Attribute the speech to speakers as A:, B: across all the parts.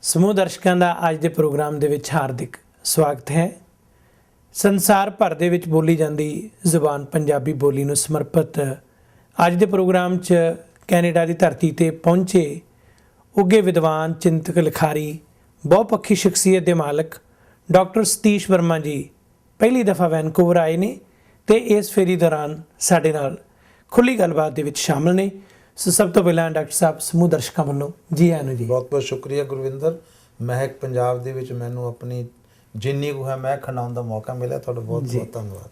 A: ਸਮੂਹ ਦਰਸ਼ਕਾਂ ਦਾ ਅੱਜ ਦੇ ਪ੍ਰੋਗਰਾਮ ਦੇ ਵਿੱਚ ਹਾਰਦਿਕ ਸਵਾਗਤ ਹੈ। ਸੰਸਾਰ ਭਰ ਦੇ ਵਿੱਚ ਬੋਲੀ ਜਾਂਦੀ ਜ਼ੁਬਾਨ ਪੰਜਾਬੀ ਬੋਲੀ ਨੂੰ ਸਮਰਪਿਤ ਅੱਜ ਦੇ ਪ੍ਰੋਗਰਾਮ 'ਚ ਕੈਨੇਡਾ ਦੀ ਧਰਤੀ ਤੇ ਪਹੁੰਚੇ ਉੱਘੇ ਵਿਦਵਾਨ, ਚਿੰਤਕ, ਲਿਖਾਰੀ, ਬਹੁਪੱਖੀ ਸ਼ਖਸੀਅਤ ਦੇ ਮਾਲਕ ਡਾਕਟਰ ਸਤੀਸ਼ ਵਰਮਾ ਜੀ ਪਹਿਲੀ ਦਫਾ ਵੈਨਕੂਵਰ ਆਏ ਨੇ ਤੇ ਇਸ ਫੇਰੀ ਦੌਰਾਨ ਸਾਡੇ ਨਾਲ ਖੁੱਲ੍ਹੀ ਗੱਲਬਾਤ ਦੇ ਵਿੱਚ ਸ਼ਾਮਲ ਨੇ। ਸੋ ਸਭ ਤੋਂ ਪਹਿਲਾਂ ਡਾਕਟਰ ਸਾਹਿਬ ਸਮੂਹ ਦਰਸ਼ਕਾਂ ਵੱਲੋਂ ਜੀ ਆਇਆਂ ਨੂੰ ਜੀ।
B: ਬਹੁਤ ਬਹੁਤ ਸ਼ੁਕਰੀਆ ਗੁਰਵਿੰਦਰ। ਮਹਿਕ ਪੰਜਾਬ ਦੇ ਵਿੱਚ ਮੈਨੂੰ ਆਪਣੀ ਜਿੰਨੀ ਕੁ ਹੈ ਮਹਿਕ ਖਿਡਾਉਣ ਦਾ ਮੌਕਾ ਮਿਲਿਆ, ਤੁਹਾਡਾ ਬਹੁਤ ਬਹੁਤ ਧੰਨਵਾਦ।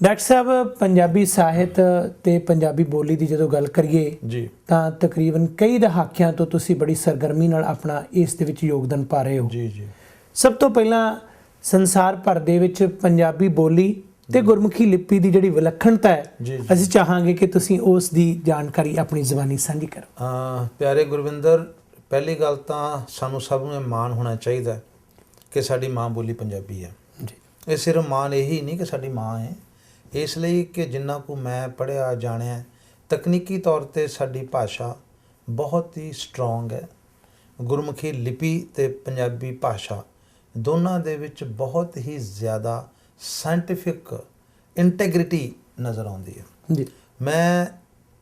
A: ਡਾਕਟਰ ਸਾਹਿਬ, ਪੰਜਾਬੀ ਸਾਹਿਤ ਤੇ ਪੰਜਾਬੀ ਬੋਲੀ ਦੀ ਜਦੋਂ ਗੱਲ ਕਰੀਏ
B: ਜੀ
A: ਤਾਂ ਤਕਰੀਬਨ ਕਈ ਦਹਾਕਿਆਂ ਤੋਂ ਤੁਸੀਂ ਬੜੀ ਸਰਗਰਮੀ ਨਾਲ ਆਪਣਾ ਇਸ ਦੇ ਵਿੱਚ ਯੋਗਦਾਨ ਪਾ ਰਹੇ ਹੋ।
B: ਜੀ ਜੀ
A: ਸਭ ਤੋਂ ਪਹਿਲਾਂ ਸੰਸਾਰ ਭਰ ਦੇ ਵਿੱਚ ਪੰਜਾਬੀ ਬੋਲੀ ਤੇ ਗੁਰਮੁਖੀ ਲਿਪੀ ਦੀ ਜਿਹੜੀ ਵਿਲੱਖਣਤਾ ਹੈ, ਅਸੀਂ ਚਾਹਾਂਗੇ ਕਿ ਤੁਸੀਂ ਉਸ ਦੀ ਜਾਣਕਾਰੀ ਆਪਣੀ ਜ਼ੁਬਾਨੀ ਸਾਂਝੀ ਕਰੋ।
B: ਪਿਆਰੇ ਗੁਰਵਿੰਦਰ, ਪਹਿਲੀ ਗੱਲ ਤਾਂ ਸਾਨੂੰ ਸਭ ਨੂੰ ਇਹ ਮਾਣ ਹੋਣਾ ਚਾਹੀਦਾ ਕਿ ਸਾਡੀ ਮਾਂ ਬੋਲੀ ਪੰਜਾਬੀ ਹੈ। ਇਹ ਸਿਰਫ ਮਾਣ ਇਹੀ ਨਹੀਂ ਕਿ ਸਾਡੀ ਮਾਂ ਹੈ, ਇਸ ਲਈ ਕਿ ਜਿੰਨਾ ਕੁ ਮੈਂ ਪੜ੍ਹਿਆ ਜਾਣਿਆ, ਤਕਨੀਕੀ ਤੌਰ 'ਤੇ ਸਾਡੀ ਭਾਸ਼ਾ ਬਹੁਤ ਹੀ ਸਟਰੋਂਗ ਹੈ। ਗੁਰਮੁਖੀ ਲਿਪੀ ਤੇ ਪੰਜਾਬੀ ਭਾਸ਼ਾ ਦੋਨਾਂ ਦੇ ਵਿੱਚ ਬਹੁਤ ਹੀ ਜ਼ਿਆਦਾ ਸਾਇੰਟੀਫਿਕ ਇੰਟੈਗ੍ਰਿਟੀ ਨਜ਼ਰ ਆਉਂਦੀ ਹੈ।
A: ਜੀ,
B: ਮੈਂ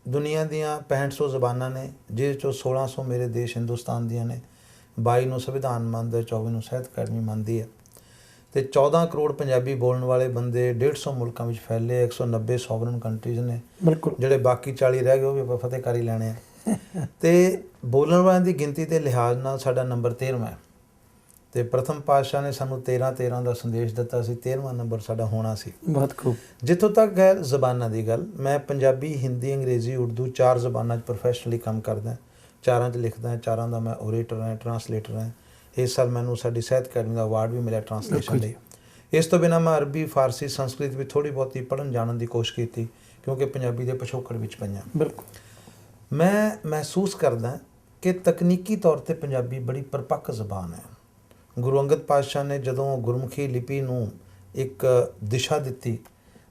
B: ਦੁਨੀਆ ਦੀਆਂ 6500 ਜ਼ਬਾਨਾਂ ਨੇ, ਜਿਹਦੇ 'ਚੋਂ 1600 ਮੇਰੇ ਦੇਸ਼ ਹਿੰਦੁਸਤਾਨ ਦੀਆਂ ਨੇ, 22 ਨੂੰ ਸੰਵਿਧਾਨ ਮੰਨਦਾ, 24 ਨੂੰ ਸਾਹਿਤ ਅਕੈਡਮੀ ਮੰਨਦੀ ਹੈ, ਅਤੇ 14 ਕਰੋੜ ਪੰਜਾਬੀ ਬੋਲਣ ਵਾਲੇ ਬੰਦੇ 150 ਮੁਲਕਾਂ ਵਿੱਚ ਫੈਲੇ, 190 ਸੋਵਰਨ ਕੰਟਰੀਜ਼ ਨੇ।
A: ਬਿਲਕੁਲ।
B: ਜਿਹੜੇ ਬਾਕੀ 40 ਰਹਿ ਗਏ ਉਹ ਵੀ ਆਪਾਂ ਫਤਿਹ ਕਰ ਹੀ ਲੈਣੇ ਆ। ਅਤੇ ਬੋਲਣ ਵਾਲਿਆਂ ਦੀ ਗਿਣਤੀ ਦੇ ਲਿਹਾਜ਼ ਨਾਲ ਸਾਡਾ ਨੰਬਰ 13ਵਾਂ ਹੈ, ਅਤੇ ਪ੍ਰਥਮ ਪਾਤਸ਼ਾਹ ਨੇ ਸਾਨੂੰ 13 ਦਾ ਸੰਦੇਸ਼ ਦਿੱਤਾ ਸੀ, 13ਵਾਂ ਨੰਬਰ ਸਾਡਾ ਹੋਣਾ ਸੀ।
A: ਬਹੁਤ ਖੂਬ। ਜਿੱਥੋਂ
B: ਜਿੱਥੋਂ ਤੱਕ ਹੈ ਜ਼ਬਾਨਾਂ ਦੀ ਗੱਲ, ਮੈਂ ਪੰਜਾਬੀ, ਹਿੰਦੀ, ਅੰਗਰੇਜ਼ੀ, ਉਰਦੂ 4 ਜ਼ਬਾਨਾਂ 'ਚ ਪ੍ਰੋਫੈਸ਼ਨਲੀ ਕੰਮ ਕਰਦਾ, 4 'ਚ ਲਿਖਦਾ, 4 ਦਾ ਮੈਂ ਓਰੇਟਰ ਹਾਂ, ਟਰਾਂਸਲੇਟਰ ਹਾਂ। ਇਸ ਸਾਲ ਮੈਨੂੰ ਸਾਡੀ ਸਾਹਿਤ ਅਕੈਡਮੀ ਦਾ ਅਵਾਰਡ ਵੀ ਮਿਲਿਆ ਟਰਾਂਸਲੇਸ਼ਨ ਲਈ। ਇਸ ਤੋਂ ਬਿਨਾਂ ਮੈਂ ਅਰਬੀ, ਫਾਰਸੀ, ਸੰਸਕ੍ਰਿਤ ਵੀ ਥੋੜ੍ਹੀ ਬਹੁਤੀ ਪੜ੍ਹਨ ਜਾਣਨ ਦੀ ਕੋਸ਼ਿਸ਼ ਕੀਤੀ, ਕਿਉਂਕਿ ਪੰਜਾਬੀ ਦੇ ਪਿਛੋਕੜ ਵਿੱਚ ਪਈਆਂ।
A: ਬਿਲਕੁਲ।
B: ਮੈਂ ਮਹਿਸੂਸ ਕਰਦਾ ਕਿ ਤਕਨੀਕੀ ਤੌਰ 'ਤੇ ਪੰਜਾਬੀ ਬੜੀ ਪਰਪੱਕ ਜ਼ਬਾਨ ਹੈ। ਗੁਰੂ ਅੰਗਦ ਪਾਤਸ਼ਾਹ ਨੇ ਜਦੋਂ ਗੁਰਮੁਖੀ ਲਿਪੀ ਨੂੰ ਇੱਕ ਦਿਸ਼ਾ ਦਿੱਤੀ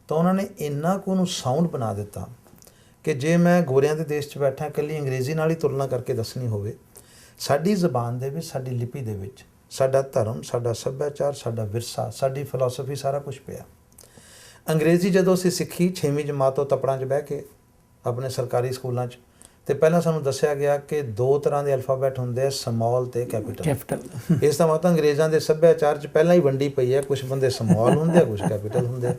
B: ਤਾਂ ਉਹਨਾਂ ਨੇ ਇੰਨਾ ਕੁ ਉਹਨੂੰ ਸਾਊਂਡ ਬਣਾ ਦਿੱਤਾ ਕਿ ਜੇ ਮੈਂ ਗੋਰਿਆਂ ਦੇ ਦੇਸ਼ 'ਚ ਬੈਠਾ ਇਕੱਲੀ ਅੰਗਰੇਜ਼ੀ ਨਾਲ ਹੀ ਤੁਲਨਾ ਕਰਕੇ ਦੱਸਣੀ ਹੋਵੇ, ਸਾਡੀ ਜ਼ਬਾਨ ਦੇ ਵਿੱਚ, ਸਾਡੀ ਲਿਪੀ ਦੇ ਵਿੱਚ ਸਾਡਾ ਧਰਮ, ਸਾਡਾ ਸੱਭਿਆਚਾਰ, ਸਾਡਾ ਵਿਰਸਾ, ਸਾਡੀ ਫਿਲਾਸਫੀ, ਸਾਰਾ ਕੁਝ ਪਿਆ। ਅੰਗਰੇਜ਼ੀ ਜਦੋਂ ਅਸੀਂ ਸਿੱਖੀ 6ਵੀਂ ਜਮਾਤ ਤੋਂ ਤਪੜਾਂ 'ਚ ਬਹਿ ਕੇ ਆਪਣੇ ਸਰਕਾਰੀ ਸਕੂਲਾਂ 'ਚ, ਅਤੇ ਪਹਿਲਾਂ ਸਾਨੂੰ ਦੱਸਿਆ ਗਿਆ ਕਿ 2 ਤਰ੍ਹਾਂ ਦੇ ਅਲਫਾਬੈਟ ਹੁੰਦੇ ਆ, ਸਮੌਲ ਅਤੇ ਕੈਪੀਟਲ। ਇਸ ਦਾ ਮਤਲਬ ਅੰਗਰੇਜ਼ਾਂ ਦੇ ਸੱਭਿਆਚਾਰ 'ਚ ਪਹਿਲਾਂ ਹੀ ਵੰਡੀ ਪਈ ਹੈ, ਕੁਛ ਬੰਦੇ ਸਮੌਲ ਹੁੰਦੇ ਆ, ਕੁਛ ਕੈਪੀਟਲ ਹੁੰਦੇ ਆ।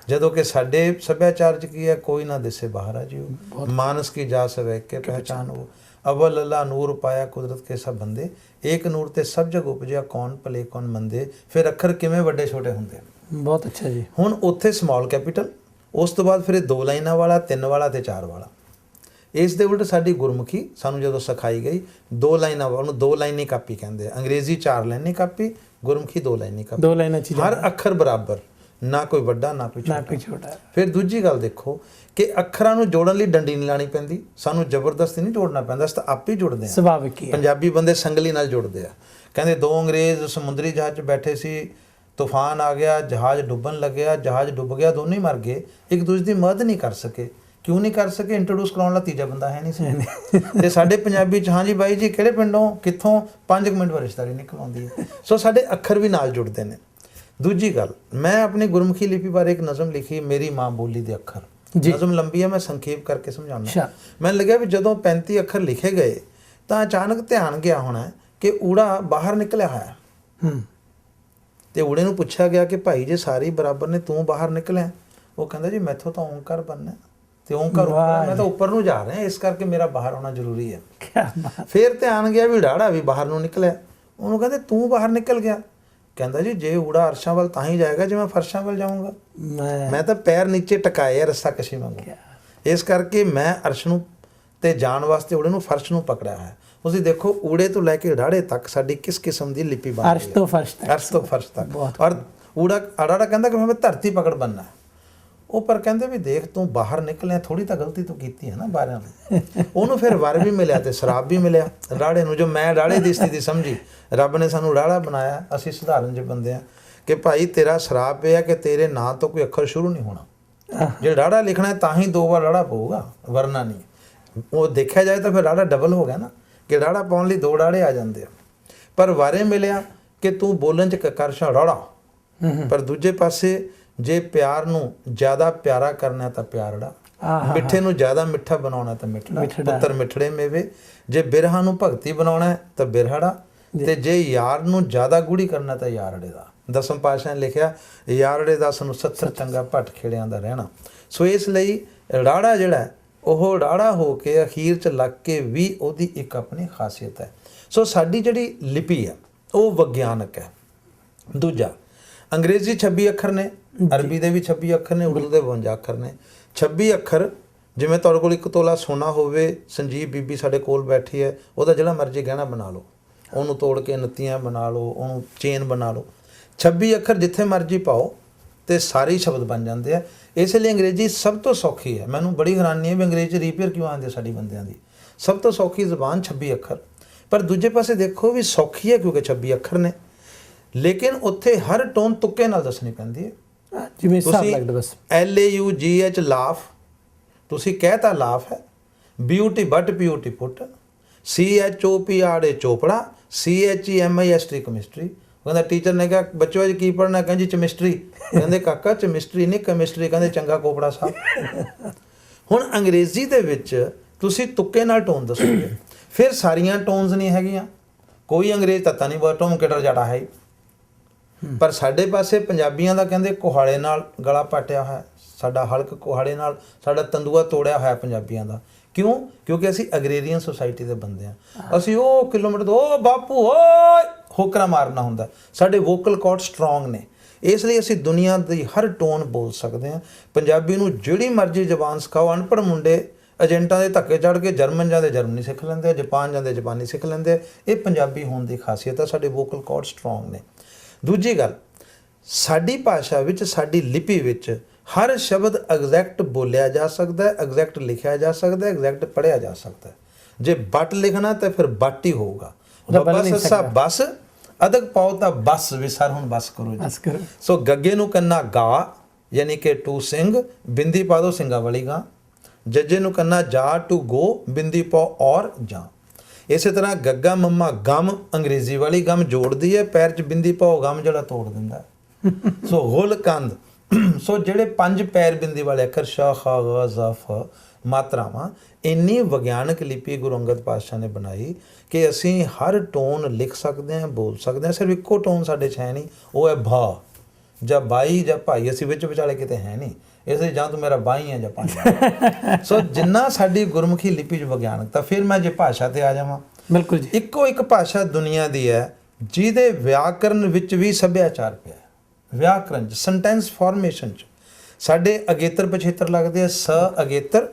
B: ਜਦੋਂ ਕਿ ਸਾਡੇ ਸੱਭਿਆਚਾਰ 'ਚ ਕੀ ਹੈ, ਕੋਈ ਨਾ ਦਿਸੇ ਬਾਹਰ ਆ ਜੀ, ਮਾਨਸ ਕੀ ਜਾ ਸਵੈ ਕੇ ਪਹਿਚਾਨ ਹੋ, ਅਵਲ ਅੱਲਾ ਨੂਰ ਪਾਇਆ ਕੁਦਰਤ ਕੇ ਸਭ ਬੰਦੇ, ਏਕ ਨੂਰ ਤੇ ਸਭ ਜਗ ਉਪਜਿਆ, ਕੌਣ ਭਲੇ ਕੌਣ ਮੰਦੇ, ਫਿਰ ਅੱਖਰ ਕਿਵੇਂ ਵੱਡੇ ਛੋਟੇ ਹੁੰਦੇ ਆ।
A: ਬਹੁਤ ਅੱਛਾ ਜੀ।
B: ਹੁਣ ਉੱਥੇ ਸਮੌਲ ਕੈਪੀਟਲ, ਉਸ ਤੋਂ ਬਾਅਦ ਫਿਰ ਇਹ 2 ਲਾਈਨਾਂ ਵਾਲਾ, 3 ਵਾਲਾ ਅਤੇ 4 ਵਾਲਾ। ਇਸ ਦੇ ਉਲਟ ਸਾਡੀ ਗੁਰਮੁਖੀ ਸਾਨੂੰ ਜਦੋਂ ਸਿਖਾਈ ਗਈ, 2 ਲਾਈਨਾਂ, ਉਹਨੂੰ 2 ਲਾਈਨੀ ਕਾਪੀ ਕਹਿੰਦੇ ਆ। ਅੰਗਰੇਜ਼ੀ 4 ਲਾਈਨੀ ਕਾਪੀ, ਗੁਰਮੁਖੀ 2 ਲਾਈਨੀ ਕਾਪੀ।
A: 2 ਲਾਈਨਾਂ 'ਚ
B: ਹਰ ਅੱਖਰ ਬਰਾਬਰ, ਨਾ ਕੋਈ ਵੱਡਾ ਨਾ ਕੋਈ ਛੋਟਾ। ਫਿਰ ਦੂਜੀ ਗੱਲ ਦੇਖੋ ਕਿ ਅੱਖਰਾਂ ਨੂੰ ਜੋੜਨ ਲਈ ਡੰਡੀ ਨਹੀਂ ਲਾਣੀ ਪੈਂਦੀ, ਸਾਨੂੰ ਜ਼ਬਰਦਸਤੀ ਨਹੀਂ ਜੋੜਨਾ ਪੈਂਦਾ, ਅਸੀਂ ਤਾਂ ਆਪੇ ਹੀ ਜੁੜਦੇ ਹਾਂ।
A: ਸੁਭਾਵਿਕ ਹੀ।
B: ਪੰਜਾਬੀ ਬੰਦੇ ਸੰਗਲੀ ਨਾਲ ਜੁੜਦੇ ਆ। ਕਹਿੰਦੇ 2 ਅੰਗਰੇਜ਼ ਸਮੁੰਦਰੀ ਜਹਾਜ਼ 'ਚ ਬੈਠੇ ਸੀ, ਤੂਫਾਨ ਆ ਗਿਆ, ਜਹਾਜ਼ ਡੁੱਬਣ ਲੱਗਿਆ, ਜਹਾਜ਼ ਡੁੱਬ ਗਿਆ, ਦੋਨੋਂ ਹੀ ਮਰ ਗਏ, ਇੱਕ ਦੂਜੇ ਦੀ ਮਦਦ ਨਹੀਂ ਕਰ ਸਕੇ। ਕਿਉਂ ਨਹੀਂ ਕਰ ਸਕੇ? ਇੰਟਰੋਡਿਊਸ ਕਰਾਉਣ ਵਾਲਾ ਤੀਜਾ ਬੰਦਾ ਹੈ ਨਹੀਂ ਸੀ। ਅਤੇ ਸਾਡੇ ਪੰਜਾਬੀ 'ਚ ਹਾਂਜੀ ਬਾਈ ਜੀ ਕਿਹੜੇ ਪਿੰਡੋਂ, ਕਿੱਥੋਂ, 5 ਮਿੰਟ ਬਾਅਦ ਰਿਸ਼ਤੇਦਾਰੀ ਨਿਕਲ ਆਉਂਦੀ ਹੈ। ਸੋ ਸਾਡੇ ਅੱਖਰ ਵੀ ਨਾਲ ਜੁੜਦੇ ਨੇ। ਦੂਜੀ ਗੱਲ, ਮੈਂ ਆਪਣੀ ਗੁਰਮੁਖੀ ਲਿਪੀ ਬਾਰੇ ਇੱਕ ਨਜ਼ਮ ਲਿਖੀ, ਮੇਰੀ ਮਾਂ ਬੋਲੀ ਦੇ ਅੱਖਰ। ਨਜ਼ਮ ਲੰਬੀ ਹੈ, ਮੈਂ ਸੰਖੇਪ ਕਰਕੇ ਸਮਝਾਉਣਾ। ਮੈਨੂੰ ਲੱਗਿਆ ਵੀ ਜਦੋਂ 35 ਅੱਖਰ ਲਿਖੇ ਗਏ ਤਾਂ ਅਚਾਨਕ ਧਿਆਨ ਗਿਆ ਹੋਣਾ ਕਿ ਊੜਾ ਬਾਹਰ ਨਿਕਲਿਆ ਹੋਇਆ। ਅਤੇ ਊੜੇ ਨੂੰ ਪੁੱਛਿਆ ਗਿਆ ਕਿ ਭਾਈ ਜੇ ਸਾਰੇ ਬਰਾਬਰ ਨੇ, ਤੂੰ ਬਾਹਰ ਨਿਕਲਿਆ? ਉਹ ਕਹਿੰਦਾ ਜੀ ਮੈਥੋਂ ਤਾਂ ਓਂਕਾਰ ਬਣਨਾ, ਅਤੇ ਓਂਕਾਰ ਉੱਪਰ, ਮੈਂ ਤਾਂ ਉੱਪਰ ਨੂੰ ਜਾ ਰਿਹਾ, ਇਸ ਕਰਕੇ ਮੇਰਾ ਬਾਹਰ ਆਉਣਾ ਜ਼ਰੂਰੀ ਹੈ। ਫਿਰ ਧਿਆਨ ਗਿਆ ਵੀ ੜਾੜਾ ਵੀ ਬਾਹਰ ਨੂੰ ਨਿਕਲਿਆ। ਉਹਨੂੰ ਕਹਿੰਦੇ ਤੂੰ ਬਾਹਰ ਨਿਕਲ ਗਿਆ? ਕਹਿੰਦਾ ਜੀ ਜੇ ਊੜਾ ਅਰਸ਼ਾਂ ਵੱਲ ਤਾਂ ਹੀ ਜਾਏਗਾ ਜੇ ਮੈਂ ਫਰਸ਼ਾਂ ਵੱਲ ਜਾਊਂਗਾ। ਮੈਂ ਤਾਂ ਪੈਰ ਨੀਚੇ ਟਕਾਏ ਆ ਰੱਸਾ ਕਸ਼ੀ ਵਾਂਗੂ। ਇਸ ਕਰਕੇ ਮੈਂ ਅਰਸ਼ ਨੂੰ ਤੇ ਜਾਣ ਵਾਸਤੇ ਊੜੇ ਨੂੰ ਫਰਸ਼ ਨੂੰ ਪਕੜਿਆ ਹੈ। ਤੁਸੀਂ ਦੇਖੋ ਊੜੇ ਤੋਂ ਲੈ ਕੇ ੜਾੜੇ ਤੱਕ ਸਾਡੀ ਕਿਸ ਕਿਸਮ ਦੀ ਲਿਪੀ ਬਣ ਰਹੀ ਹੈ, ਅਰਸ਼ ਤੋਂ ਫਰਸ਼ ਤੱਕ। ਔਰ ਊੜਾ ਅੜਾੜਾ ਕਹਿੰਦਾ ਕਿ ਮੈਂ ਧਰਤੀ ਪਕੜ ਬਣਨਾ। ਉਹ ਪਰ ਕਹਿੰਦੇ ਵੀ ਦੇਖ ਤੂੰ ਬਾਹਰ ਨਿਕਲਿਆ, ਥੋੜ੍ਹੀ ਤਾਂ ਗਲਤੀ ਤੂੰ ਕੀਤੀ ਹੈ ਨਾ ਬਾਹਰਾਂ ਨੂੰ। ਉਹਨੂੰ ਫਿਰ ਵਰ ਵੀ ਮਿਲਿਆ ਅਤੇ ਸ਼ਰਾਬ ਵੀ ਮਿਲਿਆ ਰਾੜੇ ਨੂੰ। ਜੋ ਮੈਂ ਰਾੜੇ ਦੀ ਸਥਿਤੀ ਸਮਝੀ, ਰੱਬ ਨੇ ਸਾਨੂੰ ਰਾੜਾ ਬਣਾਇਆ, ਅਸੀਂ ਸਧਾਰਨ ਜਿਹੇ ਬੰਦੇ ਹਾਂ, ਕਿ ਭਾਈ ਤੇਰਾ ਸ਼ਰਾਬ ਇਹ ਹੈ ਕਿ ਤੇਰੇ ਨਾਂ ਤੋਂ ਕੋਈ ਅੱਖਰ ਸ਼ੁਰੂ ਨਹੀਂ ਹੋਣਾ। ਜੇ ਰਾੜਾ ਲਿਖਣਾ ਤਾਂ ਹੀ 2 ਵਾਰ ਰਾੜਾ ਪਊਗਾ, ਵਰਨਾ ਨਹੀਂ। ਉਹ ਦੇਖਿਆ ਜਾਏ ਤਾਂ ਫਿਰ ਰਾੜਾ ਡਬਲ ਹੋ ਗਿਆ ਨਾ, ਕਿ ਰਾੜਾ ਪਾਉਣ ਲਈ 2 ਰਾੜੇ ਆ ਜਾਂਦੇ ਆ। ਪਰ ਵਾਰੇ ਮਿਲਿਆ ਕਿ ਤੂੰ ਬੋਲਣ 'ਚ ਕਰਸ਼ਾ ਰੌਲਾ। ਪਰ ਦੂਜੇ ਪਾਸੇ ਜੇ ਪਿਆਰ ਨੂੰ ਜ਼ਿਆਦਾ ਪਿਆਰਾ ਕਰਨਾ ਤਾਂ ਪਿਆਰੜਾ, ਮਿੱਠੇ ਨੂੰ ਜ਼ਿਆਦਾ ਮਿੱਠਾ ਬਣਾਉਣਾ ਤਾਂ ਮਿੱਠੜਾ, ਪੁੱਤਰ ਮਿੱਠੜੇ ਮੇਵੇ। ਜੇ ਬਿਰਹਾ ਨੂੰ ਭਗਤੀ ਬਣਾਉਣਾ ਤਾਂ ਬਿਰਹੜਾ, ਤੇ ਜੇ ਯਾਰ ਨੂੰ ਜ਼ਿਆਦਾ ਗੂੜੀ ਕਰਨਾ ਤਾਂ ਯਾਰੜੇ ਦਾ। ਦਸਮ ਪਾਤਸ਼ਾਹ ਨੇ ਲਿਖਿਆ ਯਾਰੜੇ ਦਾ ਸਾਨੂੰ 70 ਚੰਗਾ ਭੱਟ ਖੇੜਿਆਂ ਦਾ ਰਹਿਣਾ। ਸੋ ਇਸ ਲਈ ਰਾੜਾ ਜਿਹੜਾ ਉਹ ਰਾੜਾ ਹੋ ਕੇ ਅਖੀਰ 'ਚ ਲੱਗ ਕੇ ਵੀ ਉਹਦੀ ਇੱਕ ਆਪਣੀ ਖਾਸੀਅਤ ਹੈ। ਸੋ ਸਾਡੀ ਜਿਹੜੀ ਲਿਪੀ ਹੈ ਉਹ ਵਿਗਿਆਨਕ ਹੈ। ਦੂਜਾ ਅੰਗਰੇਜ਼ੀ 26 ਅੱਖਰ ਨੇ, ਅਰਬੀ ਦੇ ਵੀ 26 ਅੱਖਰ ਨੇ, ਉਰਦੂ ਦੇ 52 ਅੱਖਰ ਨੇ। 26 ਅੱਖਰ ਜਿਵੇਂ ਤੁਹਾਡੇ ਕੋਲ 1 ਤੋਲਾ ਸੋਨਾ ਹੋਵੇ, ਸੰਜੀਵ ਬੀਬੀ ਸਾਡੇ ਕੋਲ ਬੈਠੀ ਹੈ, ਉਹਦਾ ਜਿਹੜਾ ਮਰਜ਼ੀ ਗਹਿਣਾ ਬਣਾ ਲਓ, ਉਹਨੂੰ ਤੋੜ ਕੇ ਨੱਤੀਆਂ ਬਣਾ ਲਓ, ਉਹਨੂੰ ਚੇਨ ਬਣਾ ਲਓ। 26 ਅੱਖਰ ਜਿੱਥੇ ਮਰਜ਼ੀ ਪਾਓ ਤੇ ਸਾਰੇ ਸ਼ਬਦ ਬਣ ਜਾਂਦੇ ਆ। ਇਸ ਲਈ ਅੰਗਰੇਜ਼ੀ ਸਭ ਤੋਂ ਸੌਖੀ ਹੈ। ਮੈਨੂੰ ਬੜੀ ਹੈਰਾਨੀ ਹੈ ਵੀ ਅੰਗਰੇਜ਼ੀ ਰੀਪੇਅਰ ਕਿਉਂ ਆਉਂਦੇ ਸਾਡੀ ਬੰਦਿਆਂ ਦੀ। ਸਭ ਤੋਂ ਸੌਖੀ ਜ਼ੁਬਾਨ 26 ਅੱਖਰ। ਪਰ ਦੂਜੇ ਪਾਸੇ ਦੇਖੋ ਵੀ ਸੌਖੀ ਹੈ ਕਿਉਂਕਿ 26 ਅੱਖਰ ਨੇ, ਲੇਕਿਨ ਉੱਥੇ ਹਰ ਟੋਨ ਤੁੱਕੇ ਨਾਲ ਦੱਸਣੀ ਪੈਂਦੀ ਹੈ।
A: ਜਿਵੇਂ ਹਿਸਾਬ ਲੱਗਦਾ ਬਸ
B: LAUGH ਲਾਫ, ਤੁਸੀਂ ਕਹਿਤਾ ਲਾਫ ਹੈ। Beauty but beauty put, CHOPRA Chopra, CHEMISTRY chemistry. ਕਹਿੰਦਾ ਟੀਚਰ ਨੇ ਕਿਹਾ ਬੱਚੋ ਅੱਜ ਕੀ ਪੜ੍ਹਨਾ? ਕਹਿੰਦੀ ਕੈਮਿਸਟਰੀ। ਕਹਿੰਦੇ ਕਾਕਾ ਕੈਮਿਸਟਰੀ ਨਹੀਂ ਕੈਮਿਸਟਰੀ। ਕਹਿੰਦੇ ਚੰਗਾ ਕੋਪੜਾ ਸਾਹਿਬ। ਹੁਣ ਅੰਗਰੇਜ਼ੀ ਦੇ ਵਿੱਚ ਤੁਸੀਂ ਤੁੱਕੇ ਨਾਲ ਟੋਨ ਦੱਸੋਗੇ, ਫਿਰ ਸਾਰੀਆਂ ਟੋਨਸ ਨਹੀਂ ਹੈਗੀਆਂ। ਕੋਈ ਅੰਗਰੇਜ਼ ਤੱਤਾ ਨਹੀਂ ਬਟੋਮ ਕਿਡਰ ਜੜਾ ਹੈ। ਪਰ ਸਾਡੇ ਪਾਸੇ ਪੰਜਾਬੀਆਂ ਦਾ ਕਹਿੰਦੇ ਕੁਹਾੜੇ ਨਾਲ ਗਲਾ ਪਾਟਿਆ ਹੋਇਆ, ਸਾਡਾ ਹਲਕ ਕੁਹਾੜੇ ਨਾਲ, ਸਾਡਾ ਤੰਦੂਆ ਤੋੜਿਆ ਹੋਇਆ ਪੰਜਾਬੀਆਂ ਦਾ। ਕਿਉਂ? ਕਿਉਂਕਿ ਅਸੀਂ ਅਗਰੇਰੀਅਨ ਸੁਸਾਇਟੀ ਦੇ ਬੰਦੇ ਹਾਂ। ਅਸੀਂ ਉਹ ਕਿਲੋਮੀਟਰ ਤੋਂ ਉਹ ਬਾਪੂ ਓਏ ਹੋਕਰਾ ਮਾਰਨਾ ਹੁੰਦਾ। ਸਾਡੇ ਵੋਕਲ ਕਾਰਡ ਸਟਰੋਂਗ ਨੇ, ਇਸ ਲਈ ਅਸੀਂ ਦੁਨੀਆ ਦੀ ਹਰ ਟੋਨ ਬੋਲ ਸਕਦੇ ਹਾਂ। ਪੰਜਾਬੀ ਨੂੰ ਜਿਹੜੀ ਮਰਜ਼ੀ ਜ਼ਬਾਨ ਸਿਖਾਓ। ਅਨਪੜ੍ਹ ਮੁੰਡੇ ਏਜੰਟਾਂ ਦੇ ਧੱਕੇ ਚੜ੍ਹ ਕੇ ਜਰਮਨ ਜਾਂਦੇ ਜਰਮਨੀ ਸਿੱਖ ਲੈਂਦੇ, ਜਾਪਾਨ ਜਾਂਦੇ ਜਾਪਾਨੀ ਸਿੱਖ ਲੈਂਦੇ। ਇਹ ਪੰਜਾਬੀ ਹੋਣ ਦੀ ਖਾਸੀਅਤ ਹੈ, ਸਾਡੇ ਵੋਕਲ ਕਾਰਡ ਸਟਰੋਂਗ ਨੇ। ਦੂਜੀ ਗੱਲ, ਸਾਡੀ ਭਾਸ਼ਾ ਵਿੱਚ, ਸਾਡੀ ਲਿਪੀ ਵਿੱਚ ਹਰ ਸ਼ਬਦ ਐਗਜ਼ੈਕਟ ਬੋਲਿਆ ਜਾ ਸਕਦਾ ਹੈ, ਐਗਜ਼ੈਕਟ ਲਿਖਿਆ ਜਾ ਸਕਦਾ ਹੈ, ਐਗਜ਼ੈਕਟ ਪੜ੍ਹਿਆ ਜਾ ਸਕਦਾ ਹੈ। ਜੇ ਬੱਟ ਲਿਖਣਾ ਤਾਂ ਫਿਰ ਬੱਟ ਹੀ ਹੋਊਗਾ। ਬਸ ਅਦਕ ਪਾਓ ਤਾਂ ਬਸ ਵੀ ਸਰ ਹੁਣ ਬਸ ਕਰੋ ਜੀ। ਸੋ ਗੱਗੇ ਨੂੰ ਕੰਨਾ ਗਾ ਯਾਨੀ ਕਿ ਟੂ ਸਿੰਘ, ਬਿੰਦੀ ਪਾ ਦੋ ਸਿੰਘਾਂ ਵਾਲੀ ਗਾਂ। ਜੱਜੇ ਨੂੰ ਕੰਨਾ ਜਾ ਟੂ ਗੋ, ਬਿੰਦੀ ਪਾਓ ਔਰ ਜਾਂ। ਇਸੇ ਤਰ੍ਹਾਂ ਗੱਗਾ ਮੰਮਾ ਗਮ, ਅੰਗਰੇਜ਼ੀ ਵਾਲੀ ਗਮ ਜੋੜਦੀ ਹੈ, ਪੈਰ 'ਚ ਬਿੰਦੀ ਪਾਓ ਗਮ ਜਿਹੜਾ ਤੋੜ ਦਿੰਦਾ। ਸੋ ਗੁਲ ਕੰਦ। ਸੋ ਜਿਹੜੇ 5 ਪੈਰ ਬਿੰਦੀ ਵਾਲੇ ਅੱਖਰ ਸ਼ ਖ ਗ ਜ਼ ਫ ਮਾਤਰਾਵਾਂ, ਇੰਨੀ ਵਿਗਿਆਨਕ ਲਿਪੀ ਗੁਰੂ ਅੰਗਦ ਪਾਤਸ਼ਾਹ ਨੇ ਬਣਾਈ ਕਿ ਅਸੀਂ ਹਰ ਟੋਨ ਲਿਖ ਸਕਦੇ ਹਾਂ, ਬੋਲ ਸਕਦੇ ਹਾਂ। ਸਿਰਫ ਇੱਕੋ ਟੋਨ ਸਾਡੇ 'ਚ ਹੈ ਨਹੀਂ, ਉਹ ਹੈ ਭਾ ਜਾਂ ਬਾਈ ਜਾਂ ਭਾਈ। ਅਸੀਂ ਵਿੱਚ ਵਿਚਾਲੇ ਕਿਤੇ ਹੈ ਨਹੀਂ, ਇਸ ਲਈ ਜਾਂ ਤੂੰ ਮੇਰਾ ਬਾਈ ਹੈ ਜਾਂ ਭਾਈ। ਸੋ ਜਿੰਨਾ ਸਾਡੀ ਗੁਰਮੁਖੀ ਲਿਪੀ 'ਚ ਵਿਗਿਆਨਕਤਾ। ਫਿਰ ਮੈਂ ਜੇ ਭਾਸ਼ਾ 'ਤੇ ਆ ਜਾਵਾਂ, ਬਿਲਕੁਲ ਜੀ, ਇੱਕੋ ਇੱਕ ਭਾਸ਼ਾ ਦੁਨੀਆ ਦੀ ਹੈ ਜਿਹਦੇ ਵਿਆਕਰਨ ਵਿੱਚ ਵੀ ਸੱਭਿਆਚਾਰ ਪਿਆ। ਵਿਆਕਰਨ 'ਚ, ਸੈਂਟੈਂਸ ਫਾਰਮੇਸ਼ਨ 'ਚ ਸਾਡੇ ਅਗੇਤਰ ਪਛੇਤਰ ਲੱਗਦੇ ਆ। ਸ ਅਗੇਤਰ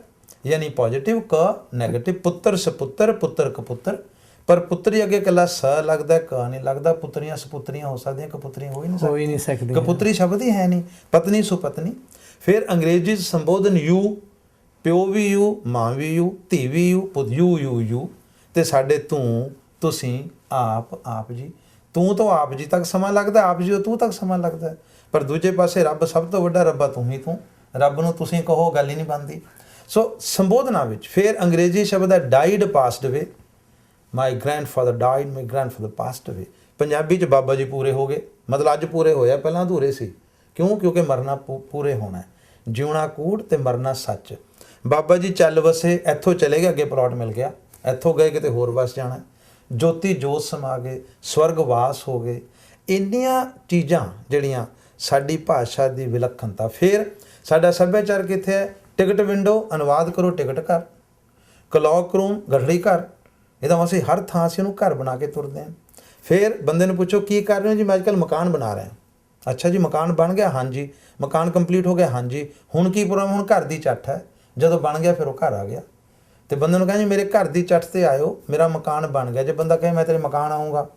B: ਯਾਨੀ ਪੋਜ਼ਿਟਿਵ, ਕ ਨੈਗੇਟਿਵ। ਪੁੱਤਰ ਸਪੁੱਤਰ, ਪੁੱਤਰ ਕਪੁੱਤਰ। ਪਰ ਪੁੱਤਰੀ ਅੱਗੇ ਇਕੱਲਾ ਸ ਲੱਗਦਾ, ਕ ਨਹੀਂ ਲੱਗਦਾ। ਪੁੱਤਰੀਆਂ ਸਪੁੱਤਰੀਆਂ ਹੋ ਸਕਦੀਆਂ, ਕਪੁੱਤਰੀਆਂ ਹੋ ਹੀ ਨਹੀਂ ਸਕਦੀਆਂ। ਕਪੁੱਤਰੀ ਸ਼ਬਦ ਹੀ ਹੈ ਨਹੀਂ। ਪਤਨੀ ਸੁਪਤਨੀ। ਫਿਰ ਅੰਗਰੇਜ਼ੀ 'ਚ ਸੰਬੋਧਨ ਯੂ, ਪਿਓ ਵੀ ਯੂ, ਮਾਂ ਵੀ ਯੂ, ਧੀ ਵੀ ਯੂ, ਪੁੱਤ ਯੂ ਯੂ ਯੂ। ਅਤੇ ਸਾਡੇ ਤੂੰ, ਤੁਸੀਂ, ਆਪ, ਆਪ ਜੀ। ਤੂੰ ਤੋਂ ਆਪ ਜੀ ਤੱਕ ਸਮਾਂ ਲੱਗਦਾ, ਆਪ ਜੀ ਤੋਂ ਤੂੰ ਤੱਕ ਸਮਾਂ ਲੱਗਦਾ। ਪਰ ਦੂਜੇ ਪਾਸੇ ਰੱਬ ਸਭ ਤੋਂ ਵੱਡਾ ਰੱਬਾ ਤੂੰ ਹੀ ਤੂੰ। ਰੱਬ ਨੂੰ ਤੁਸੀਂ ਕਹੋ ਗੱਲ ਹੀ ਨਹੀਂ ਬਣਦੀ। ਸੋ ਸੰਬੋਧਨਾਂ ਵਿੱਚ ਫਿਰ ਅੰਗਰੇਜ਼ੀ ਸ਼ਬਦ ਹੈ ਡਾਈਡ ਪਾਸਡ ਅਵੇ। ਮਾਈ ਗ੍ਰੈਂਡਫਾਦਰ ਡਾਈਡ, ਮਾਈ ਗ੍ਰੈਂਡਫਾਦਰ ਪਾਸਡ ਅਵੇ। ਪੰਜਾਬੀ 'ਚ ਬਾਬਾ ਜੀ ਪੂਰੇ ਹੋ ਗਏ, ਮਤਲਬ ਅੱਜ ਪੂਰੇ ਹੋਇਆ, ਪਹਿਲਾਂ ਅਧੂਰੇ ਸੀ। ਕਿਉਂ? ਕਿਉਂਕਿ ਮਰਨਾ ਪੂਰੇ ਹੋਣਾ। ਜਿਉਣਾ ਕੂੜ ਤੇ ਮਰਨਾ ਸੱਚ। ਬਾਬਾ ਜੀ ਚੱਲ ਵਸੇ, ਇੱਥੋਂ ਚਲੇ ਗਏ, ਅੱਗੇ ਪਲਾਟ ਮਿਲ ਗਿਆ। ਇੱਥੋਂ ਗਏ ਕਿਤੇ ਹੋਰ ਵਸ ਜਾਣਾ। ਜੋਤੀ ਜੋਤ ਸਮਾ ਗਏ, ਸਵਰਗਵਾਸ ਹੋ ਗਏ। ਇੰਨੀਆਂ ਚੀਜ਼ਾਂ ਜਿਹੜੀਆਂ ਸਾਡੀ ਭਾਸ਼ਾ ਦੀ ਵਿਲੱਖਣਤਾ। ਫਿਰ ਸਾਡਾ ਸੱਭਿਆਚਾਰ ਕਿੱਥੇ ਹੈ? ਟਿਕਟ ਵਿੰਡੋ, ਅਨੁਵਾਦ ਕਰੋ ਟਿਕਟ ਘਰ। ਕਲੌਕ ਰੂਮ, ਗਠੜੀ ਘਰ। ਇਹਦਾ ਅਸੀਂ ਹਰ ਥਾਂ ਅਸੀਂ ਉਹਨੂੰ ਘਰ ਬਣਾ ਕੇ ਤੁਰਦੇ ਹਾਂ। ਫਿਰ ਬੰਦੇ ਨੂੰ ਪੁੱਛੋ ਕੀ ਕਰ ਰਹੇ ਹੋ ਜੀ? ਮੈਂ ਅੱਜ ਕੱਲ੍ਹ ਮਕਾਨ ਬਣਾ ਰਿਹਾ। ਅੱਛਾ ਜੀ, ਮਕਾਨ ਬਣ ਗਿਆ? ਹਾਂਜੀ। ਮਕਾਨ ਕੰਪਲੀਟ ਹੋ ਗਿਆ? ਹਾਂਜੀ। ਹੁਣ ਕੀ ਪ੍ਰੋਗਰਾਮ? ਹੁਣ ਘਰ ਦੀ ਚੱਠ ਹੈ। ਜਦੋਂ ਬਣ ਗਿਆ ਫਿਰ ਉਹ ਘਰ ਆ ਗਿਆ। ਅਤੇ ਬੰਦੇ ਨੂੰ ਕਹਿੰਦੇ ਮੇਰੇ ਘਰ ਦੀ ਚੱਠ 'ਤੇ ਆਇਓ, ਮੇਰਾ ਮਕਾਨ ਬਣ ਗਿਆ। ਜੇ ਬੰਦਾ ਕਹੇ ਮੈਂ ਤੇਰੇ ਮਕਾਨ ਆਊਂਗਾ,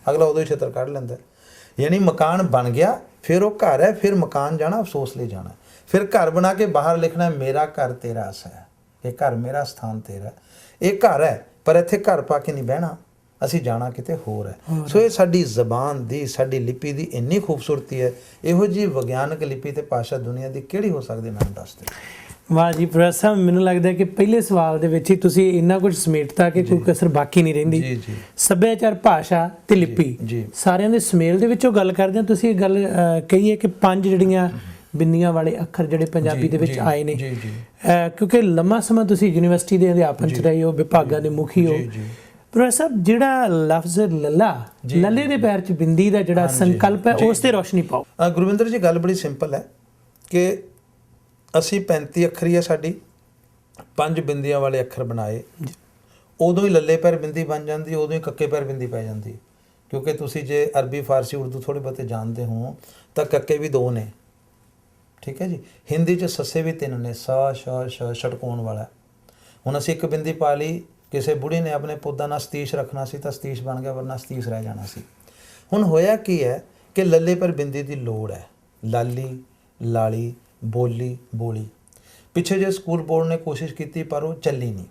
B: ਅਗਲਾ ਉਦੋਂ ਹੀ ਛਿੱਤਰ ਕੱਢ ਲੈਂਦਾ। ਯਾਨੀ ਮਕਾਨ ਬਣ ਗਿਆ, ਫਿਰ ਉਹ ਘਰ ਹੈ, ਫਿਰ ਮਕਾਨ ਜਾਣਾ, ਅਫਸੋਸ ਲਈ ਜਾਣਾ। ਫਿਰ ਘਰ ਬਣਾ ਕੇ ਬਾਹਰ ਲਿਖਣਾ ਮੇਰਾ ਘਰ ਤੇਰਾ ਸ ਹੈ, ਇਹ ਘਰ ਮੇਰਾ ਸਥਾਨ ਤੇਰਾ। ਇਹ ਘਰ ਹੈ ਪਰ ਇੱਥੇ ਘਰ ਪਾ ਕੇ ਨਹੀਂ ਬਹਿਣਾ, ਅਸੀਂ ਜਾਣਾ ਕਿਤੇ ਹੋਰ ਹੈ। ਸੋ ਇਹ ਸਾਡੀ ਜ਼ਬਾਨ ਦੀ, ਸਾਡੀ ਲਿਪੀ ਦੀ ਇੰਨੀ ਖੂਬਸੂਰਤੀ ਹੈ। ਇਹੋ ਜਿਹੀ ਵਿਗਿਆਨਕ ਲਿਪੀ ਅਤੇ ਭਾਸ਼ਾ ਦੁਨੀਆ ਦੀ ਕਿਹੜੀ ਹੋ ਸਕਦੀ? ਮੈਨੂੰ ਦੱਸ ਦਿਓ।
A: ਵਾਹ ਜੀ ਪ੍ਰੋਫੈਸਰ ਸਾਹਿਬ, ਮੈਨੂੰ ਲੱਗਦਾ ਕਿ ਪਹਿਲੇ ਸਵਾਲ ਦੇ ਵਿੱਚ ਹੀ ਤੁਸੀਂ ਇੰਨਾ ਕੁਝ ਸਮੇਟਤਾ ਕਿ ਕੋਈ ਕਸਰ ਬਾਕੀ ਨਹੀਂ ਰਹਿੰਦੀ।
B: ਜੀ ਜੀ
A: ਸੱਭਿਆਚਾਰ, ਭਾਸ਼ਾ ਤੇ ਲਿਪੀ
B: ਜੀ
A: ਸਾਰਿਆਂ ਦੇ ਸੁਮੇਲ ਦੇ ਵਿੱਚੋਂ ਗੱਲ ਕਰਦੇ ਹਾਂ। ਤੁਸੀਂ ਇਹ ਗੱਲ ਕਹੀਏ ਕਿ 5 ਜਿਹੜੀਆਂ ਬਿੰਦੀਆਂ ਵਾਲੇ ਅੱਖਰ ਜਿਹੜੇ ਪੰਜਾਬੀ ਦੇ ਵਿੱਚ ਆਏ ਨੇ,
B: ਜੀ ਜੀ
A: ਕਿਉਂਕਿ ਲੰਮਾ ਸਮਾਂ ਤੁਸੀਂ ਯੂਨੀਵਰਸਿਟੀ ਦੇ ਅਧਿਆਪਨ 'ਚ ਰਹੇ ਹੋ, ਵਿਭਾਗਾਂ ਦੇ ਮੁਖੀ ਹੋ। ਪ੍ਰੋਫੈਸਰ ਸਾਹਿਬ, ਜਿਹੜਾ ਲਫ਼ਜ਼ ਲੱਲਾ, ਲੱਲੇ ਦੇ ਪੈਰ 'ਚ ਬਿੰਦੀ ਦਾ ਜਿਹੜਾ ਸੰਕਲਪ ਹੈ, ਉਸ ਤੇ ਰੋਸ਼ਨੀ ਪਾਓ।
B: ਗੁਰਵਿੰਦਰ ਜੀ, ਗੱਲ ਬੜੀ ਸਿੰਪਲ ਹੈ ਕਿ ਅਸੀਂ 35 ਅੱਖਰੀ ਆ ਸਾਡੀ, 5 ਬਿੰਦੀਆਂ ਵਾਲੇ ਅੱਖਰ ਬਣਾਏ, ਉਦੋਂ ਹੀ ਲੱਲੇ ਪੈਰ ਬਿੰਦੀ ਬਣ ਜਾਂਦੀ, ਉਦੋਂ ਹੀ ਕੱਕੇ ਪੈਰ ਬਿੰਦੀ ਪੈ ਜਾਂਦੀ। ਕਿਉਂਕਿ ਤੁਸੀਂ ਜੇ ਅਰਬੀ, ਫਾਰਸੀ, ਉਰਦੂ ਥੋੜ੍ਹੇ ਬਹੁਤੇ ਜਾਣਦੇ ਹੋ ਤਾਂ ਕੱਕੇ ਵੀ 2 ਨੇ, ਠੀਕ ਹੈ ਜੀ। ਹਿੰਦੀ 'ਚ ਸੱਸੇ ਵੀ 3 ਨੇ, ਸਾ, ਸ਼, ਛਟਕਾਉਣ ਵਾਲਾ। ਹੁਣ ਅਸੀਂ ਇੱਕ ਬਿੰਦੀ ਪਾ ਲਈ, ਕਿਸੇ ਬੁੜੀ ਨੇ ਆਪਣੇ ਪੁੱਤ ਦਾ ਨਾਂ ਸਤੀਸ਼ ਰੱਖਣਾ ਸੀ ਤਾਂ ਸਤੀਸ਼ ਬਣ ਗਿਆ, ਵਰਨਾ ਸਤੀਸ਼ ਰਹਿ ਜਾਣਾ ਸੀ। ਹੁਣ ਹੋਇਆ ਕੀ ਹੈ ਕਿ ਲੱਲੇ ਪਰ ਬਿੰਦੀ ਦੀ ਲੋੜ ਹੈ। ਲਾਲੀ, ਲਾਲੀ, ਬੋਲੀ, ਬੋਲੀ। ਪਿੱਛੇ ਜੇ ਸਕੂਲ ਬੋਰਡ ਨੇ ਕੋਸ਼ਿਸ਼ ਕੀਤੀ ਪਰ ਉਹ ਚੱਲੀ ਨਹੀਂ।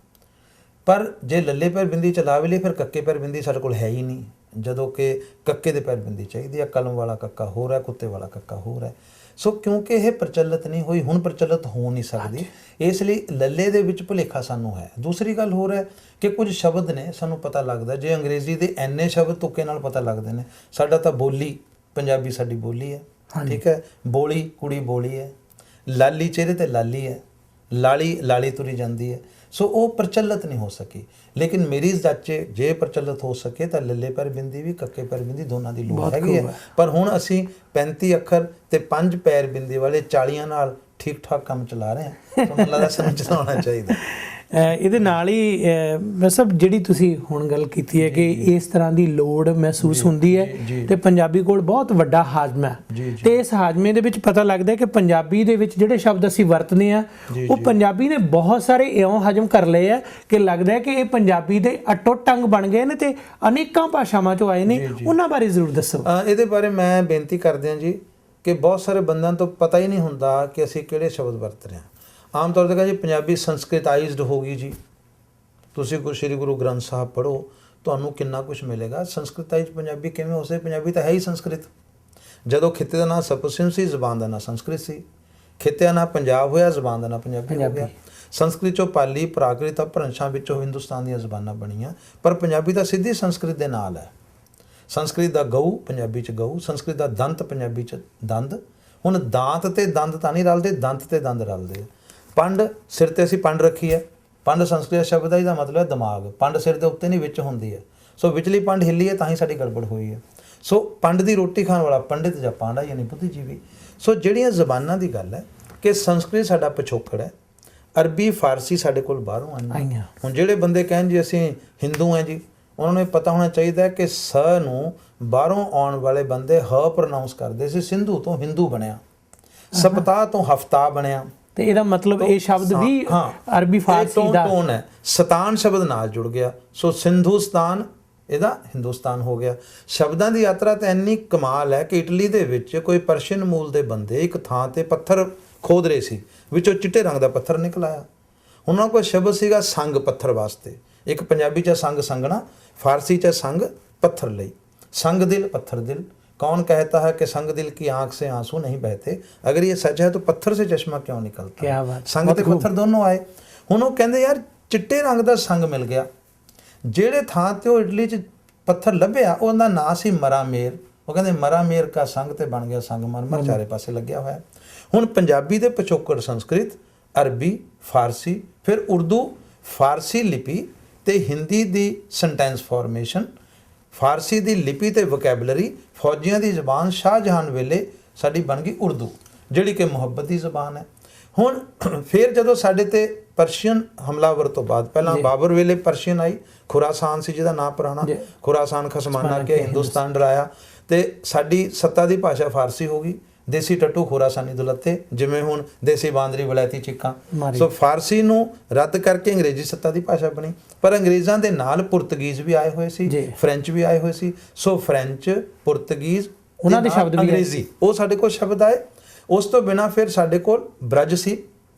B: ਪਰ ਜੇ ਲੱਲੇ ਪਰ ਬਿੰਦੀ ਚਲਾ ਵੀ ਲਈ, ਫਿਰ ਕੱਕੇ ਪਰ ਬਿੰਦੀ ਸਾਡੇ ਕੋਲ ਹੈ ਹੀ ਨਹੀਂ, ਜਦੋਂ ਕਿ ਕੱਕੇ ਦੇ ਪੈਰ ਬਿੰਦੀ ਚਾਹੀਦੀ ਹੈ। ਕਲਮ ਵਾਲਾ ਕੱਕਾ ਹੋਰ ਹੈ, ਕੁੱਤੇ ਵਾਲਾ ਕੱਕਾ ਹੋਰ ਹੈ। ਸੋ ਕਿਉਂਕਿ ਇਹ ਪ੍ਰਚਲਿਤ ਨਹੀਂ ਹੋਈ, ਹੁਣ ਪ੍ਰਚਲਿਤ ਹੋ ਨਹੀਂ ਸਕਦੀ, ਇਸ ਲਈ ਲੱਲੇ ਦੇ ਵਿੱਚ ਭੁਲੇਖਾ ਸਾਨੂੰ ਹੈ। ਦੂਸਰੀ ਗੱਲ ਹੋਰ ਹੈ ਕਿ ਕੁਝ ਸ਼ਬਦ ਨੇ ਸਾਨੂੰ ਪਤਾ ਲੱਗਦਾ, ਜੇ ਅੰਗਰੇਜ਼ੀ ਦੇ ਐਨੇ ਸ਼ਬਦ ਤੁੱਕੇ ਨਾਲ ਪਤਾ ਲੱਗਦੇ ਨੇ। ਸਾਡਾ ਤਾਂ ਬੋਲੀ, ਪੰਜਾਬੀ ਸਾਡੀ ਬੋਲੀ ਹੈ, ਠੀਕ ਹੈ। ਬੋਲੀ, ਕੁੜੀ ਬੋਲੀ ਹੈ। ਲਾਲੀ, ਚਿਹਰੇ ਤੇ ਲਾਲੀ ਹੈ। ਲਾਲੀ, ਲਾਲੀ ਤੁਰੀ ਜਾਂਦੀ ਹੈ। ਸੋ ਉਹ ਪ੍ਰਚਲਿਤ ਨਹੀਂ ਹੋ ਸਕੀ। ਲੇਕਿਨ ਮੇਰੀ ਜਾਚੇ ਜੇ ਪ੍ਰਚਲਿਤ ਹੋ ਸਕੇ ਤਾਂ ਲੱਲੇ ਪੈਰ ਬਿੰਦੀ ਵੀ, ਕੱਕੇ ਪੈਰ ਬਿੰਦੀ ਦੋਨਾਂ ਦੀ ਲੋੜ ਹੈਗੀ ਹੈ। ਪਰ ਹੁਣ ਅਸੀਂ 35 ਅੱਖਰ ਤੇ 5 ਪੈਰ ਬਿੰਦੀ ਵਾਲੇ 40 ਨਾਲ ਠੀਕ ਠਾਕ ਕੰਮ ਚਲਾ ਰਹੇ ਹਾਂ। ਤੁਹਾਨੂੰ ਲੱਗਦਾ ਸਾਨੂੰ ਚਲਾਉਣਾ ਚਾਹੀਦਾ।
A: ਇਹਦੇ ਨਾਲ ਹੀ ਸਭ ਜਿਹੜੀ ਤੁਸੀਂ ਹੁਣ ਗੱਲ ਕੀਤੀ ਹੈ ਕਿ ਇਸ ਤਰ੍ਹਾਂ ਦੀ ਲੋੜ ਮਹਿਸੂਸ ਹੁੰਦੀ ਹੈ ਤੇ ਪੰਜਾਬੀ ਕੋਲ ਬਹੁਤ ਵੱਡਾ ਹਾਜ਼ਮਾ ਹੈ, ਤੇ ਇਸ ਹਾਜ਼ਮੇ ਦੇ ਵਿੱਚ ਪਤਾ ਲੱਗਦਾ ਕਿ ਪੰਜਾਬੀ ਦੇ ਵਿੱਚ ਜਿਹੜੇ ਸ਼ਬਦ ਅਸੀਂ ਵਰਤਦੇ ਆ ਉਹ ਪੰਜਾਬੀ ਨੇ ਬਹੁਤ ਸਾਰੇ ਇਉਂ ਹਜਮ ਕਰ ਲਏ ਆ ਕਿ ਲੱਗਦਾ ਕਿ ਇਹ ਪੰਜਾਬੀ ਦੇ ਅਟੁੱਟ ਅੰਗ ਬਣ ਗਏ ਨੇ ਤੇ ਅਨੇਕਾਂ ਭਾਸ਼ਾਵਾਂ ਚੋਂ ਆਏ ਨੇ। ਉਹਨਾਂ ਬਾਰੇ ਜ਼ਰੂਰ ਦੱਸੋ।
B: ਇਹਦੇ ਬਾਰੇ ਮੈਂ ਬੇਨਤੀ ਕਰਦਿਆਂ ਜੀ ਕਿ ਬਹੁਤ ਸਾਰੇ ਬੰਦਿਆਂ ਤੋਂ ਪਤਾ ਹੀ ਨਹੀਂ ਹੁੰਦਾ ਕਿ ਅਸੀਂ ਕਿਹੜੇ ਸ਼ਬਦ ਵਰਤ ਰਹੇ ਹਾਂ। ਆਮ ਤੌਰ 'ਤੇ ਜੀ ਪੰਜਾਬੀ ਸੰਸਕ੍ਰਿਤਾਈਜ਼ਡ ਹੋ ਗਈ ਜੀ। ਤੁਸੀਂ ਸ਼੍ਰੀ ਗੁਰੂ ਗ੍ਰੰਥ ਸਾਹਿਬ ਪੜ੍ਹੋ, ਤੁਹਾਨੂੰ ਕਿੰਨਾ ਕੁਝ ਮਿਲੇਗਾ। ਸੰਸਕ੍ਰਿਤਾਈਜ਼ ਪੰਜਾਬੀ ਕਿਵੇਂ ਹੋ ਸਕਦੀ? ਪੰਜਾਬੀ ਤਾਂ ਹੈ ਹੀ ਸੰਸਕ੍ਰਿਤ। ਜਦੋਂ ਖਿੱਤੇ ਦਾ ਨਾਂ ਸਪਸਿਮ ਸੀ, ਜ਼ਬਾਨ ਦਾ ਨਾਂ ਸੰਸਕ੍ਰਿਤ ਸੀ। ਖਿੱਤੇ ਦਾ ਨਾਂ ਪੰਜਾਬ ਹੋਇਆ, ਜ਼ਬਾਨ ਦਾ ਨਾਂ ਪੰਜਾਬੀ ਹੋ ਗਿਆ। ਸੰਸਕ੍ਰਿਤ 'ਚੋਂ ਪਾਲੀ, ਪ੍ਰਾਕ੍ਰਿਤ, ਅਪਭ੍ਰੰਸ਼ਾਂ ਵਿੱਚੋਂ ਹਿੰਦੁਸਤਾਨ ਦੀਆਂ ਜ਼ਬਾਨਾਂ ਬਣੀਆਂ, ਪਰ ਪੰਜਾਬੀ ਤਾਂ ਸਿੱਧੀ ਸੰਸਕ੍ਰਿਤ ਦੇ ਨਾਲ ਹੈ। ਸੰਸਕ੍ਰਿਤ ਦਾ ਗਊ ਪੰਜਾਬੀ 'ਚ ਗਊ, ਸੰਸਕ੍ਰਿਤ ਦਾ ਦੰਤ ਪੰਜਾਬੀ 'ਚ ਦੰਦ। ਹੁਣ ਦਾਂਤ ਤੇ ਦੰਦ ਤਾਂ ਨਹੀਂ ਰਲਦੇ, ਦੰਤ ਤੇ ਦੰਦ ਰਲਦੇ। ਪੰਡ, ਸਿਰ ਤੇ ਅਸੀਂ ਪੰਡ ਰੱਖੀ ਹੈ। ਪੰਡ ਸੰਸਕ੍ਰਿਤ ਸ਼ਬਦ ਹੈ, ਇਹਦਾ ਮਤਲਬ ਹੈ ਦਿਮਾਗ। ਪੰਡ ਸਿਰ ਦੇ ਉੱਤੇ ਨਹੀਂ, ਵਿੱਚ ਹੁੰਦੀ ਹੈ। ਸੋ ਵਿਚਲੀ ਪੰਡ ਹਿੱਲੀ ਹੈ ਤਾਂ ਹੀ ਸਾਡੀ ਗੜਬੜ ਹੋਈ ਹੈ। ਸੋ ਪੰਡ ਦੀ ਰੋਟੀ ਖਾਣ ਵਾਲਾ ਪੰਡਿਤ ਜਾਂ ਪਾਂਡਾ ਯਾਨੀ ਬੁੱਧੀਜੀਵੀ। ਸੋ ਜਿਹੜੀਆਂ ਜ਼ਬਾਨਾਂ ਦੀ ਗੱਲ ਹੈ ਕਿ ਸੰਸਕ੍ਰਿਤ ਸਾਡਾ ਪਿਛੋਕੜ ਹੈ, ਅਰਬੀ, ਫਾਰਸੀ ਸਾਡੇ ਕੋਲ ਬਾਹਰੋਂ ਆਈਆਂ। ਹੁਣ ਜਿਹੜੇ ਬੰਦੇ ਕਹਿਣ ਜੀ ਅਸੀਂ ਹਿੰਦੂ ਹਾਂ ਜੀ, ਉਹਨਾਂ ਨੂੰ ਇਹ ਪਤਾ ਹੋਣਾ ਚਾਹੀਦਾ ਕਿ ਸ ਨੂੰ ਬਾਹਰੋਂ ਆਉਣ ਵਾਲੇ ਬੰਦੇ ਹ ਪ੍ਰੋਨਾਊਂਸ ਕਰਦੇ ਸੀ। ਸਿੰਧੂ ਤੋਂ ਹਿੰਦੂ ਬਣਿਆ, ਸਪਤਾਹ ਤੋਂ ਹਫਤਾ ਬਣਿਆ।
A: ਤੇ ਇਹਦਾ ਮਤਲਬ ਇਹ ਸ਼ਬਦ ਵੀ ਅਰਬੀ ਫਾਰਸੀ ਦਾ
B: ਟੋਨ ਹੈ। ਸਤਾਨ ਸ਼ਬਦ ਨਾਲ ਜੁੜ ਗਿਆ, ਸੋ ਸਿੰਧੂਸਤਾਨ ਇਹਦਾ ਹਿੰਦੁਸਤਾਨ ਹੋ ਗਿਆ। ਸ਼ਬਦਾਂ ਦੀ ਯਾਤਰਾ ਤਾਂ ਇੰਨੀ ਕਮਾਲ ਹੈ ਕਿ ਇਟਲੀ ਦੇ ਵਿੱਚ ਕੋਈ ਪਰਸ਼ੀਅਨ ਮੂਲ ਦੇ ਬੰਦੇ ਇੱਕ ਥਾਂ ਤੇ ਪੱਥਰ ਖੋਦ ਰਹੇ ਸੀ, ਵਿੱਚੋਂ ਚਿੱਟੇ ਰੰਗ ਦਾ ਪੱਥਰ ਨਿਕਲ ਆਇਆ। ਉਹਨਾਂ ਕੋਲ ਸ਼ਬਦ ਸੀਗਾ ਸੰਗ ਪੱਥਰ ਵਾਸਤੇ। ਇੱਕ ਪੰਜਾਬੀ 'ਚ ਸੰਗ ਸੰਗਣਾ, ਫਾਰਸੀ 'ਚ ਸੰਗ पत्थर लई। संग दिल पत्थर दिल, कौन कहता है कि संग दिल की आंख से आंसू नहीं बहते? अगर ये सच है तो पत्थर से चश्मा क्यों निकलता?
A: क्या बात,
B: संग ते पत्थर दोनों आए। ਹੁਣ ਉਹ ਕਹਿੰਦੇ ਯਾਰ ਚਿੱਟੇ ਰੰਗ ਦਾ ਸੰਗ ਮਿਲ ਗਿਆ। ਜਿਹੜੇ ਥਾਂ ਤੇ ਉਹ ਇਟਲੀ 'ਚ ਪੱਥਰ ਲੱਭਿਆ ਉਹਦਾ ਨਾਂ ਸੀ ਮਰਾਮੇਰ। ਉਹ ਕਹਿੰਦੇ ਮਰਾਮੇਰ ਕਾ ਸੰਗ ਤੇ ਬਣ ਗਿਆ ਸੰਗ ਮਰਮਰ, ਚਾਰੇ ਪਾਸੇ ਲੱਗਿਆ ਹੋਇਆ। ਹੁਣ ਪੰਜਾਬੀ ਦੇ ਪਿਛੋਕੜ ਸੰਸਕ੍ਰਿਤ, ਅਰਬੀ, ਫਾਰਸੀ, ਫਿਰ ਉਰਦੂ, ਫਾਰਸੀ ਲਿਪੀ ਤੇ ਹਿੰਦੀ ਦੀ ਸੈਂਟੈਂਸ ਫਾਰਮੇਸ਼ਨ, ਫਾਰਸੀ ਦੀ ਲਿਪੀ ਤੇ ਵੋਕੈਬਲਰੀ, ਫੌਜੀਆਂ ਦੀ ਜ਼ਬਾਨ ਸ਼ਾਹਜਹਾਨ ਵੇਲੇ ਸਾਡੀ ਬਣ ਗਈ ਉਰਦੂ, ਜਿਹੜੀ ਕਿ ਮੁਹੱਬਤ ਦੀ ਜ਼ਬਾਨ ਹੈ। ਹੁਣ ਫਿਰ ਜਦੋਂ ਸਾਡੇ ਤੇ ਪਰਸ਼ੀਅਨ ਹਮਲਾਵਰ ਤੋਂ ਬਾਅਦ, ਪਹਿਲਾਂ ਬਾਬਰ ਵੇਲੇ ਪਰਸ਼ੀਅਨ ਆਈ, ਖੁਰਾਸਾਨ ਸੀ ਜਿਹਦਾ ਨਾਂ ਪੁਰਾਣਾ, ਖੁਰਾਸਾਨ ਖਸਮਾਨਾ ਕੇ ਹਿੰਦੁਸਤਾਨ ਡਰਾਇਆ, ਤੇ ਸਾਡੀ ਸੱਤਾ ਦੀ ਭਾਸ਼ਾ ਫਾਰਸੀ ਹੋ ਗਈ। ਦੇਸੀ ਟੱਟੂ ਖੁਰਾਸਾਨੀ ਦੁਲੱਤੇ, ਜਿਵੇਂ ਹੁਣ ਦੇਸੀ ਬਾਂਦਰੀ ਵਲੈਤੀ ਚੀਕਾਂ। ਸੋ ਫਾਰਸੀ ਨੂੰ ਰੱਦ ਕਰਕੇ ਅੰਗਰੇਜ਼ੀ ਸੱਤਾ ਦੀ ਭਾਸ਼ਾ ਬਣੀ। ਪਰ ਅੰਗਰੇਜ਼ਾਂ ਦੇ ਨਾਲ ਪੁਰਤਗੀਜ਼ ਵੀ ਆਏ ਹੋਏ ਸੀ, ਫ੍ਰੈਂਚ ਵੀ ਆਏ ਹੋਏ ਸੀ। ਸੋ ਫ੍ਰੈਂਚ, ਪੁਰਤਗੀਜ਼, ਉਹਨਾਂ ਦੇ ਸ਼ਬਦ ਅੰਗਰੇਜ਼ੀ, ਉਹ ਸਾਡੇ ਕੋਲ ਸ਼ਬਦ ਆਏ। ਉਸ ਤੋਂ ਬਿਨਾਂ ਫਿਰ ਸਾਡੇ ਕੋਲ ਬ੍ਰਜ ਸੀ।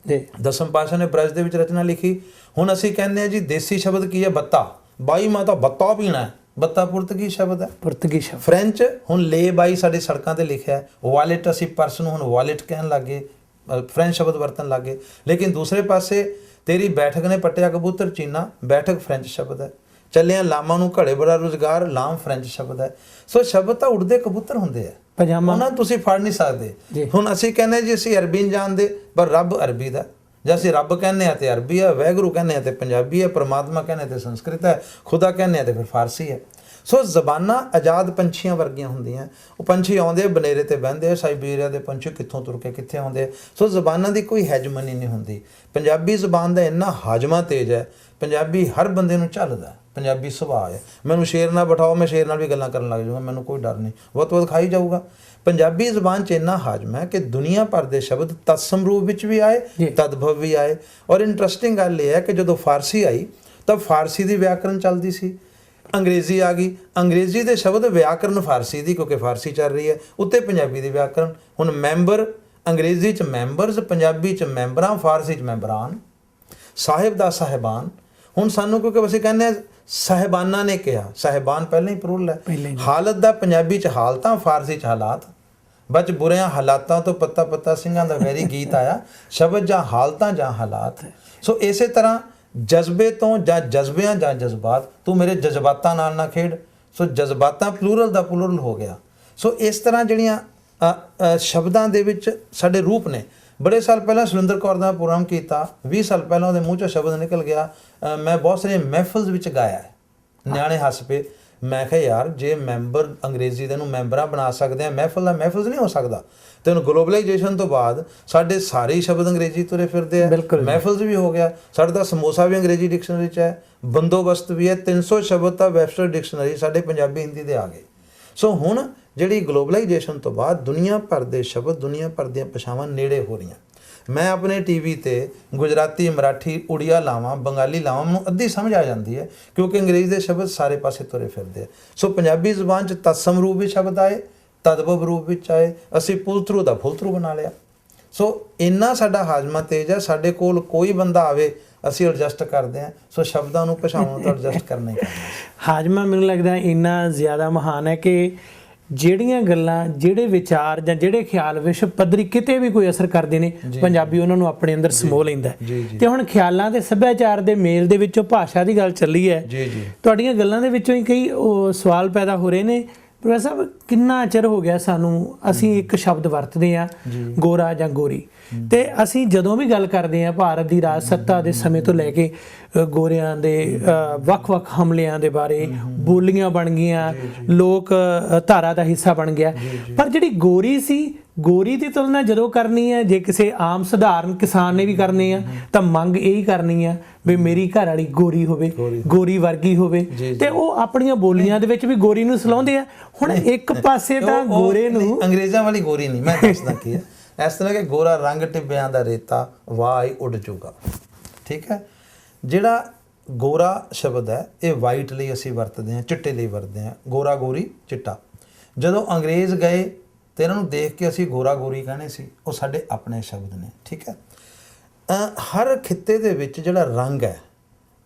B: ਦਸਮ ਪਾਤਸ਼ਾਹ ਨੇ ਬ੍ਰਜ ਦੇ ਵਿੱਚ ਰਚਨਾ ਲਿਖੀ। ਹੁਣ ਅਸੀਂ ਕਹਿੰਦੇ ਹਾਂ ਜੀ ਦੇਸੀ ਸ਼ਬਦ ਕੀ ਹੈ? ਬੱਤਾ। ਬਾਈ ਮੈਂ ਤਾਂ ਬੱਤਾ ਪੀਣਾ ਹੈ। ਬੱਤਾ ਪੁਰਤਗੀਜ਼ ਸ਼ਬਦ ਹੈ। ਪੁਰਤਗੀਜ਼ ਸ਼ਬਦ। ਫ੍ਰੈਂਚ ਹੁਣ ਲੇ ਬਾਈ ਸਾਡੇ ਸੜਕਾਂ ਤੇ ਲਿਖਿਆ ਹੈ। ਵਾਲੇਟ, ਅਸੀਂ ਪਰਸ ਨੂੰ ਹੁਣ ਵਾਲੇਟ ਕਹਿਣ ਲੱਗ ਗਏ। ਫ੍ਰੈਂਚ ਸ਼ਬਦ ਵਰਤਣ ਲੱਗ ਗਏ। ਲੇਕਿਨ ਦੂਸਰੇ ਪਾਸੇ ਤੇਰੀ ਬੈਠਕ ਨੇ ਪੱਟਿਆ ਕਬੂਤਰ ਚੀਨਾ, ਬੈਠਕ ਫ੍ਰੈਂਚ ਸ਼ਬਦ ਹੈ। ਚੱਲਿਆ ਲਾਮਾਂ ਨੂੰ ਘੜੇ ਬੜਾ ਰੁਜ਼ਗਾਰ, ਲਾਮ ਫ੍ਰੈਂਚ ਸ਼ਬਦ ਹੈ। ਸੋ ਸ਼ਬਦ ਤਾਂ ਉੜਦੇ ਕਬੂਤਰ ਹੁੰਦੇ ਆ,
A: ਪਜਾਮਾ
B: ਉਹਨਾਂ ਨੂੰ ਤੁਸੀਂ ਫੜ ਨਹੀਂ ਸਕਦੇ। ਹੁਣ ਅਸੀਂ ਕਹਿੰਦੇ ਜੀ ਅਸੀਂ ਅਰਬੀ ਨਹੀਂ ਜਾਣਦੇ, ਪਰ ਰੱਬ ਅਰਬੀ ਦਾ, ਜੇ ਅਸੀਂ ਰੱਬ ਕਹਿੰਦੇ ਆ ਤੇ ਅਰਬੀ ਹੈ, ਵਾਹਿਗੁਰੂ ਕਹਿੰਦੇ ਆ ਤੇ ਪੰਜਾਬੀ ਹੈ, ਪਰਮਾਤਮਾ ਕਹਿੰਦੇ ਤੇ ਸੰਸਕ੍ਰਿਤ ਹੈ, ਖੁਦਾ ਕਹਿੰਦੇ ਆ ਤੇ ਫਿਰ ਫਾਰਸੀ ਹੈ। ਸੋ ਜ਼ਬਾਨਾਂ ਆਜ਼ਾਦ ਪੰਛੀਆਂ ਵਰਗੀਆਂ ਹੁੰਦੀਆਂ। ਉਹ ਪੰਛੀ ਆਉਂਦੇ ਬਨੇਰੇ ਤੇ ਬਹਿੰਦੇ, ਸਾਈਬੀਰੀਆ ਦੇ ਪੰਛੀ ਕਿੱਥੋਂ ਤੁਰ ਕੇ ਕਿੱਥੇ ਆਉਂਦੇ। ਸੋ ਜ਼ਬਾਨਾਂ ਦੀ ਕੋਈ ਹੈਜਮਨੀ ਨਹੀਂ ਹੁੰਦੀ। ਪੰਜਾਬੀ ਜ਼ਬਾਨ ਦਾ ਇੰਨਾ ਹਾਜ਼ਮਾ ਤੇਜ਼ ਹੈ, ਪੰਜਾਬੀ ਹਰ ਬੰਦੇ ਨੂੰ ਝੱਲਦਾ, ਪੰਜਾਬੀ ਸੁਭਾਅ ਹੈ। ਮੈਨੂੰ ਸ਼ੇਰ ਨਾਲ ਬਿਠਾਓ, ਮੈਂ ਸ਼ੇਰ ਨਾਲ ਵੀ ਗੱਲਾਂ ਕਰਨ ਲੱਗ ਜਾਊਗਾ, ਮੈਨੂੰ ਕੋਈ ਡਰ ਨਹੀਂ, ਬਹੁਤ ਖਾਈ ਜਾਊਗਾ। ਪੰਜਾਬੀ ਜ਼ਬਾਨ 'ਚ ਇੰਨਾ ਹਾਜ਼ਮਾ ਹੈ ਕਿ ਦੁਨੀਆ ਭਰ ਦੇ ਸ਼ਬਦ ਤਤਸਮ ਰੂਪ ਵਿੱਚ ਵੀ ਆਏ, ਤਦਭਵ ਵੀ ਆਏ। ਔਰ ਇੰਟਰਸਟਿੰਗ ਗੱਲ ਇਹ ਹੈ ਕਿ ਜਦੋਂ ਫਾਰਸੀ ਆਈ ਤਾਂ ਫਾਰਸੀ ਦੀ ਵਿਆਕਰਨ ਚੱਲਦੀ ਸੀ, ਅੰਗਰੇਜ਼ੀ ਆ ਗਈ, ਅੰਗਰੇਜ਼ੀ ਦੇ ਸ਼ਬਦ ਵਿਆਕਰਨ ਫਾਰਸੀ ਦੀ, ਕਿਉਂਕਿ ਫਾਰਸੀ ਚੱਲ ਰਹੀ ਹੈ, ਉੱਤੇ ਪੰਜਾਬੀ ਦੀ ਵਿਆਕਰਨ। ਹੁਣ ਮੈਂਬਰ ਅੰਗਰੇਜ਼ੀ 'ਚ ਮੈਂਬਰਸ, ਪੰਜਾਬੀ 'ਚ ਮੈਂਬਰਾਂ, ਫਾਰਸੀ 'ਚ ਮੈਂਬਰਾਨ, ਸਾਹਿਬ ਦਾ ਸਾਹਿਬਾਨ। ਹੁਣ ਸਾਨੂੰ ਕਿਉਂਕਿ ਅਸੀਂ ਕਹਿੰਦੇ ਹਾਂ ਸਾਹਿਬਾਨਾਂ ਨੇ ਕਿਹਾ, ਸਾਹਿਬਾਨ ਪਹਿਲਾਂ ਹੀ ਪਰੂਲ ਹੈ। ਹਾਲਤ ਦਾ ਪੰਜਾਬੀ 'ਚ ਹਾਲਤਾਂ, ਫਾਰਸੀ 'ਚ ਹਾਲਾਤ। ਬਚ ਬੁਰਿਆਂ ਹਾਲਾਤਾਂ ਤੋਂ ਪੱਤਾ ਪੱਤਾ ਸਿੰਘਾਂ ਦਾ ਵੈਰੀ ਗੀਤ ਆਇਆ, ਸ਼ਬਦ ਜਾਂ ਹਾਲਤਾਂ ਜਾਂ ਹਾਲਾਤ। ਸੋ ਇਸੇ ਤਰ੍ਹਾਂ ਜਜ਼ਬੇ ਤੋਂ ਜਾਂ ਜਜ਼ਬਿਆਂ ਜਾਂ ਜਜ਼ਬਾਤ, ਤੂੰ ਮੇਰੇ ਜਜ਼ਬਾਤਾਂ ਨਾਲ ਨਾ ਖੇਡ। ਸੋ ਜਜ਼ਬਾਤਾਂ ਪਲੂਰਲ ਦਾ ਪਲੂਰਲ ਹੋ ਗਿਆ। ਸੋ ਇਸ ਤਰ੍ਹਾਂ ਜਿਹੜੀਆਂ ਸ਼ਬਦਾਂ ਦੇ ਵਿੱਚ ਸਾਡੇ ਰੂਪ ਨੇ। ਬੜੇ ਸਾਲ ਪਹਿਲਾਂ ਸੁਰਿੰਦਰ ਕੌਰ ਦਾ ਪ੍ਰੋਗਰਾਮ ਕੀਤਾ, 20 ਸਾਲ ਪਹਿਲਾਂ ਉਹਦੇ ਮੂੰਹ 'ਚੋਂ ਸ਼ਬਦ ਨਿਕਲ ਗਿਆ, ਮੈਂ ਬਹੁਤ ਸਾਰੀਆਂ ਮਹਿਫਿਲ ਵਿੱਚ ਗਾਇਆ ਹੈ, ਨਿਆਣੇ ਹੱਸ ਪਏ। ਮੈਂ ਕਿਹਾ ਯਾਰ ਜੇ ਮੈਂਬਰ ਅੰਗਰੇਜ਼ੀ ਦੇ ਨੂੰ ਮੈਂਬਰਾਂ ਬਣਾ ਸਕਦੇ ਆ, ਮਹਿਫਿਲ ਦਾ ਮਹਿਫਿਲ ਨਹੀਂ ਹੋ ਸਕਦਾ। ਤੇ ਹੁਣ ਗਲੋਬਲਾਈਜੇਸ਼ਨ ਤੋਂ ਬਾਅਦ ਸਾਡੇ ਸਾਰੇ ਹੀ ਸ਼ਬਦ ਅੰਗਰੇਜ਼ੀ ਤੁਰੇ ਫਿਰਦੇ ਆ, ਮਹਿਫਿਲ ਵੀ ਹੋ ਗਿਆ। ਸਾਡਾ ਤਾਂ ਸਮੋਸਾ ਵੀ ਅੰਗਰੇਜ਼ੀ ਡਿਕਸ਼ਨਰੀ 'ਚ ਹੈ, ਬੰਦੋਬਸਤ ਵੀ ਹੈ। 300 ਸ਼ਬਦ ਤਾਂ ਵੈਬਸਟਰ ਡਿਕਸ਼ਨਰੀ ਸਾਡੇ ਪੰਜਾਬੀ ਹਿੰਦੀ ਦੇ ਆ ਗਏ। ਸੋ ਹੁਣ ਜਿਹੜੀ ਗਲੋਬਲਾਈਜੇਸ਼ਨ ਤੋਂ ਬਾਅਦ ਦੁਨੀਆ ਭਰ ਦੇ ਸ਼ਬਦ, ਦੁਨੀਆ ਭਰ ਦੀਆਂ ਭਾਸ਼ਾਵਾਂ ਨੇੜੇ ਹੋ ਰਹੀਆਂ। ਮੈਂ ਆਪਣੇ ਟੀਵੀ ਤੇ ਗੁਜਰਾਤੀ, ਮਰਾਠੀ, ਉੜੀਆ ਲਾਵਾਂ, ਬੰਗਾਲੀ ਲਾਵਾਂ, ਮੈਨੂੰ ਅੱਧੀ ਸਮਝ ਆ ਜਾਂਦੀ ਹੈ ਕਿਉਂਕਿ ਅੰਗਰੇਜ਼ੀ ਦੇ ਸ਼ਬਦ ਸਾਰੇ ਪਾਸੇ ਤੁਰੇ ਫਿਰਦੇ ਆ। ਸੋ ਪੰਜਾਬੀ ਜ਼ੁਬਾਨ 'ਚ ਤਤਸਮ ਰੂਪ ਵਿੱਚ ਸ਼ਬਦ ਆਏ, ਤਦਭਵ ਰੂਪ ਵਿੱਚ ਆਏ, ਅਸੀਂ ਪੁਲਥਰੂ ਦਾ ਫੁਲਥਰੂ ਬਣਾ ਲਿਆ। ਸੋ ਇੰਨਾ ਸਾਡਾ ਹਾਜ਼ਮਾ ਤੇਜ਼ ਹੈ, ਸਾਡੇ ਕੋਲ ਕੋਈ ਬੰਦਾ ਆਵੇ ਅਸੀਂ ਐਡਜਸਟ ਕਰਦੇ ਹਾਂ। ਸੋ ਸ਼ਬਦਾਂ ਨੂੰ, ਭਾਸ਼ਾਵਾਂ ਨੂੰ ਤਾਂ ਐਡਜਸਟ ਕਰਨਾ ਹੀ ਕਰਨਾ।
A: ਹਾਜ਼ਮਾ ਮੈਨੂੰ ਲੱਗਦਾ ਇੰਨਾ ਜ਼ਿਆਦਾ ਮਹਾਨ ਹੈ ਕਿ ਜਿਹੜੀਆਂ ਗੱਲਾਂ, ਜਿਹੜੇ ਵਿਚਾਰ ਜਾਂ ਜਿਹੜੇ ਖਿਆਲ ਵਿਸ਼ਵ ਪੱਧਰੀ ਕਿਤੇ ਵੀ ਕੋਈ ਅਸਰ ਕਰਦੇ ਨੇ, ਪੰਜਾਬੀ ਉਹਨਾਂ ਨੂੰ ਆਪਣੇ ਅੰਦਰ ਸਮੋ ਲੈਂਦਾ। ਤੇ ਹੁਣ ਖਿਆਲਾਂ ਤੇ ਸੱਭਿਆਚਾਰ ਦੇ ਮੇਲ ਦੇ ਵਿੱਚੋਂ ਭਾਸ਼ਾ ਦੀ ਗੱਲ ਚੱਲੀ ਹੈ। ਤੁਹਾਡੀਆਂ ਗੱਲਾਂ ਦੇ ਵਿੱਚੋਂ ਹੀ ਕਈ ਸਵਾਲ ਪੈਦਾ ਹੋ ਰਹੇ ਨੇ। ਪ੍ਰੋਫੈਸਰ ਸਾਹਿਬ, ਕਿੰਨਾ ਚਿਰ ਹੋ ਗਿਆ ਸਾਨੂੰ, ਅਸੀਂ ਇੱਕ ਸ਼ਬਦ ਵਰਤਦੇ ਹਾਂ ਗੋਰਾ ਜਾਂ ਗੋਰੀ, ਤੇ ਅਸੀਂ ਜਦੋਂ ਵੀ ਗੱਲ ਕਰਦੇ ਹਾਂ ਭਾਰਤ ਦੀ ਰਾਜ ਸੱਤਾ ਦੇ ਸਮੇਂ ਤੋਂ ਲੈ ਕੇ ਗੋਰਿਆਂ ਦੇ ਵੱਖ-ਵੱਖ ਹਮਲਿਆਂ ਦੇ ਬਾਰੇ ਬੋਲੀਆਂ ਬਣ ਗਈਆਂ, ਲੋਕ ਧਾਰਾ ਦਾ ਹਿੱਸਾ ਬਣ ਗਿਆ। ਪਰ ਜਿਹੜੀ ਗੋਰੀ ਸੀ, ਗੋਰੀ ਦੀ ਤੁਲਨਾ ਜਦੋਂ ਕਰਨੀ ਹੈ, ਜੇ ਕਿਸੇ ਆਮ ਸਧਾਰਨ ਕਿਸਾਨ ਨੇ ਵੀ ਕਰਨੀ ਆ ਤਾਂ ਮੰਗ ਇਹੀ ਕਰਨੀ ਆ ਵੀ ਮੇਰੀ ਘਰ ਵਾਲੀ ਗੋਰੀ ਹੋਵੇ, ਗੋਰੀ ਵਰਗੀ ਹੋਵੇ, ਤੇ ਉਹ ਆਪਣੀਆਂ ਬੋਲੀਆਂ ਦੇ ਵਿੱਚ ਵੀ ਗੋਰੀ ਨੂੰ ਸਲਾਉਂਦੇ ਆ। ਹੁਣ ਇੱਕ ਪਾਸੇ ਤਾਂ ਗੋਰੇ ਨੂੰ
B: ਅੰਗਰੇਜ਼ਾਂ ਵਾਲੀ ਗੋਰੀ ਨਹੀਂ, ਮੈਂ ਦੱਸਦਾ ਕੀ ਹੈ। ਇਸ ਤਰ੍ਹਾਂ ਕਿ ਗੋਰਾ ਰੰਗ ਟਿੱਬਿਆਂ ਦਾ ਰੇਤਾ, ਵਾਹ ਹੀ ਉੱਡ ਜੂਗਾ। ਠੀਕ ਹੈ। ਜਿਹੜਾ ਗੋਰਾ ਸ਼ਬਦ ਹੈ ਇਹ ਵਾਈਟ ਲਈ ਅਸੀਂ ਵਰਤਦੇ ਹਾਂ, ਚਿੱਟੇ ਲਈ ਵਰਤਦੇ ਹਾਂ। ਗੋਰਾ, ਗੋਰੀ, ਚਿੱਟਾ। ਜਦੋਂ ਅੰਗਰੇਜ਼ ਗਏ ਤੇ ਇਹਨਾਂ ਨੂੰ ਦੇਖ ਕੇ ਅਸੀਂ ਗੋਰਾ ਗੋਰੀ ਕਹਿੰਦੇ ਸੀ, ਉਹ ਸਾਡੇ ਆਪਣੇ ਸ਼ਬਦ ਨੇ। ਠੀਕ ਹੈ। ਹਰ ਖਿੱਤੇ ਦੇ ਵਿੱਚ ਜਿਹੜਾ ਰੰਗ ਹੈ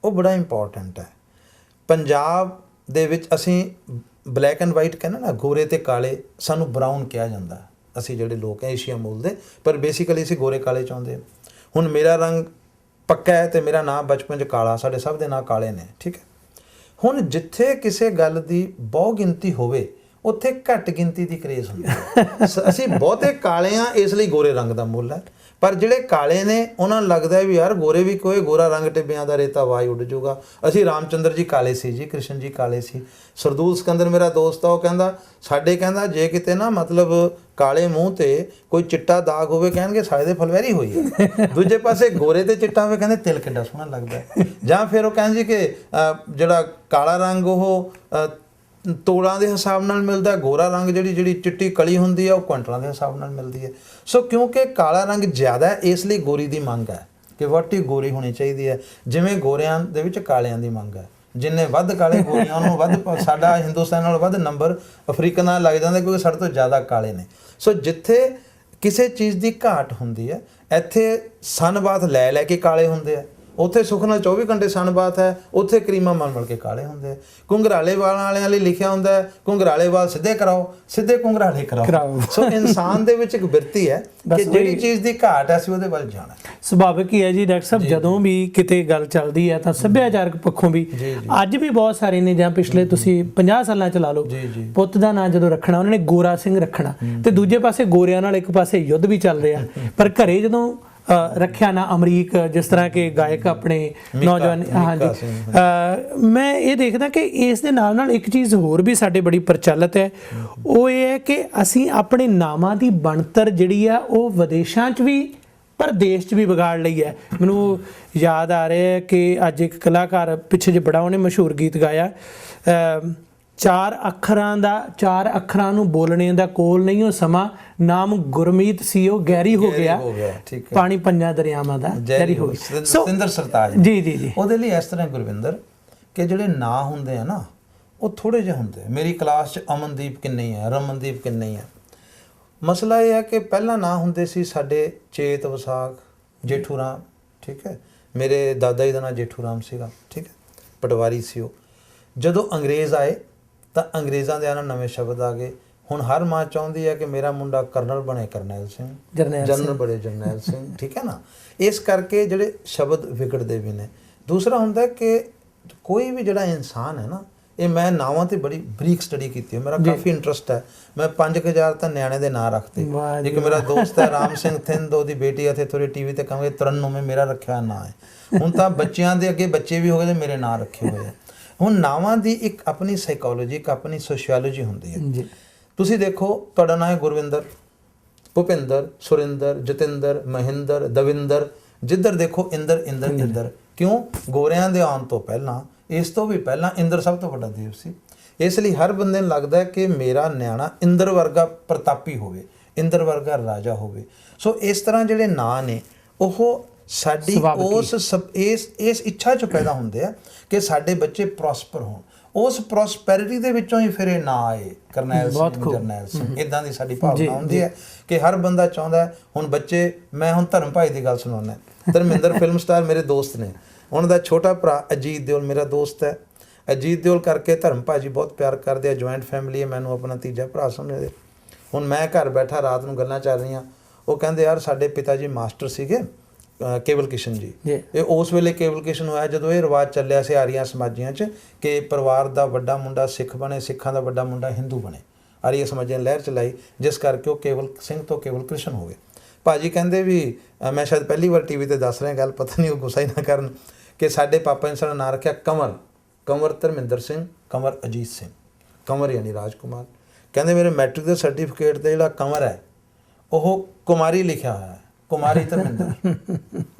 B: ਉਹ ਬੜਾ ਇੰਪੋਰਟੈਂਟ ਹੈ। ਪੰਜਾਬ ਦੇ ਵਿੱਚ ਅਸੀਂ ਬਲੈਕ ਐਂਡ ਵਾਈਟ ਕਹਿੰਦੇ ਨਾ, ਗੋਰੇ ਤੇ ਕਾਲੇ, ਸਾਨੂੰ ਬਰਾਊਨ ਕਿਹਾ ਜਾਂਦਾ। ਅਸੀਂ ਜਿਹੜੇ ਲੋਕ ਹੈ ਏਸ਼ੀਆ ਮੂਲ ਦੇ, ਪਰ ਬੇਸਿਕਲੀ ਅਸੀਂ ਗੋਰੇ ਕਾਲੇ ਚਾਹੁੰਦੇ ਹਾਂ। ਹੁਣ ਮੇਰਾ ਰੰਗ ਪੱਕਾ ਹੈ ਤੇ ਮੇਰਾ ਨਾਮ ਬਚਪਨ 'ਚ ਕਾਲਾ, ਸਾਡੇ ਸਭ ਦੇ ਨਾਂ ਕਾਲੇ ਨੇ। ਠੀਕ ਹੈ। ਹੁਣ ਜਿੱਥੇ ਕਿਸੇ ਗੱਲ ਦੀ ਬਹੁ ਗਿਣਤੀ ਹੋਵੇ ਉੱਥੇ ਘੱਟ ਗਿਣਤੀ ਦੀ ਕਰੇਜ਼ ਹੁੰਦੀ ਹੈ। ਅਸੀਂ ਬਹੁਤੇ ਕਾਲੇ ਹਾਂ ਇਸ ਲਈ ਗੋਰੇ ਰੰਗ ਦਾ ਮੁੱਲ ਹੈ, ਪਰ ਜਿਹੜੇ ਕਾਲੇ ਨੇ ਉਹਨਾਂ ਨੂੰ ਲੱਗਦਾ ਵੀ ਯਾਰ ਗੋਰੇ ਵੀ ਕੋਈ, ਗੋਰਾ ਰੰਗ ਟਿੱਬਿਆਂ ਦਾ ਰੇਤਾ ਵਾਹ ਉੱਡ ਜਾਊਗਾ। ਅਸੀਂ ਰਾਮਚੰਦਰ ਜੀ ਕਾਲੇ ਸੀ ਜੀ, ਕ੍ਰਿਸ਼ਨ ਜੀ ਕਾਲੇ ਸੀ। ਸਰਦੂਲ ਸਿਕੰਦਰ ਮੇਰਾ ਦੋਸਤ ਆ, ਉਹ ਕਹਿੰਦਾ ਸਾਡੇ, ਕਹਿੰਦਾ ਜੇ ਕਿਤੇ ਨਾ ਮਤਲਬ ਕਾਲੇ ਮੂੰਹ ਤੇ ਕੋਈ ਚਿੱਟਾ ਦਾਗ ਹੋਵੇ ਕਹਿਣਗੇ ਸਾਲੇ ਦੇ ਫਲਵੈਰੀ ਹੋਈ ਹੈ। ਦੂਜੇ ਪਾਸੇ ਗੋਰੇ ਤੇ ਚਿੱਟਾ ਹੋਵੇ ਕਹਿੰਦੇ ਤਿਲ ਕਿੱਡਾ ਸੋਹਣਾ ਲੱਗਦਾ। ਜਾਂ ਫਿਰ ਉਹ ਕਹਿੰਦੇ ਕਿ ਜਿਹੜਾ ਕਾਲਾ ਰੰਗ ਉਹ ਤੋੜਾਂ ਦੇ ਹਿਸਾਬ ਨਾਲ ਮਿਲਦਾ, ਗੋਰਾ ਰੰਗ ਜਿਹੜੀ ਚਿੱਟੀ ਕਲੀ ਹੁੰਦੀ ਹੈ ਉਹ ਕੁਆਂਟਲਾਂ ਦੇ ਹਿਸਾਬ ਨਾਲ ਮਿਲਦੀ ਹੈ। ਸੋ ਕਿਉਂਕਿ ਕਾਲਾ ਰੰਗ ਜ਼ਿਆਦਾ ਹੈ ਇਸ ਲਈ ਗੋਰੀ ਦੀ ਮੰਗ ਹੈ ਕਿ ਵਹੁਟੀ ਗੋਰੀ ਹੋਣੀ ਚਾਹੀਦੀ ਹੈ। ਜਿਵੇਂ ਗੋਰਿਆਂ ਦੇ ਵਿੱਚ ਕਾਲਿਆਂ ਦੀ ਮੰਗ ਹੈ, ਜਿੰਨੇ ਵੱਧ ਕਾਲੇ ਗੋਰੀਆਂ ਉਹਨੂੰ ਵੱਧ, ਸਾਡਾ ਹਿੰਦੁਸਤਾਨ ਨਾਲੋਂ ਵੱਧ ਨੰਬਰ ਅਫਰੀਕਾ ਨਾਲ ਲੱਗ ਜਾਂਦਾ ਕਿਉਂਕਿ ਸਾਡੇ ਤੋਂ ਜ਼ਿਆਦਾ ਕਾਲੇ ਨੇ। ਸੋ ਜਿੱਥੇ ਕਿਸੇ ਚੀਜ਼ ਦੀ ਘਾਟ ਹੁੰਦੀ ਹੈ ਇੱਥੇ ਸਨ ਬਾਥ ਲੈ ਕੇ ਕਾਲੇ ਹੁੰਦੇ ਆ, ਉੱਥੇ ਸੁੱਖ ਨਾਲ 24 ਘੰਟੇ ਸਨਬਾਥ ਹੈ, ਉੱਥੇ ਕਰੀਮਾਂ ਮਲ ਕੇ ਕਾਲੇ ਹੁੰਦੇ ਆ। ਘੁੰਗਰਾਲੇ ਵਾਲਾਂ ਵਾਲਿਆਂ ਲਈ ਲਿਖਿਆ ਹੁੰਦਾ ਹੈ ਘੁੰਗਰਾਲੇ ਵਾਲ ਸਿੱਧੇ ਕਰਾਓ, ਸਿੱਧੇ ਘੁੰਗਰਾਲੇ ਕਰਾਓ। ਸੋ ਇਨਸਾਨ ਦੇ ਵਿੱਚ ਇੱਕ ਬਿਰਤੀ ਹੈ ਕਿ ਜਿਹੜੀ ਚੀਜ਼ ਦੀ ਘਾਟ ਹੈ ਅਸੀਂ ਉਹਦੇ ਵੱਲ ਜਾਣਾ।
A: ਸੁਭਾਵਿਕ ਹੀ ਹੈ ਜੀ ਡਾਕਟਰ ਸਾਹਿਬ, ਜਦੋਂ ਵੀ ਕਿਤੇ ਗੱਲ ਚੱਲਦੀ ਹੈ ਤਾਂ ਸੱਭਿਆਚਾਰਕ ਪੱਖੋਂ ਵੀ ਅੱਜ ਵੀ ਬਹੁਤ ਸਾਰੇ ਨੇ, ਜਾਂ ਪਿਛਲੇ ਤੁਸੀਂ 50 ਸਾਲਾਂ ਚ ਲਾ ਲਓ, ਪੁੱਤ ਦਾ ਨਾਂ ਜਦੋਂ ਰੱਖਣਾ ਉਹਨਾਂ ਨੇ ਗੋਰਾ ਸਿੰਘ ਰੱਖਣਾ, ਤੇ ਦੂਜੇ ਪਾਸੇ ਗੋਰਿਆਂ ਨਾਲ ਇੱਕ ਪਾਸੇ ਯੁੱਧ ਵੀ ਚੱਲ ਰਿਹਾ, ਪਰ ਘਰੇ ਜਦੋਂ ਰੱਖਿਆ ਨਾ ਅਮਰੀਕ, ਜਿਸ ਤਰ੍ਹਾਂ ਕਿ ਗਾਇਕ ਆਪਣੇ ਨੌਜਵਾਨ, ਹਾਂਜੀ, ਮੈਂ ਇਹ ਦੇਖਦਾ ਕਿ ਇਸ ਦੇ ਨਾਲ ਨਾਲ ਇੱਕ ਚੀਜ਼ ਹੋਰ ਵੀ ਸਾਡੇ ਬੜੀ ਪ੍ਰਚਲਿਤ ਹੈ, ਉਹ ਇਹ ਹੈ ਕਿ ਅਸੀਂ ਆਪਣੇ ਨਾਮਾਂ ਦੀ ਬਣਤਰ ਜਿਹੜੀ ਆ ਉਹ ਵਿਦੇਸ਼ਾਂ 'ਚ ਵੀ ਪਰ ਦੇਸ਼ 'ਚ ਵੀ ਵਿਗਾੜ ਲਈ ਹੈ। ਮੈਨੂੰ ਯਾਦ ਆ ਰਿਹਾ ਹੈ ਕਿ ਅੱਜ ਇੱਕ ਕਲਾਕਾਰ ਪਿੱਛੇ ਜਿਹੇ ਬੜਾ ਉਹਨੇ ਮਸ਼ਹੂਰ ਗੀਤ ਗਾਇਆ, 4 ਅੱਖਰਾਂ ਨੂੰ ਬੋਲਣੇ ਦਾ ਕੋਲ ਨਹੀਂ ਉਹ ਸਮਾਂ, ਨਾਮ ਗੁਰਮੀਤ ਸੀ ਉਹ ਗੈਰੀ ਹੋ ਗਿਆ, ਪਾਣੀ ਪੰਜਾਂ ਦਰਿਆਵਾਂ ਦਾ ਗੈਰੀ ਹੋ ਗਿਆ।
B: ਸਤਿੰਦਰ ਸਰਤਾਜ
A: ਜੀ
B: ਉਹਦੇ ਲਈ ਇਸ ਤਰ੍ਹਾਂ ਗੁਰਵਿੰਦਰ ਕਿ ਜਿਹੜੇ ਨਾਂ ਹੁੰਦੇ ਆ ਨਾ ਉਹ ਥੋੜੇ ਜਿਹੇ ਹੁੰਦੇ। ਮੇਰੀ ਕਲਾਸ 'ਚ ਅਮਨਦੀਪ ਕਿੰਨੇ ਹੈ, ਰਮਨਦੀਪ ਕਿੰਨੇ ਹੈ। ਮਸਲਾ ਇਹ ਹੈ ਕਿ ਪਹਿਲਾਂ ਨਾਂ ਹੁੰਦੇ ਸੀ ਸਾਡੇ ਚੇਤ, ਵਿਸਾਖ, ਜੇਠੂ ਰਾਮ, ਠੀਕ ਹੈ। ਮੇਰੇ ਦਾਦਾ ਜੀ ਦਾ ਨਾਂ ਜੇਠੂ ਰਾਮ ਸੀਗਾ, ਠੀਕ ਹੈ, ਪਟਵਾਰੀ ਸੀ ਉਹ। ਜਦੋਂ ਅੰਗਰੇਜ਼ ਆਏ ਤਾਂ ਅੰਗਰੇਜ਼ਾਂ ਦੇ ਨਾਲ ਨਵੇਂ ਸ਼ਬਦ ਆ ਗਏ। ਹੁਣ ਹਰ ਮਾਂ ਚਾਹੁੰਦੀ ਹੈ ਕਿ ਮੇਰਾ ਮੁੰਡਾ ਕਰਨਲ ਬਣੇ ਕਰਨੈਲ ਸਿੰਘ, ਜਨਰਲ ਬਣੇ ਜਰਨੈਲ ਸਿੰਘ, ਠੀਕ ਹੈ ਨਾ। ਇਸ ਕਰਕੇ ਜਿਹੜੇ ਸ਼ਬਦ ਵਿਗੜਦੇ ਵੀ ਨੇ। ਦੂਸਰਾ ਹੁੰਦਾ ਕਿ ਕੋਈ ਵੀ ਜਿਹੜਾ ਇਨਸਾਨ ਹੈ ਨਾ, ਇਹ ਮੈਂ ਨਾਵਾਂ ਤੇ ਬੜੀ ਬਰੀਕ ਸਟੱਡੀ ਕੀਤੀ ਹੈ, ਮੇਰਾ ਕਾਫੀ ਇੰਟਰਸਟ ਹੈ। ਮੈਂ 5000 ਤਾਂ ਨਿਆਣੇ ਦੇ ਨਾਂ ਰੱਖਤੇ। ਇੱਕ ਮੇਰਾ ਦੋਸਤ ਹੈ ਰਾਮ ਸਿੰਘ ਥਿੰਦ, ਉਹਦੀ ਬੇਟੀ ਇੱਥੇ ਥੋੜੀ ਟੀਵੀ ਤੇ ਕਹਾਂਗੇ ਤਰਨੁਮੇ ਮੇਰਾ ਰੱਖਿਆ ਨਾਂ ਹੈ। ਹੁਣ ਤਾਂ ਬੱਚਿਆਂ ਦੇ ਅੱਗੇ ਬੱਚੇ ਵੀ ਹੋ ਗਏ ਤੇ ਮੇਰੇ ਨਾਂ ਰੱਖੇ ਹੋਏ ਆ। ਹੁਣ ਨਾਵਾਂ ਦੀ ਇੱਕ ਆਪਣੀ ਸਾਈਕੋਲੋਜੀ, ਇੱਕ ਆਪਣੀ ਸੋਸ਼ੀਓਲੋਜੀ ਹੁੰਦੀ ਹੈ। ਤੁਸੀਂ ਦੇਖੋ, ਤੁਹਾਡਾ ਨਾਂ ਹੈ ਗੁਰਵਿੰਦਰ, ਭੁਪਿੰਦਰ, ਸੁਰਿੰਦਰ, ਜਤਿੰਦਰ, ਮਹਿੰਦਰ, ਦਵਿੰਦਰ, ਜਿੱਧਰ ਦੇਖੋ ਇੰਦਰ ਇੰਦਰ ਇੰਦਰ। ਕਿਉਂ? ਗੋਰਿਆਂ ਦੇ ਆਉਣ ਤੋਂ ਪਹਿਲਾਂ, ਇਸ ਤੋਂ ਵੀ ਪਹਿਲਾਂ ਇੰਦਰ ਸਭ ਤੋਂ ਵੱਡਾ ਦੇਵ ਸੀ। ਇਸ ਲਈ ਹਰ ਬੰਦੇ ਨੂੰ ਲੱਗਦਾ ਕਿ ਮੇਰਾ ਨਿਆਣਾ ਇੰਦਰ ਵਰਗਾ ਪ੍ਰਤਾਪੀ ਹੋਵੇ, ਇੰਦਰ ਵਰਗਾ ਰਾਜਾ ਹੋਵੇ। ਸੋ ਇਸ ਤਰ੍ਹਾਂ ਜਿਹੜੇ ਨਾਂ ਨੇ ਉਹ ਸਾਡੀ ਇਸ ਇੱਛਾ 'ਚ ਪੈਦਾ ਹੁੰਦੇ ਆ ਕਿ ਸਾਡੇ ਬੱਚੇ ਪ੍ਰੋਸਪਰ ਹੋਣ। ਉਸ ਪ੍ਰੋਸਪੈਰਿਟੀ ਦੇ ਵਿੱਚੋਂ ਹੀ ਫਿਰ ਇਹ ਨਾਂ ਆਏ ਕਰਨੈਲ ਸਿੰਘ, ਜਰਨੈਲ ਸਿੰਘ। ਇੱਦਾਂ ਦੀ ਸਾਡੀ ਭਾਵਨਾ ਹੁੰਦੀ ਹੈ ਕਿ ਹਰ ਬੰਦਾ ਚਾਹੁੰਦਾ। ਹੁਣ ਬੱਚੇ, ਮੈਂ ਹੁਣ ਧਰਮ ਭਾਈ ਦੀ ਗੱਲ ਸੁਣਾਉਣਾ। ਧਰਮਿੰਦਰ ਫਿਲਮ ਸਟਾਰ ਮੇਰੇ ਦੋਸਤ ਨੇ, ਉਹਨਾਂ ਦਾ ਛੋਟਾ ਭਰਾ ਅਜੀਤ ਦਿਓਲ ਮੇਰਾ ਦੋਸਤ ਹੈ। ਅਜੀਤ ਦਿਓਲ ਕਰਕੇ ਧਰਮ ਭਾਜੀ ਬਹੁਤ ਪਿਆਰ ਕਰਦੇ ਆ, ਜੁਆਇੰਟ ਫੈਮਿਲੀ ਹੈ, ਮੈਨੂੰ ਆਪਣਾ ਤੀਜਾ ਭਰਾ ਸਮਝਦੇ। ਹੁਣ ਮੈਂ ਘਰ ਬੈਠਾ ਰਾਤ ਨੂੰ ਗੱਲਾਂ ਚੱਲ ਰਹੀਆਂ, ਉਹ ਕਹਿੰਦੇ ਯਾਰ ਸਾਡੇ ਪਿਤਾ ਜੀ ਮਾਸਟਰ ਸੀਗੇ ਕੇਵਲ ਕਿਸ਼ਨ ਜੀ। ਇਹ ਉਸ ਵੇਲੇ ਕੇਵਲ ਕਿਸ਼ਨ ਹੋਇਆ ਜਦੋਂ ਇਹ ਰਿਵਾਜ ਚੱਲਿਆ ਸੀ ਆਰੀਆ ਸਮਾਜੀਆਂ 'ਚ ਕਿ ਪਰਿਵਾਰ ਦਾ ਵੱਡਾ ਮੁੰਡਾ ਸਿੱਖ ਬਣੇ, ਸਿੱਖਾਂ ਦਾ ਵੱਡਾ ਮੁੰਡਾ ਹਿੰਦੂ ਬਣੇ। ਆਰੀਆ ਸਮਾਜੀਆਂ ਲਹਿਰ ਚਲਾਈ, ਜਿਸ ਕਰਕੇ ਉਹ ਕੇਵਲ ਸਿੰਘ ਤੋਂ ਕੇਵਲ ਕ੍ਰਿਸ਼ਨ ਹੋ ਗਏ। ਭਾਜੀ ਕਹਿੰਦੇ ਵੀ, ਮੈਂ ਸ਼ਾਇਦ ਪਹਿਲੀ ਵਾਰ ਟੀਵੀ ਤੇ ਦੱਸ ਰਿਹਾ ਗੱਲ, ਪਤਾ ਨਹੀਂ ਉਹ ਗੁੱਸਾ ਹੀ ਨਾ ਕਰਨ, ਕਿ ਸਾਡੇ ਪਾਪਾ ਨੇ ਸਾਡਾ ਨਾਂ ਰੱਖਿਆ ਕੰਵਰ, ਕੰਵਰ ਧਰਮਿੰਦਰ ਸਿੰਘ, ਕੰਵਰ ਅਜੀਤ ਸਿੰਘ। ਕੰਵਰ ਯਾਨੀ ਰਾਜਕੁਮਾਰ। ਕਹਿੰਦੇ ਮੇਰੇ ਮੈਟ੍ਰਿਕ ਦੇ ਸਰਟੀਫਿਕੇਟ 'ਤੇ ਜਿਹੜਾ ਕੰਵਰ ਹੈ ਉਹ ਕੁਮਾਰੀ ਲਿਖਿਆ ਹੋਇਆ ਹੈ, ਕੁਮਾਰੀ ਧਰਮਿੰਦਰ।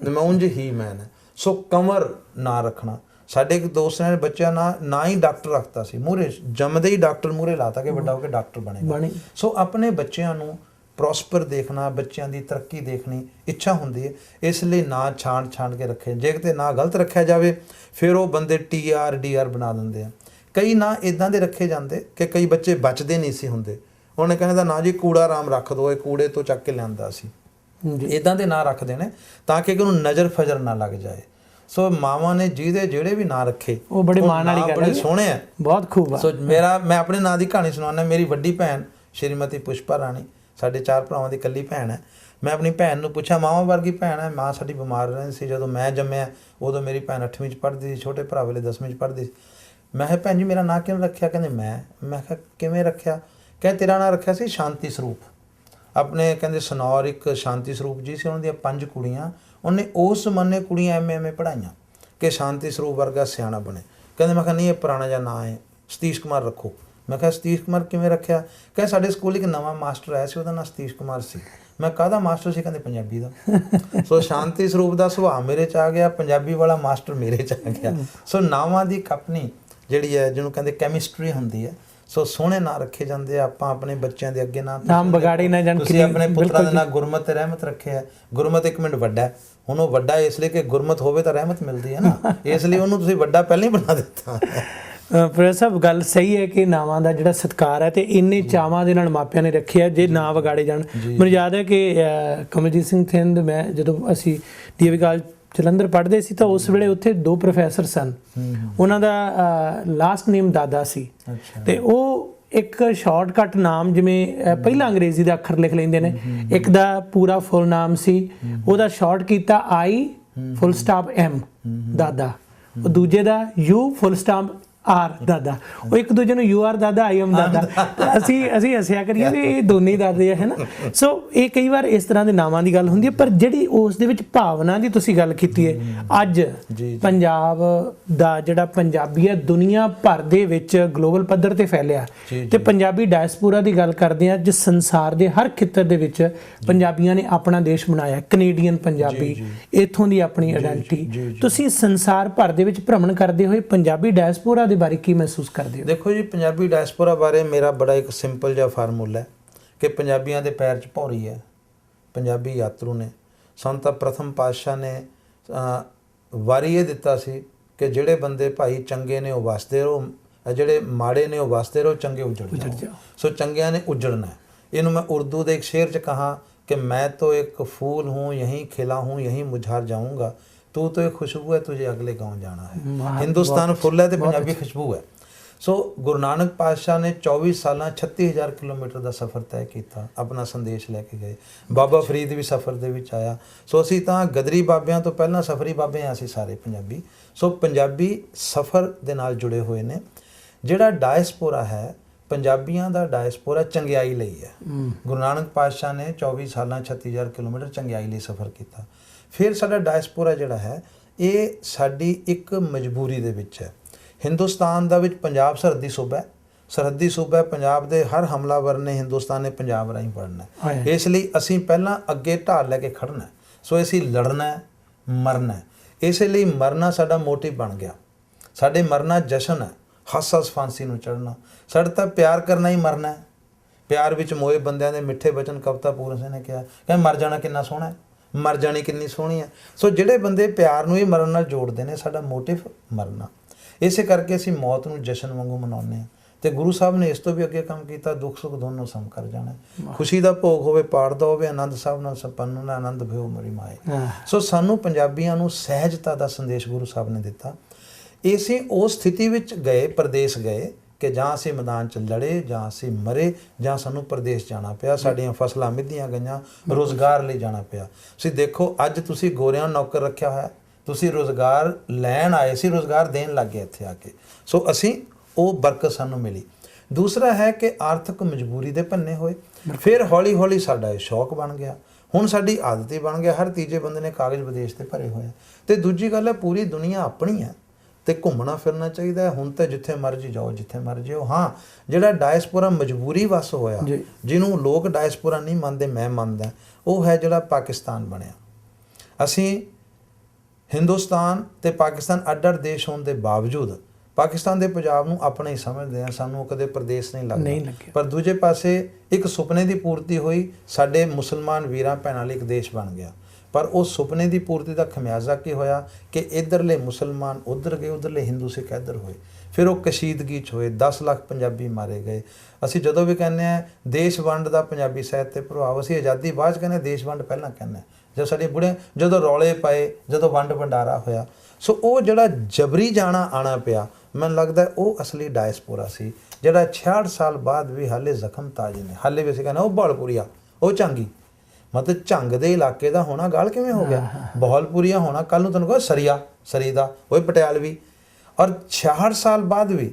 B: ਮੈਂ ਉਂਝ ਹੀ ਮੈਨ ਹੈ। ਸੋ ਕੰਵਰ ਨਾਂ ਰੱਖਣਾ। ਸਾਡੇ ਇੱਕ ਦੋਸਤ ਨੇ ਬੱਚਿਆਂ ਨਾ ਹੀ ਡਾਕਟਰ ਰੱਖਤਾ ਸੀ, ਮੂਹਰੇ ਜੰਮਦੇ ਹੀ ਡਾਕਟਰ ਮੂਹਰੇ ਲਾਤਾ ਕਿ ਵੱਡਾ ਹੋ ਕੇ ਡਾਕਟਰ ਬਣੇਗਾ। ਸੋ ਆਪਣੇ ਬੱਚਿਆਂ ਨੂੰ ਪ੍ਰੋਸਪਰ ਦੇਖਣਾ, ਬੱਚਿਆਂ ਦੀ ਤਰੱਕੀ ਦੇਖਣੀ ਇੱਛਾ ਹੁੰਦੀ ਹੈ। ਇਸ ਲਈ ਨਾਂ ਛਾਂਟ ਕੇ ਰੱਖੇ। ਜੇ ਕਿਤੇ ਨਾਂ ਗਲਤ ਰੱਖਿਆ ਜਾਵੇ ਫਿਰ ਉਹ ਬੰਦੇ TR DR ਬਣਾ ਦਿੰਦੇ ਆ। ਕਈ ਨਾਂ ਇੱਦਾਂ ਦੇ ਰੱਖੇ ਜਾਂਦੇ ਕਿ ਕਈ ਬੱਚੇ ਬਚਦੇ ਨਹੀਂ ਸੀ ਹੁੰਦੇ। ਉਹਨੇ ਕਹਿੰਦਾ ਨਾਂ ਜੀ ਕੂੜਾ ਰਾਮ ਰੱਖ ਦਿਓ, ਇਹ ਕੂੜੇ ਤੋਂ ਚੱਕ ਕੇ ਲਿਆਂਦਾ ਸੀ। ਇੱਦਾਂ ਦੇ ਨਾਂ ਰੱਖ ਦੇਣੇ ਤਾਂ ਕਿ ਉਹਨੂੰ ਨਜ਼ਰ ਫਜ਼ਰ ਨਾ ਲੱਗ ਜਾਏ। ਸੋ ਮਾਵਾਂ ਨੇ ਜਿਹੜੇ ਵੀ ਨਾਂ ਰੱਖੇ
A: ਉਹ ਬੜੇ ਮਾਣ ਵਾਲੀ ਗੱਲ,
B: ਬੜੇ ਸੋਹਣੇ ਆ,
A: ਬਹੁਤ ਖੂਬ ਆ।
B: ਸੋ ਮੈਂ ਆਪਣੇ ਨਾਂ ਦੀ ਕਹਾਣੀ ਸੁਣਾਉਣਾ। ਮੇਰੀ ਵੱਡੀ ਭੈਣ ਸ਼੍ਰੀਮਤੀ ਪੁਸ਼ਪਾ ਰਾਣੀ, ਸਾਡੇ 4 ਭਰਾਵਾਂ ਦੀ ਇਕੱਲੀ ਭੈਣ ਹੈ। ਮੈਂ ਆਪਣੀ ਭੈਣ ਨੂੰ ਪੁੱਛਿਆ, ਮਾਵਾਂ ਵਰਗੀ ਭੈਣ ਹੈ। ਮਾਂ ਸਾਡੀ ਬਿਮਾਰ ਰਹਿੰਦੀ ਸੀ। ਜਦੋਂ ਮੈਂ ਜੰਮਿਆ ਉਦੋਂ ਮੇਰੀ ਭੈਣ 8ਵੀਂ 'ਚ ਪੜ੍ਹਦੀ ਸੀ, ਛੋਟੇ ਭਰਾ ਵੇਲੇ 10ਵੀਂ 'ਚ ਪੜ੍ਹਦੀ ਸੀ। ਮੈਂ ਕਿਹਾ ਭੈਣ ਜੀ ਮੇਰਾ ਨਾਂ ਕਿਉਂ ਰੱਖਿਆ? ਕਹਿੰਦੇ ਮੈਂ ਕਿਹਾ ਕਿਵੇਂ ਰੱਖਿਆ? ਕਹਿੰਦੇ ਤੇਰਾ ਨਾਂ ਰੱਖਿਆ ਸੀ ਸ਼ਾਂਤੀ ਸਰੂਪ। ਆਪਣੇ ਕਹਿੰਦੇ ਸਨੌਰ ਇੱਕ ਸ਼ਾਂਤੀ ਸਰੂਪ ਜੀ ਸੀ, ਉਹਨਾਂ ਦੀਆਂ 5 ਕੁੜੀਆਂ। ਉਹਨੇ ਉਸ ਜ਼ਮਾਨੇ ਕੁੜੀਆਂ MA ਪੜ੍ਹਾਈਆਂ ਕਿ ਸ਼ਾਂਤੀ ਸਰੂਪ ਵਰਗਾ ਸਿਆਣਾ ਬਣੇ। ਕਹਿੰਦੇ ਮੈਂ ਕਿਹਾ ਨਹੀਂ, ਇਹ ਪੁਰਾਣਾ ਜਿਹਾ ਨਾਂ ਹੈ, ਸਤੀਸ਼ ਕੁਮਾਰ ਰੱਖੋ। ਮੈਂ ਕਿਹਾ ਸਤੀਸ਼ ਕੁਮਾਰ ਕਿਵੇਂ ਰੱਖਿਆ? ਕਹਿੰਦੇ ਸਾਡੇ ਸਕੂਲ ਇੱਕ ਨਵਾਂ ਮਾਸਟਰ ਆਇਆ ਸੀ, ਉਹਦਾ ਨਾਂ ਸਤੀਸ਼ ਕੁਮਾਰ ਸੀ। ਮੈਂ ਕਾਹਦਾ ਮਾਸਟਰ ਸੀ? ਕਹਿੰਦੇ ਪੰਜਾਬੀ ਦਾ। ਸੋ ਸ਼ਾਂਤੀ ਸਰੂਪ ਦਾ ਸੁਭਾਅ ਮੇਰੇ 'ਚ ਆ ਗਿਆ, ਪੰਜਾਬੀ ਵਾਲਾ ਮਾਸਟਰ ਮੇਰੇ 'ਚ ਆ ਗਿਆ। ਸੋ ਨਾਵਾਂ ਦੀ ਇੱਕ ਆਪਣੀ ਜਿਹੜੀ ਹੈ, ਜਿਹਨੂੰ ਕਹਿੰਦੇ ਕੈਮਿਸਟਰੀ ਹੁੰਦੀ ਹੈ। ਸੋ ਸੋਹਣੇ ਨਾਂ ਰੱਖੇ ਜਾਂਦੇ ਆ। ਆਪਾਂ ਆਪਣੇ ਬੱਚਿਆਂ ਦੇ ਅੱਗੇ ਨਾਮ
A: ਵਿਗਾੜੀ ਨਾ ਜਾਣ।
B: ਤੁਸੀਂ ਆਪਣੇ ਪੁੱਤਰਾਂ ਦੇ ਨਾਂ ਗੁਰਮਤ ਤੇ ਰਹਿਮਤ ਰੱਖਿਆ। ਗੁਰਮਤ 1 ਮਿੰਟ ਵੱਡਾ, ਹੁਣ ਉਹ ਵੱਡਾ ਇਸ ਲਈ ਕਿ ਗੁਰਮਤ ਹੋਵੇ ਤਾਂ ਰਹਿਮਤ ਮਿਲਦੀ ਹੈ ਨਾ, ਇਸ ਲਈ ਉਹਨੂੰ ਤੁਸੀਂ ਵੱਡਾ ਪਹਿਲਾਂ ਹੀ ਬਣਾ ਦਿੱਤਾ।
A: ਪ੍ਰੋਫੈਸਰ ਸਾਹਿਬ ਗੱਲ ਸਹੀ ਹੈ ਕਿ ਨਾਵਾਂ ਦਾ ਜਿਹੜਾ ਸਤਿਕਾਰ ਹੈ ਤੇ ਇੰਨੇ ਚਾਵਾਂ ਦੇ ਨਾਲ ਮਾਪਿਆਂ ਨੇ ਰੱਖਿਆ, ਜੇ ਨਾਂ ਵਿਗਾੜੇ ਜਾਣ। ਮੈਨੂੰ ਯਾਦ ਹੈ ਕਿ ਕਮਲਜੀਤ ਸਿੰਘ ਥਿੰਦ, ਮੈਂ ਜਦੋਂ ਅਸੀਂ DAV ਕਾਲਜ ਜਲੰਧਰ ਪੜ੍ਹਦੇ ਸੀ ਤਾਂ ਉਸ ਵੇਲੇ ਉੱਥੇ 2 ਪ੍ਰੋਫੈਸਰ ਸਨ। ਉਹਨਾਂ ਦਾ ਲਾਸਟ ਨੇਮ ਦਾਦਾ ਸੀ ਤੇ ਉਹ ਇੱਕ ਸ਼ਾਰਟਕਟ ਨਾਮ, ਜਿਵੇਂ ਪਹਿਲਾਂ ਅੰਗਰੇਜ਼ੀ ਦਾ ਅੱਖਰ ਲਿਖ ਲੈਂਦੇ ਨੇ, ਇੱਕ ਦਾ ਪੂਰਾ ਫੁੱਲ ਨਾਮ ਸੀ, ਉਹਦਾ ਸ਼ਾਰਟ ਕੀਤਾ I_M ਦਾਦਾ, ਉਹ ਦੂਜੇ ਦਾ U_R ਦਾਦਾ। ਉਹ ਇੱਕ ਦੂਜੇ ਨੂੰ UR ਦਾਦਾ IM ਦਾਦਾ, ਅਸੀਂ ਹੱਸਿਆ ਕਰੀਏ ਵੀ ਇਹ ਦੋਨੇ ਹੀ ਦਾਦੇ ਆ, ਹੈ ਨਾ। ਸੋ ਇਹ ਕਈ ਵਾਰ ਇਸ ਤਰ੍ਹਾਂ ਦੇ ਨਾਵਾਂ ਦੀ ਗੱਲ ਹੁੰਦੀ ਹੈ, ਪਰ ਜਿਹੜੀ ਉਸ ਦੇ ਵਿੱਚ ਭਾਵਨਾ ਦੀ ਤੁਸੀਂ ਗੱਲ ਕੀਤੀ ਹੈ, ਅੱਜ ਪੰਜਾਬ ਦਾ ਜਿਹੜਾ ਪੰਜਾਬੀ ਹੈ ਦੁਨੀਆ ਭਰ ਦੇ ਵਿੱਚ ਗਲੋਬਲ ਪੱਧਰ ਤੇ ਫੈਲਿਆ, ਤੇ ਪੰਜਾਬੀ ਡਾਇਸਪੋਰਾ ਦੀ ਗੱਲ ਕਰਦੇ ਹਾਂ, ਜਿਸ ਸੰਸਾਰ ਦੇ ਹਰ ਖਿੱਤਰ ਦੇ ਵਿੱਚ ਪੰਜਾਬੀਆਂ ਨੇ ਆਪਣਾ ਦੇਸ਼ ਬਣਾਇਆ, ਕੈਨੇਡੀਅਨ ਪੰਜਾਬੀ, ਇੱਥੋਂ ਦੀ ਆਪਣੀ ਆਇਡੈਂਟੀਟੀ। ਤੁਸੀਂ ਸੰਸਾਰ ਭਰ ਦੇ ਵਿੱਚ ਭ੍ਰਮਣ ਕਰਦੇ ਹੋਏ ਪੰਜਾਬੀ ਡਾਇਸਪੋਰਾ ਦੇ ਬਾਰੇ ਕੀ ਮਹਿਸੂਸ ਕਰਦੇ ਹੋ?
B: ਦੇਖੋ ਜੀ, ਪੰਜਾਬੀ ਡਾਇਸਪੋਰਾ ਬਾਰੇ ਮੇਰਾ ਬੜਾ ਇੱਕ ਸਿੰਪਲ ਜਿਹਾ ਫਾਰਮੂਲਾ ਹੈ ਕਿ ਪੰਜਾਬੀਆਂ ਦੇ ਪੈਰ 'ਚ ਭੌਰੀ ਹੈ। ਪੰਜਾਬੀ ਯਾਤਰੂ ਨੇ ਸਾਨੂੰ ਤਾਂ ਪ੍ਰਥਮ ਪਾਤਸ਼ਾਹ ਨੇ ਵਾਰੀ ਇਹ ਦਿੱਤਾ ਸੀ ਕਿ ਜਿਹੜੇ ਬੰਦੇ ਭਾਈ ਚੰਗੇ ਨੇ ਉਹ ਵਸਦੇ ਰਹੋ, ਜਿਹੜੇ ਮਾੜੇ ਨੇ ਉਹ ਵਸਦੇ ਰਹੋ, ਚੰਗੇ ਉਜੜ ਜਾਓ। ਸੋ ਚੰਗਿਆਂ ਨੇ ਉਜੜਨਾ ਹੈ। ਇਹਨੂੰ ਮੈਂ ਉਰਦੂ ਦੇ ਇੱਕ ਸ਼ੇਰ 'ਚ ਕਹਾ ਕਿ ਮੈਂ तो एक फूल हूँ यहीं खिला हूँ यहीं मुरझा जाऊँगा, तू तो एक खुशबू है तुझे अगले गाँव जाना है। हिंदुस्तान फुल है तो पंजाबी खुशबू है। सो गुरु नानक पातशाह ने 24 साल 36,000 किलोमीटर का सफ़र तय किया, अपना संदेश लैके गए। बाबा फरीद भी सफ़र दे विच आया। सो असी तां गदरी बाबियां तो पहला सफ़री बाबे हैं असी सारे पंजाबी। सो पंजाबी सफ़र दे नाल जुड़े हुए ने। जिहड़ा डायसपोरा है पंजाबियों का डायसपोरा चंगियाई लई है। गुरु नानक पातशाह ने 24 साल 36,000 किलोमीटर चंगियाई लई सफ़र किया। फिर साडा डायसपोरा जिहड़ा है ये साडी एक मजबूरी दे विच है। हिंदुस्तान दा विच पंजाब सरहदी सूबा है, सरहदी सूबा है। पंजाब दे हर हमलावर ने हिंदुस्तान ने पंजाब राही पड़ना है, इसलिए असीं पहलां अगे ढाल लैके खड़ना है। सो असीं लड़ना है, मरना है, इसलिए मरना साडा मोटिव बन गया। साडे मरना जशन है, हस हस फांसी नूं चढ़ना। साडा तां प्यार करना ही मरना है। प्यार विच मोए बंदियां दे मिठे वचन कविता पूरन सिंह ने कहा कि मर जाना किन्ना सोहना है, मर जानी किन्नी सोहनी है। सो जिहड़े बंदे प्यार नूं ही मरण नाल जोड़दे ने, साडा मोटिव मरना। इसे करके असीं मौत नूं जशन वांगू मनाउने आ। ते गुरु साहब ने इस तो भी अगे काम किया, दुख सुख दोनों सम कर जाना। खुशी दा भोग होवे पाड़दा होवे, आनंद साहब नाल संपन्न ना आनंद भयो मरी माए। सो सानू पंजाबियां नूं सहजता दा संदेश गुरु साहब ने दिता। इसे उस स्थिति विच गए, प्रदेश गए कि जां असीं मैदान च लड़े, जां असीं मरे, जां सानू प्रदेश जाना पिया। साडीआं फसलां मिधियां गईयां, रोज़गार लई जाना पिया। तुसीं देखो अज तुसीं गोरियां नूं नौकर रखिया होया, तुसीं रोज़गार लैण आए सी, रोज़गार देण लग गए इत्थे आके। सो असीं ਉਹ ਬਰਕਤ ਸਾਨੂੰ ਮਿਲੀ। ਦੂਸਰਾ ਹੈ ਕਿ ਆਰਥਿਕ ਮਜਬੂਰੀ ਦੇ ਭੰਨੇ ਹੋਏ, ਫਿਰ ਹੌਲੀ ਹੌਲੀ ਸਾਡਾ ਇਹ ਸ਼ੌਕ ਬਣ ਗਿਆ। ਹੁਣ ਸਾਡੀ ਆਦਤ ਹੀ ਬਣ ਗਿਆ, ਹਰ ਤੀਜੇ ਬੰਦੇ ਨੇ ਕਾਗਜ਼ ਵਿਦੇਸ਼ ਤੇ ਭਰੇ ਹੋਏ। ਤੇ ਦੂਜੀ ਗੱਲ ਹੈ ਪੂਰੀ ਦੁਨੀਆ ਆਪਣੀ ਹੈ ਤੇ ਘੁੰਮਣਾ ਫਿਰਨਾ ਚਾਹੀਦਾ ਹੈ। ਹੁਣ ਤਾਂ ਜਿੱਥੇ ਮਰਜ਼ੀ ਜਾਓ, ਜਿੱਥੇ ਮਰਜ਼ੀ ਹੋ। ਹਾਂ, ਜਿਹੜਾ ਡਾਇਸਪੋਰਾ ਮਜਬੂਰੀ ਵਸ ਹੋਇਆ, ਜਿਹਨੂੰ ਲੋਕ ਡਾਇਸਪੋਰਾ ਨਹੀਂ ਮੰਨਦੇ, ਮੈਂ ਮੰਨਦਾ, ਉਹ ਹੈ ਜਿਹੜਾ ਪਾਕਿਸਤਾਨ ਬਣਿਆ। ਅਸੀਂ ਹਿੰਦੁਸਤਾਨ ਤੇ ਪਾਕਿਸਤਾਨ ਅੱਡ ਅੱਡ ਦੇਸ਼ ਹੋਣ ਦੇ ਬਾਵਜੂਦ ਪਾਕਿਸਤਾਨ ਦੇ ਪੰਜਾਬ ਨੂੰ ਆਪਣਾ ਹੀ ਸਮਝਦੇ ਹਾਂ। ਸਾਨੂੰ ਕਦੇ ਪ੍ਰਦੇਸ਼ ਨਹੀਂ ਲੱਗਦਾ। ਪਰ ਦੂਜੇ ਪਾਸੇ ਇੱਕ ਸੁਪਨੇ ਦੀ ਪੂਰਤੀ ਹੋਈ, ਸਾਡੇ ਮੁਸਲਮਾਨ ਵੀਰਾਂ ਭੈਣਾਂ ਲਈ ਇੱਕ ਦੇਸ਼ ਬਣ ਗਿਆ। ਪਰ ਉਸ ਸੁਪਨੇ ਦੀ ਪੂਰਤੀ ਦਾ ਖਮਿਆਜ਼ਾ ਕੀ ਹੋਇਆ ਕਿ ਇੱਧਰਲੇ ਮੁਸਲਮਾਨ ਉੱਧਰ ਗਏ, ਉੱਧਰਲੇ ਹਿੰਦੂ ਸਿੱਖ ਇੱਧਰ ਹੋਏ। ਫਿਰ ਉਹ ਕਸ਼ੀਦਗੀ 'ਚ ਹੋਏ, 10 ਲੱਖ ਪੰਜਾਬੀ ਮਾਰੇ ਗਏ। ਅਸੀਂ ਜਦੋਂ ਵੀ ਕਹਿੰਦੇ ਹਾਂ ਦੇਸ਼ ਵੰਡ ਦਾ ਪੰਜਾਬੀ ਸਾਹਿਤ 'ਤੇ ਪ੍ਰਭਾਵ, ਅਸੀਂ ਆਜ਼ਾਦੀ ਬਾਅਦ 'ਚ ਕਹਿੰਦੇ, ਦੇਸ਼ ਵੰਡ ਪਹਿਲਾਂ ਕਹਿੰਦੇ। ਜਦ ਸਾਡੇ ਬੁੜੇ ਜਦੋਂ ਰੌਲੇ ਪਏ, ਜਦੋਂ ਵੰਡ ਵੰਡਾਰਾ ਹੋਇਆ, ਸੋ ਉਹ ਜਿਹੜਾ ਜਬਰੀ ਜਾਣਾ ਆਉਣਾ ਪਿਆ, ਮੈਨੂੰ ਲੱਗਦਾ ਉਹ ਅਸਲੀ ਡਾਇਸਪੋਰਾ ਸੀ, ਜਿਹੜਾ 66 ਸਾਲ ਬਾਅਦ ਵੀ ਹਾਲੇ ਜ਼ਖਮ ਤਾਜ਼ੇ ਨੇ। ਹਾਲੇ ਵੀ ਅਸੀਂ ਕਹਿੰਦੇ ਉਹ ਬਹਾਲਪੁਰੀਆ, ਉਹ ਝਾਂਗੀ, ਮਤਲਬ ਝੰਗ ਦੇ ਇਲਾਕੇ ਦਾ ਹੋਣਾ ਗੱਲ ਕਿਵੇਂ ਹੋ ਗਿਆ? ਬਹਾਲਪੁਰੀਆ ਹੋਣਾ, ਕੱਲ੍ਹ ਨੂੰ ਤੁਹਾਨੂੰ ਕਹੋ ਸਰੀਆ, ਸਰੀ ਦਾ, ਉਹ ਪਟਿਆਲਵੀ। ਔਰ 66 ਸਾਲ ਬਾਅਦ ਵੀ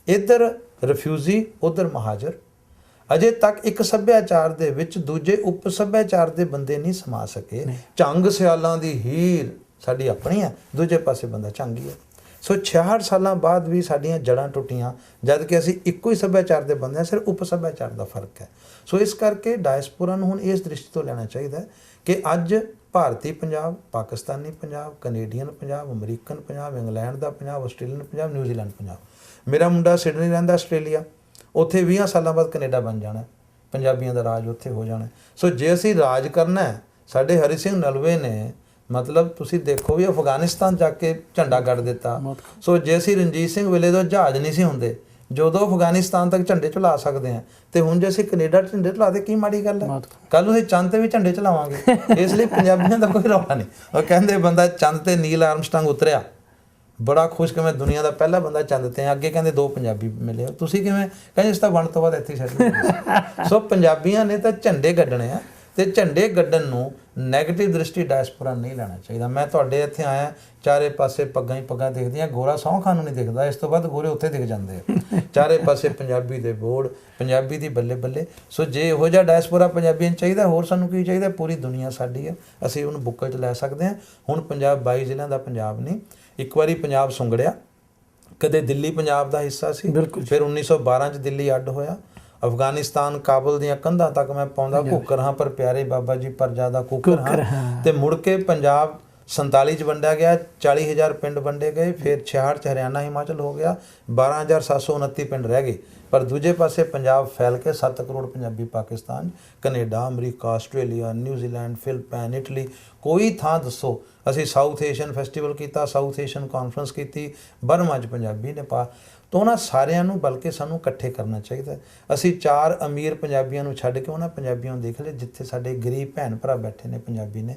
B: ਇੱਧਰ ਰਿਫਿਊਜੀ, ਉੱਧਰ ਮਹਾਜਰ। ਅਜੇ ਤੱਕ ਇੱਕ ਸੱਭਿਆਚਾਰ ਦੇ ਵਿੱਚ ਦੂਜੇ ਉਪ ਸੱਭਿਆਚਾਰ ਦੇ ਬੰਦੇ ਨਹੀਂ ਸਮਾ ਸਕੇ। ਝੰਗ ਸਿਆਲਾਂ ਦੀ ਹੀਰ ਸਾਡੀ ਆਪਣੀ ਹੈ, ਦੂਜੇ ਪਾਸੇ ਬੰਦਾ ਝੰਗੀ ਹੈ। ਸੋ 66 ਸਾਲਾਂ ਬਾਅਦ ਵੀ ਸਾਡੀਆਂ ਜੜ੍ਹਾਂ ਟੁੱਟੀਆਂ, ਜਦ ਕਿ ਅਸੀਂ ਇੱਕੋ ਹੀ ਸੱਭਿਆਚਾਰ ਦੇ ਬੰਦੇ ਹਾਂ, ਸਿਰਫ ਉਪ ਸੱਭਿਆਚਾਰ ਦਾ ਫਰਕ ਹੈ। ਸੋ ਇਸ ਕਰਕੇ ਡਾਇਸਪੋਰਾ ਨੂੰ ਹੁਣ ਇਸ ਦ੍ਰਿਸ਼ਟੀ ਤੋਂ ਲੈਣਾ ਚਾਹੀਦਾ ਕਿ ਅੱਜ ਭਾਰਤੀ Punjab, Pakistani Punjab, Canadian Punjab, American Punjab, England ਦਾ ਪੰਜਾਬ, ਆਸਟ੍ਰੇਲੀਅਨ ਪੰਜਾਬ, ਨਿਊਜ਼ੀਲੈਂਡ ਪੰਜਾਬ। ਮੇਰਾ ਮੁੰਡਾ ਸਿਡਨੀ ਰਹਿੰਦਾ, ਆਸਟ੍ਰੇਲੀਆ, ਉੱਥੇ 20 ਸਾਲਾਂ ਬਾਅਦ ਕੈਨੇਡਾ ਬਣ ਜਾਣਾ, ਪੰਜਾਬੀਆਂ ਦਾ ਰਾਜ ਉੱਥੇ ਹੋ ਜਾਣਾ। ਸੋ ਜੇ ਅਸੀਂ ਰਾਜ ਕਰਨਾ ਹੈ, ਸਾਡੇ ਹਰੀ ਸਿੰਘ ਨਲਵੇ ਨੇ ਮਤਲਬ ਤੁਸੀਂ ਦੇਖੋ ਵੀ ਅਫਗਾਨਿਸਤਾਨ ਜਾ ਕੇ ਝੰਡਾ ਗੱਡ ਦਿੱਤਾ। ਸੋ ਜੇ ਅਸੀਂ ਰਣਜੀਤ ਸਿੰਘ ਵੇਲੇ ਤੋਂ ਜਹਾਜ਼ ਨਹੀਂ ਸੀ ਹੁੰਦੇ, ਜਦੋਂ ਅਫਗਾਨਿਸਤਾਨ ਤੱਕ ਝੰਡੇ ਝੁਲਾ ਸਕਦੇ ਹਾਂ ਤੇ ਹੁਣ ਜੇ ਅਸੀਂ ਕੈਨੇਡਾ 'ਚ ਝੰਡੇ ਝੁਲਾ ਦੇ ਕੀ ਮਾੜੀ ਗੱਲ ਹੈ। ਕੱਲ ਨੂੰ ਅਸੀਂ ਚੰਦ ਤੇ ਵੀ ਝੰਡੇ ਝੁਲਾਵਾਂਗੇ। ਇਸ ਲਈ ਪੰਜਾਬੀਆਂ ਦਾ ਕੋਈ ਰੌਲਾ ਨਹੀਂ। ਉਹ ਕਹਿੰਦੇ ਬੰਦਾ ਚੰਦ ਤੇ ਨੀਲ ਆਰਮਸਟਰਾਂਗ ਉਤਰਿਆ, ਬੜਾ ਖੁਸ਼ ਕਿ ਮੈਂ ਦੁਨੀਆ ਦਾ ਪਹਿਲਾ ਬੰਦਾ ਚੰਦ ਤੇ। ਅੱਗੇ ਕਹਿੰਦੇ 2 ਪੰਜਾਬੀ ਮਿਲੇ, ਤੁਸੀਂ ਕਿਵੇਂ? ਕਹਿੰਦੇ ਇਸ ਤਾਂ ਵੰਡ ਤੋਂ ਬਾਅਦ ਇੱਥੇ ਛੱਡ। ਸੋ ਪੰਜਾਬੀਆਂ ਨੇ ਤਾਂ ਝੰਡੇ ਗੱਡਣੇ ਆ, ਤੇ ਝੰਡੇ ਗੱਡਣ ਨੂੰ ਨੈਗੇਟਿਵ ਦ੍ਰਿਸ਼ਟੀ ਡਾਇਸਪੋਰਾ ਨਹੀਂ ਲੈਣਾ ਚਾਹੀਦਾ। ਮੈਂ ਤੁਹਾਡੇ ਇੱਥੇ ਆਇਆ, ਚਾਰੇ ਪਾਸੇ ਪੱਗਾਂ ਹੀ ਪੱਗਾਂ ਦਿਖਦੀਆਂ, ਗੋਰਾ ਸਹੁੰ ਖਾਨ ਨੂੰ ਨਹੀਂ ਦਿਖਦਾ। ਇਸ ਤੋਂ ਬਾਅਦ ਗੋਰੇ ਉੱਥੇ ਦਿਖ ਜਾਂਦੇ ਆ। ਚਾਰੇ ਪਾਸੇ ਪੰਜਾਬੀ ਦੇ ਬੋਰਡ, ਪੰਜਾਬੀ ਦੀ ਬੱਲੇ ਬੱਲੇ। ਸੋ ਜੇ ਇਹੋ ਜਿਹਾ ਡਾਇਸਪੋਰਾ ਪੰਜਾਬੀਆਂ ਨੂੰ ਚਾਹੀਦਾ, ਹੋਰ ਸਾਨੂੰ ਕੀ ਚਾਹੀਦਾ? ਪੂਰੀ ਦੁਨੀਆ ਸਾਡੀ ਆ, ਅਸੀਂ ਉਹਨੂੰ ਬੁੱਕਲ 'ਚ ਲੈ ਸਕਦੇ ਹਾਂ। ਹੁਣ ਪੰਜਾਬ 22 ਜ਼ਿਲ੍ਹਿਆਂ ਦਾ ਪੰਜਾਬ ਨਹੀਂ। ਇੱਕ ਵਾਰੀ ਪੰਜਾਬ ਸੁੰਗੜਿਆ, ਕਦੇ ਦਿੱਲੀ ਪੰਜਾਬ ਦਾ ਹਿੱਸਾ ਸੀ, ਫਿਰ 1912 'ਚ ਦਿੱਲੀ ਅੱਡ ਹੋਇਆ। ਅਫਗਾਨਿਸਤਾਨ ਕਾਬਲ ਦੀਆਂ ਕੰਧਾਂ ਤੱਕ ਮੈਂ ਪਾਉਂਦਾ ਘੂਕਰ ਹਾਂ, ਪਰ ਪਿਆਰੇ ਬਾਬਾ ਜੀ ਪਰ ਜ਼ਿਆਦਾ ਕੁੱਕਰ ਹਾਂ। ਤੇ ਮੁੜ ਕੇ ਪੰਜਾਬ 47 'ਚ ਵੰਡਿਆ ਗਿਆ, 40,000 ਪਿੰਡ ਵੰਡੇ ਗਏ। ਫਿਰ 66 'ਚ ਹਰਿਆਣਾ ਹਿਮਾਚਲ ਹੋ ਗਿਆ, 12,729 ਪਿੰਡ ਰਹਿ ਗਏ। ਪਰ ਦੂਜੇ ਪਾਸੇ ਪੰਜਾਬ ਫੈਲ ਕੇ 7 crore Punjabi Pakistan, Canada, America, Australia, New Zealand, Philippine, Italy, ਕੋਈ ਥਾਂ ਦੱਸੋ। ਅਸੀਂ ਸਾਊਥ ਏਸ਼ੀਅਨ ਫੈਸਟੀਵਲ ਕੀਤਾ, ਸਾਊਥ ਏਸ਼ੀਅਨ ਕਾਨਫਰੰਸ ਕੀਤੀ, ਬਰਮਾ 'ਚ ਪੰਜਾਬੀ ਨੇ ਪਾ। ਤਾਂ ਉਹਨਾਂ ਸਾਰਿਆਂ ਨੂੰ ਬਲਕਿ ਸਾਨੂੰ ਇਕੱਠੇ ਕਰਨਾ ਚਾਹੀਦਾ। ਅਸੀਂ 4 ਅਮੀਰ ਪੰਜਾਬੀਆਂ ਨੂੰ ਛੱਡ ਕੇ ਉਹਨਾਂ ਪੰਜਾਬੀਆਂ ਨੂੰ ਦੇਖ ਲਏ ਜਿੱਥੇ ਸਾਡੇ ਗਰੀਬ ਭੈਣ ਭਰਾ ਬੈਠੇ ਨੇ ਪੰਜਾਬੀ ਨੇ।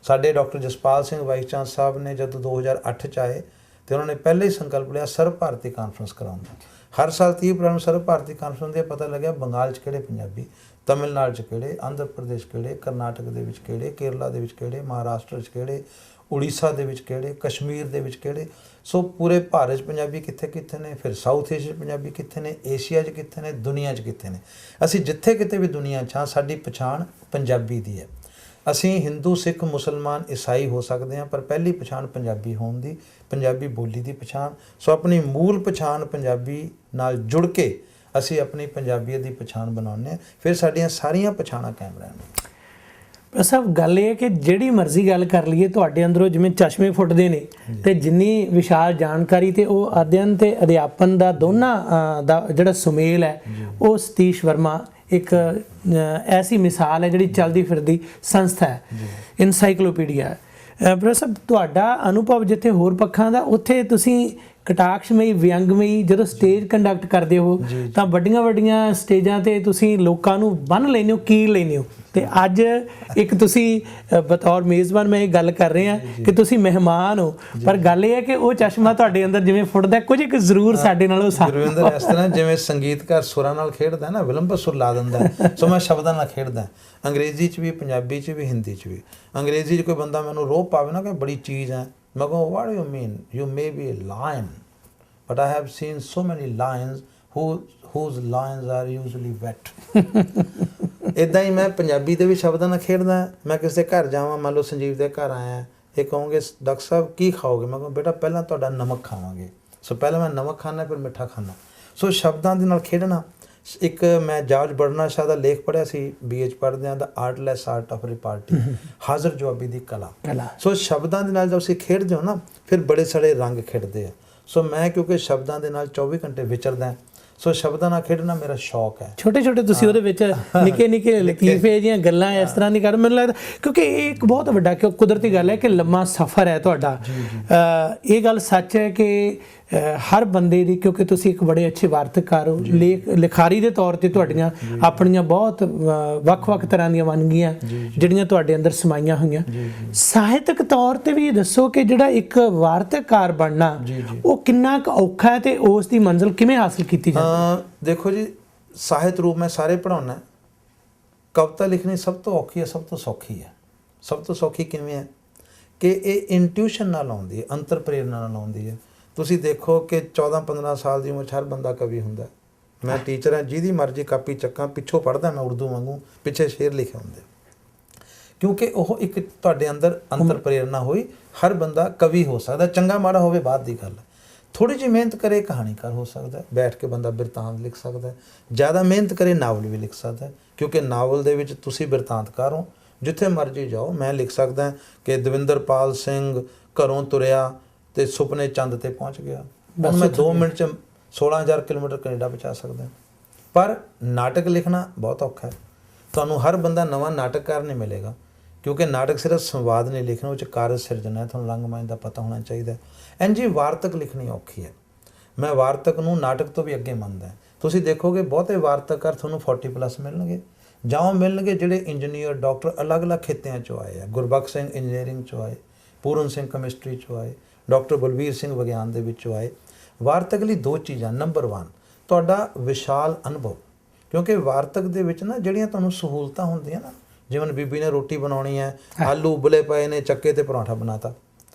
B: ਸਾਡੇ doctor Jaspal Singh vice chancellor ਸਾਹਿਬ ਨੇ ਜਦੋਂ 2008 'ਚ ਆਏ ਤੇ ਉਹਨਾਂ ਨੇ ਪਹਿਲੇ ਹੀ ਸੰਕਲਪ ਲਿਆ ਸਰਬ ਭਾਰਤੀ ਕਾਨਫਰੰਸ ਕਰਾਉਣ ਦਾ। ਹਰ ਸਾਲ 30 ਅਪ੍ਰੈਲ ਨੂੰ ਸਰਬ ਭਾਰਤੀ ਕਾਨਫਰੰਸ ਦੇ ਪਤਾ ਲੱਗਿਆ ਬੰਗਾਲ 'ਚ ਕਿਹੜੇ ਪੰਜਾਬੀ, ਤਮਿਲਨਾਡੂ 'ਚ ਕਿਹੜੇ, ਆਂਧਰਾ ਪ੍ਰਦੇਸ਼ ਕਿਹੜੇ, ਕਰਨਾਟਕ ਦੇ ਵਿੱਚ ਕਿਹੜੇ, ਕੇਰਲਾ ਦੇ ਵਿੱਚ ਕਿਹੜੇ, ਮਹਾਰਾਸ਼ਟਰ 'ਚ ਕਿਹੜੇ, ਉੜੀਸਾ ਦੇ ਵਿੱਚ ਕਿਹੜੇ, ਕਸ਼ਮੀਰ ਦੇ ਵਿੱਚ ਕਿਹੜੇ। ਸੋ ਪੂਰੇ ਭਾਰਤ 'ਚ ਪੰਜਾਬੀ ਕਿੱਥੇ ਕਿੱਥੇ ਨੇ, ਫਿਰ ਸਾਊਥ ਏਸ਼ੀਆ 'ਚ ਪੰਜਾਬੀ ਕਿੱਥੇ ਨੇ, ਏਸ਼ੀਆ 'ਚ ਕਿੱਥੇ ਨੇ, ਦੁਨੀਆ 'ਚ ਕਿੱਥੇ ਨੇ। ਅਸੀਂ ਜਿੱਥੇ ਕਿਤੇ ਵੀ ਦੁਨੀਆ 'ਚ ਹਾਂ, ਸਾਡੀ ਪਛਾਣ ਪੰਜਾਬੀ ਦੀ ਹੈ। ਅਸੀਂ ਹਿੰਦੂ, ਸਿੱਖ, ਮੁਸਲਮਾਨ, ਈਸਾਈ ਹੋ ਸਕਦੇ ਹਾਂ, ਪਰ ਪਹਿਲੀ ਪਛਾਣ ਪੰਜਾਬੀ ਹੋਣ ਦੀ, ਪੰਜਾਬੀ ਬੋਲੀ ਦੀ ਪਛਾਣ। ਸੋ ਆਪਣੀ ਮੂਲ ਪਛਾਣ ਪੰਜਾਬੀ ਨਾਲ ਜੁੜ ਕੇ ਅਸੀਂ ਆਪਣੀ ਪੰਜਾਬੀਅਤ ਦੀ ਪਛਾਣ ਬਣਾਉਂਦੇ ਹਾਂ, ਫਿਰ ਸਾਡੀਆਂ ਸਾਰੀਆਂ ਪਛਾਣਾਂ ਕਾਇਮ ਰਹਿਣਗੀਆਂ।
A: ਸਭ ਗੱਲ ਇਹ ਹੈ ਕਿ ਜਿਹੜੀ ਮਰਜ਼ੀ ਗੱਲ ਕਰ ਲਈਏ, ਤੁਹਾਡੇ ਅੰਦਰੋਂ ਜਿਵੇਂ ਚਸ਼ਮੇ ਫੁੱਟਦੇ ਨੇ ਤੇ ਜਿੰਨੀ ਵਿਸ਼ਾਲ ਜਾਣਕਾਰੀ ਤੇ ਉਹ ਅਧਿਐਨ ਤੇ ਅਧਿਆਪਨ ਦਾ ਦੋਨਾਂ ਦਾ ਜਿਹੜਾ ਸੁਮੇਲ ਹੈ, ਉਹ ਸਤੀਸ਼ ਵਰਮਾ ਇੱਕ ਐਸੀ ਮਿਸਾਲ ਹੈ ਜਿਹੜੀ ਚੱਲਦੀ ਫਿਰਦੀ ਸੰਸਥਾ ਹੈ, ਇਨਸਾਈਕਲੋਪੀਡੀਆ। ਪ੍ਰੋਫੈਸਰ, ਤੁਹਾਡਾ ਅਨੁਭਵ ਜਿੱਥੇ ਹੋਰ ਪੱਖਾਂ ਦਾ, ਉੱਥੇ ਤੁਸੀਂ ਕਟਾਕਸ਼ਮਈ, ਵਿਅੰਗਮਈ ਜਦੋਂ ਸਟੇਜ ਕੰਡਕਟ ਕਰਦੇ ਹੋ ਤਾਂ ਵੱਡੀਆਂ ਵੱਡੀਆਂ ਸਟੇਜਾਂ ਤੇ ਤੁਸੀਂ ਲੋਕਾਂ ਨੂੰ ਬੰਨ੍ਹ ਲੈਂਦੇ ਹੋ, ਕੀਲ ਲੈਂਦੇ ਹੋ। ਤੇ ਅੱਜ ਇੱਕ ਤੁਸੀਂ ਬਤੌਰ ਮੇਜ਼ਬਾਨ ਮੈਂ ਇਹ ਗੱਲ ਕਰ ਰਹੇ ਹਾਂ ਕਿ ਤੁਸੀਂ ਮਹਿਮਾਨ ਹੋ, ਪਰ ਗੱਲ ਇਹ ਹੈ ਕਿ ਉਹ ਚਸ਼ਮਾ ਤੁਹਾਡੇ ਅੰਦਰ ਜਿਵੇਂ ਫੁੱਟਦਾ, ਕੁਝ ਇੱਕ ਜ਼ਰੂਰ ਸਾਡੇ ਨਾਲੋਂ
B: ਗੁਰਵਿੰਦਰ, ਇਸ ਤਰ੍ਹਾਂ ਜਿਵੇਂ ਸੰਗੀਤਕਾਰ ਸੁਰਾਂ ਨਾਲ ਖੇਡਦਾ ਨਾ, ਵਿਲੰਬ ਸੁਰ ਲਾ ਦਿੰਦਾ, ਸੋ ਮੈਂ ਸ਼ਬਦਾਂ ਨਾਲ ਖੇਡਦਾ। ਅੰਗਰੇਜ਼ੀ 'ਚ ਵੀ, ਪੰਜਾਬੀ 'ਚ ਵੀ, ਹਿੰਦੀ 'ਚ ਵੀ। ਅੰਗਰੇਜ਼ੀ 'ਚ ਕੋਈ ਬੰਦਾ ਮੈਨੂੰ ਰੋਹ ਪਾਵੇ ਨਾ ਕਿ ਬੜੀ ਚੀਜ਼ ਹੈ, ਮੈਂ ਕਹਾਂ what you mean, you may be a lion but I have seen so many lions whose lions are usually wet। ਇੱਦਾਂ ਹੀ ਮੈਂ ਪੰਜਾਬੀ ਦੇ ਵੀ ਸ਼ਬਦਾਂ ਨਾਲ ਖੇਡਦਾ। ਮੈਂ ਕਿਸੇ ਦੇ ਘਰ ਜਾਵਾਂ, ਮੰਨ ਲਓ ਸੰਜੀਵ ਦੇ ਘਰ ਆਇਆ, ਇਹ ਕਹੋਗੇ ਡਾਕਟਰ ਸਾਹਿਬ ਕੀ ਖਾਓਗੇ, ਮੈਂ ਕਹਾਂ ਬੇਟਾ ਪਹਿਲਾਂ ਤੁਹਾਡਾ ਨਮਕ ਖਾਵਾਂਗੇ। ਸੋ ਪਹਿਲਾਂ ਮੈਂ ਨਮਕ ਖਾਣਾ, ਫਿਰ ਮਿੱਠਾ ਖਾਣਾ। ਸੋ ਸ਼ਬਦਾਂ ਦੇ ਨਾਲ ਖੇਡਣਾ। ਇੱਕ ਮੈਂ ਜਾਰਜ ਬਰਨਾਰਡ ਸ਼ਾਹ ਦਾ ਲੇਖ ਪੜ੍ਹਿਆ ਸੀ BA 'ਚ ਪੜ੍ਹਦਿਆਂ, ਦਾ ਆਰਟਲੈਸ ਆਰਟ ਆਫ ਰਿਪਾਰਟੀ, ਹਾਜ਼ਰ ਜਵਾਬੀ ਦੀ ਕਲਾ। ਸੋ ਸ਼ਬਦਾਂ ਦੇ ਨਾਲ ਜਦ ਅਸੀਂ ਖੇਡਦੇ ਹੋ ਨਾ, ਫਿਰ ਬੜੇ ਸਾਰੇ ਰੰਗ ਖਿੜਦੇ ਆ। ਸੋ ਮੈਂ ਕਿਉਂਕਿ ਸ਼ਬਦਾਂ ਦੇ ਨਾਲ 24 ਘੰਟੇ ਵਿਚਰਦਾ, ਸੋ ਸ਼ਬਦਾਂ ਨਾਲ ਖੇਡਣਾ ਮੇਰਾ ਸ਼ੌਕ ਹੈ।
A: ਛੋਟੇ ਛੋਟੇ ਤੁਸੀਂ ਉਹਦੇ ਵਿੱਚ ਨਿੱਕੇ ਨਿੱਕੇ ਲਤੀਫੇ ਜਿਹੀਆਂ ਗੱਲਾਂ ਇਸ ਤਰ੍ਹਾਂ ਦੀ ਕਰ, ਮੈਨੂੰ ਲੱਗਦਾ ਕਿਉਂਕਿ ਇਹ ਇੱਕ ਬਹੁਤ ਵੱਡਾ ਕੁਦਰਤੀ ਗੱਲ ਹੈ ਕਿ ਲੰਮਾ ਸਫ਼ਰ ਹੈ ਤੁਹਾਡਾ। ਇਹ ਗੱਲ ਸੱਚ ਹੈ ਕਿ ਹਰ ਬੰਦੇ ਦੀ, ਕਿਉਂਕਿ ਤੁਸੀਂ ਇੱਕ ਬੜੇ ਅੱਛੇ ਵਾਰਤਕਾਰ ਹੋ, ਲਿਖਾਰੀ ਦੇ ਤੌਰ ਤੇ ਤੁਹਾਡੀਆਂ ਆਪਣੀਆਂ ਬਹੁਤ ਵੱਖ-ਵੱਖ ਤਰ੍ਹਾਂ ਦੀਆਂ ਵੰਨਗੀਆਂ ਜਿਹੜੀਆਂ ਤੁਹਾਡੇ ਅੰਦਰ ਸਮਾਈਆਂ ਹੋਈਆਂ। ਸਾਹਿਤਕ ਤੌਰ ਤੇ ਵੀ ਇਹ ਦੱਸੋ ਕਿ ਜਿਹੜਾ ਇੱਕ ਵਾਰਤਕਾਰ ਬਣਨਾ ਉਹ ਕਿੰਨਾ ਕੁ ਔਖਾ ਹੈ ਤੇ ਉਸ ਦੀ ਮੰਜ਼ਿਲ ਕਿਵੇਂ ਹਾਸਲ ਕੀਤੀ ਜਾਂਦੀ?
B: ਦੇਖੋ ਜੀ, ਸਾਹਿਤ ਰੂਪ ਮੈਂ ਸਾਰੇ ਪੜ੍ਹਾਉਣਾ। ਕਵਿਤਾ ਲਿਖਣੀ ਸਭ ਤੋਂ ਔਖੀ ਹੈ, ਸਭ ਤੋਂ ਸੌਖੀ ਹੈ। ਸਭ ਤੋਂ ਸੌਖੀ ਕਿਵੇਂ ਹੈ ਕਿ ਇਹ ਇੰਟਿਊਸ਼ਨ ਨਾਲ ਆਉਂਦੀ ਹੈ, ਅੰਤਰ ਪ੍ਰੇਰਨਾ ਨਾਲ ਆਉਂਦੀ ਹੈ। ਤੁਸੀਂ ਦੇਖੋ ਕਿ 14-15 ਸਾਲ ਦੀ ਉਮਰ 'ਚ ਹਰ ਬੰਦਾ ਕਵੀ ਹੁੰਦਾ। ਮੈਂ ਟੀਚਰ ਹਾਂ, ਜਿਹਦੀ ਮਰਜ਼ੀ ਕਾਪੀ ਚੱਕਾਂ, ਪਿੱਛੋਂ ਪੜ੍ਹਦਾ ਮੈਂ ਉਰਦੂ ਵਾਂਗੂ, ਪਿੱਛੇ ਸ਼ੇਰ ਲਿਖੇ ਹੁੰਦੇ, ਕਿਉਂਕਿ ਉਹ ਇੱਕ ਤੁਹਾਡੇ ਅੰਦਰ ਅੰਤਰ ਪ੍ਰੇਰਨਾ ਹੋਈ। ਹਰ ਬੰਦਾ ਕਵੀ ਹੋ ਸਕਦਾ, ਚੰਗਾ ਮਾੜਾ ਹੋਵੇ ਬਾਅਦ ਦੀ ਗੱਲ ਹੈ। ਥੋੜ੍ਹੀ ਜਿਹੀ ਮਿਹਨਤ ਕਰੇ ਕਹਾਣੀਕਾਰ ਹੋ ਸਕਦਾ, ਬੈਠ ਕੇ ਬੰਦਾ ਬਿਰਤਾਂਤ ਲਿਖ ਸਕਦਾ। ਜ਼ਿਆਦਾ ਮਿਹਨਤ ਕਰੇ ਨਾਵਲ ਵੀ ਲਿਖ ਸਕਦਾ, ਕਿਉਂਕਿ ਨਾਵਲ ਦੇ ਵਿੱਚ ਤੁਸੀਂ ਬਿਰਤਾਂਤਕਾਰ ਹੋ। ਜਿੱਥੇ ਮਰਜ਼ੀ ਜਾਓ, ਮੈਂ ਲਿਖ ਸਕਦਾ ਕਿ ਦਵਿੰਦਰਪਾਲ ਸਿੰਘ ਘਰੋਂ ਤੁਰਿਆ ਤੇ ਸੁਪਨੇ ਚੰਦ ਤੇ ਪਹੁੰਚ ਗਿਆ। ਹੁਣ ਮੈਂ 2 ਮਿੰਟ 'ਚ 16,000 ਕਿਲੋਮੀਟਰ ਕੈਨੇਡਾ ਪਹੁੰਚਾ ਸਕਦਾ। ਪਰ ਨਾਟਕ ਲਿਖਣਾ ਬਹੁਤ ਔਖਾ ਹੈ। ਤੁਹਾਨੂੰ ਹਰ ਬੰਦਾ ਨਵਾਂ ਨਾਟਕਕਾਰ ਨਹੀਂ ਮਿਲੇਗਾ, ਕਿਉਂਕਿ ਨਾਟਕ ਸਿਰਫ ਸੰਵਾਦ ਨਹੀਂ ਲਿਖਣਾ, ਉਹ 'ਚ ਕਾਰਜ ਸਿਰਜਣਾ ਹੈ। ਤੁਹਾਨੂੰ ਰੰਗਮੰਚ ਦਾ ਪਤਾ ਹੋਣਾ ਚਾਹੀਦਾ। ਇੰਝ ਹੀ ਵਾਰਤਕ ਲਿਖਣੀ ਔਖੀ ਹੈ। ਮੈਂ ਵਾਰਤਕ ਨੂੰ ਨਾਟਕ ਤੋਂ ਵੀ ਅੱਗੇ ਮੰਨਦਾ। ਤੁਸੀਂ ਦੇਖੋਗੇ ਬਹੁਤੇ ਵਾਰਤਕਾਰ ਤੁਹਾਨੂੰ 40+ ਮਿਲਣਗੇ, ਜਾਂ ਉਹ ਮਿਲਣਗੇ ਜਿਹੜੇ ਇੰਜੀਨੀਅਰ ਡਾਕਟਰ ਅਲੱਗ-ਅਲੱਗ ਖਿੱਤਿਆਂ 'ਚੋਂ ਆਏ ਆ। ਗੁਰਬਖਸ਼ ਸਿੰਘ ਇੰਜੀਨੀਅਰਿੰਗ 'ਚੋਂ ਆਏ, ਪੂਰਨ ਸਿੰਘ ਕੈਮਿਸਟਰੀ 'ਚੋਂ ਆਏ, ਡਾਕਟਰ ਬਲਵੀਰ ਸਿੰਘ ਵਿਗਿਆਨ ਦੇ ਵਿੱਚੋਂ ਆਏ। ਵਾਰਤਕ ਲਈ 2 ਚੀਜ਼ਾਂ, ਨੰਬਰ 1 ਤੁਹਾਡਾ ਵਿਸ਼ਾਲ ਅਨੁਭਵ, ਕਿਉਂਕਿ ਵਾਰਤਕ ਦੇ ਵਿੱਚ ਨਾ ਜਿਹੜੀਆਂ ਤੁਹਾਨੂੰ ਸਹੂਲਤਾਂ ਹੁੰਦੀਆਂ ਨਾ, ਜਿਵੇਂ ਬੀਬੀ ਨੇ ਰੋਟੀ ਬਣਾਉਣੀ ਹੈ, ਆਲੂ ਉਬਲੇ ਪਏ ਨੇ, ਚੱਕੇ ਤੇ ਪਰੌਂਠਾ ਬਣਾਤਾ।